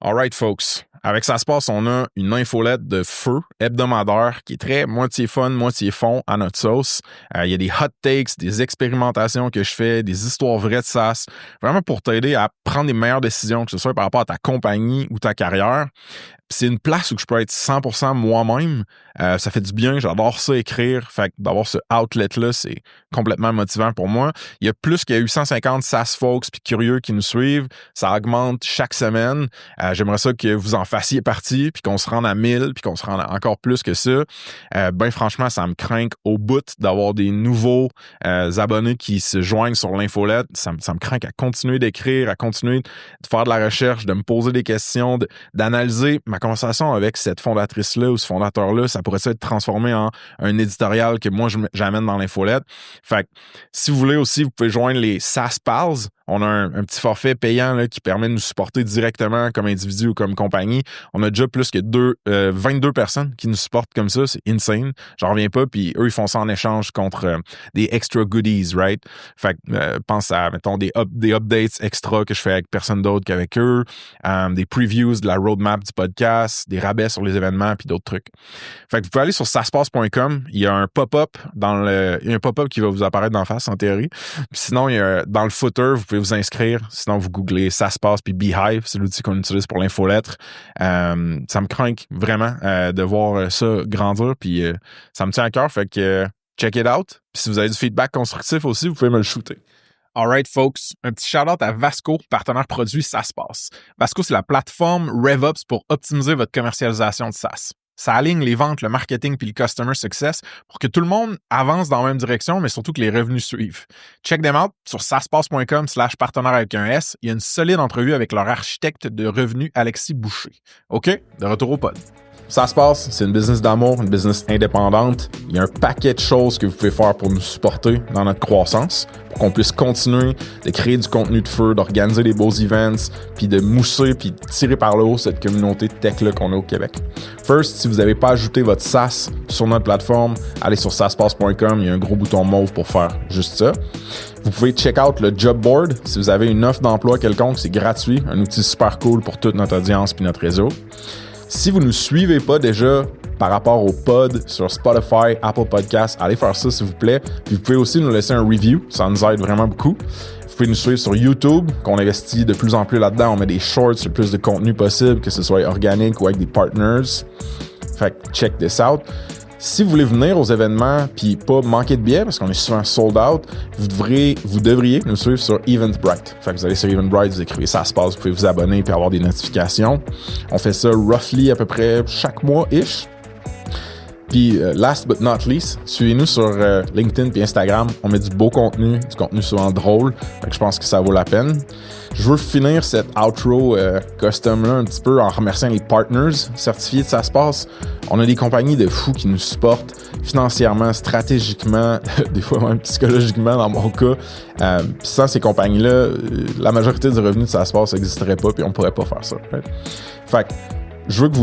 right, folks. Avec Ça se passe, on a une infolette de feu hebdomadaire qui est très moitié fun, moitié fond à notre sauce. Il y a des hot takes, des expérimentations que je fais, des histoires vraies de SaaS, vraiment pour t'aider à prendre les meilleures décisions, que ce soit par rapport à ta compagnie ou ta carrière. C'est une place où je peux être 100% moi-même. Ça fait du bien, j'adore ça écrire. Fait que d'avoir ce outlet-là, c'est complètement motivant pour moi. Il y a plus qu'il y a 850 SaaS folks puis curieux qui nous suivent. Ça augmente chaque semaine. J'aimerais ça que vous en fassiez partie puis qu'on se rende à 1000 puis qu'on se rende à encore plus que ça. Ben franchement, ça me craint au bout d'avoir des nouveaux abonnés qui se joignent sur l'infolette. Ça me craint à continuer d'écrire, à continuer de faire de la recherche, de me poser des questions, d'analyser ma conversation avec cette fondatrice-là ou ce fondateur-là, ça pourrait être transformé en un éditorial que moi, j'amène dans l'infolette. Fait que, si vous voulez aussi, vous pouvez joindre les SaaS Pals. On a un petit forfait payant là, qui permet de nous supporter directement comme individu ou comme compagnie. On a déjà plus que 22 personnes qui nous supportent comme ça. C'est insane. J'en reviens pas. Puis eux, ils font ça en échange contre des extra goodies, right? Fait que pense à, mettons, des updates extra que je fais avec personne d'autre qu'avec eux, des previews de la roadmap du podcast, des rabais sur les événements puis d'autres trucs. Fait que vous pouvez aller sur saspace.com. Il y a un pop-up il y a un pop-up qui va vous apparaître d'en face en théorie. Puis sinon, il y a, dans le footer, vous pouvez vous inscrire. Sinon, vous googlez SaaSpace puis Beehive. C'est l'outil qu'on utilise pour l'infolettre. Ça me craint vraiment de voir ça grandir. Puis ça me tient à cœur. Fait que check it out. Puis si vous avez du feedback constructif aussi, vous pouvez me le shooter. Alright, folks. Un petit shout-out à Vasco, partenaire produit SaaSpace. Vasco, c'est la plateforme RevOps pour optimiser votre commercialisation de SaaS. Ça aligne les ventes, le marketing puis le customer success pour que tout le monde avance dans la même direction, mais surtout que les revenus suivent. Check them out sur saspace.com/partenaire avec un S. Il y a une solide entrevue avec leur architecte de revenus, Alexis Boucher. OK? De retour au pod. SaaSpace, c'est une business d'amour, une business indépendante. Il y a un paquet de choses que vous pouvez faire pour nous supporter dans notre croissance, pour qu'on puisse continuer de créer du contenu de feu, d'organiser des beaux events, puis de mousser, puis de tirer par le haut cette communauté de tech-là qu'on a au Québec. First, si vous n'avez pas ajouté votre SaaS sur notre plateforme, allez sur saspace.com, il y a un gros bouton mauve pour faire juste ça. Vous pouvez check out le Job Board. Si vous avez une offre d'emploi quelconque, c'est gratuit, un outil super cool pour toute notre audience puis notre réseau. Si vous ne nous suivez pas déjà par rapport au pod sur Spotify, Apple Podcasts, allez faire ça s'il vous plaît. Puis vous pouvez aussi nous laisser un review, ça nous aide vraiment beaucoup. Vous pouvez nous suivre sur YouTube, qu'on investit de plus en plus là-dedans. On met des shorts, le plus de contenu possible, que ce soit organique ou avec des partners. Fait que check this out. Si vous voulez venir aux événements puis pas manquer de billets, parce qu'on est souvent sold out, vous devriez nous suivre sur Eventbrite. Fait que vous allez sur Eventbrite, vous écrivez SaaSpace, vous pouvez vous abonner puis avoir des notifications. On fait ça roughly à peu près chaque mois-ish. Puis last but not least, suivez-nous sur LinkedIn puis Instagram. On met du beau contenu, du contenu souvent drôle. Fait que je pense que ça vaut la peine. Je veux finir cette outro custom-là un petit peu en remerciant les partners certifiés de SaaSpace. On a des compagnies de fous qui nous supportent financièrement, stratégiquement, des fois même psychologiquement dans mon cas. Puis sans ces compagnies-là, la majorité du revenu de SaaSpace n'existerait pas puis on pourrait pas faire ça. Right? Fait que je veux que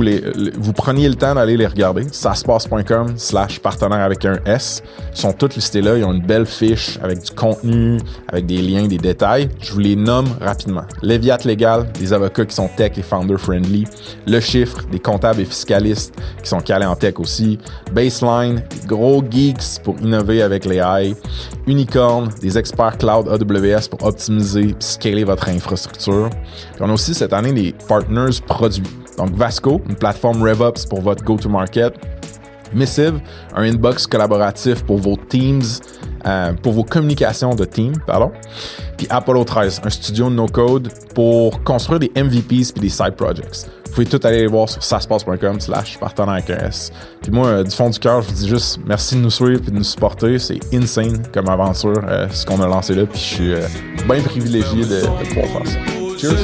vous preniez le temps d'aller les regarder. saspace.com/partenaire avec un S. Ils sont tous listés là. Ils ont une belle fiche avec du contenu, avec des liens, des détails. Je vous les nomme rapidement. Leviat Légal, des avocats qui sont tech et founder-friendly. Le Chiffre, des comptables et fiscalistes qui sont calés en tech aussi. Baseline, des gros geeks pour innover avec les AI. Unicorn, des experts cloud AWS pour optimiser et scaler votre infrastructure. Puis on a aussi cette année des partners produits. Donc Vasco, une plateforme RevOps pour votre go-to-market. Missive, un inbox collaboratif pour vos teams, pour vos communications de team, pardon. Puis Apollo 13, un studio no-code pour construire des MVPs puis des side projects. Vous pouvez tout aller voir sur saspace.com/partenaire avec un S. Puis moi, du fond du cœur, je vous dis juste merci de nous suivre et de nous supporter. C'est insane comme aventure, ce qu'on a lancé là. Puis je suis bien privilégié de pouvoir faire ça. Cheers!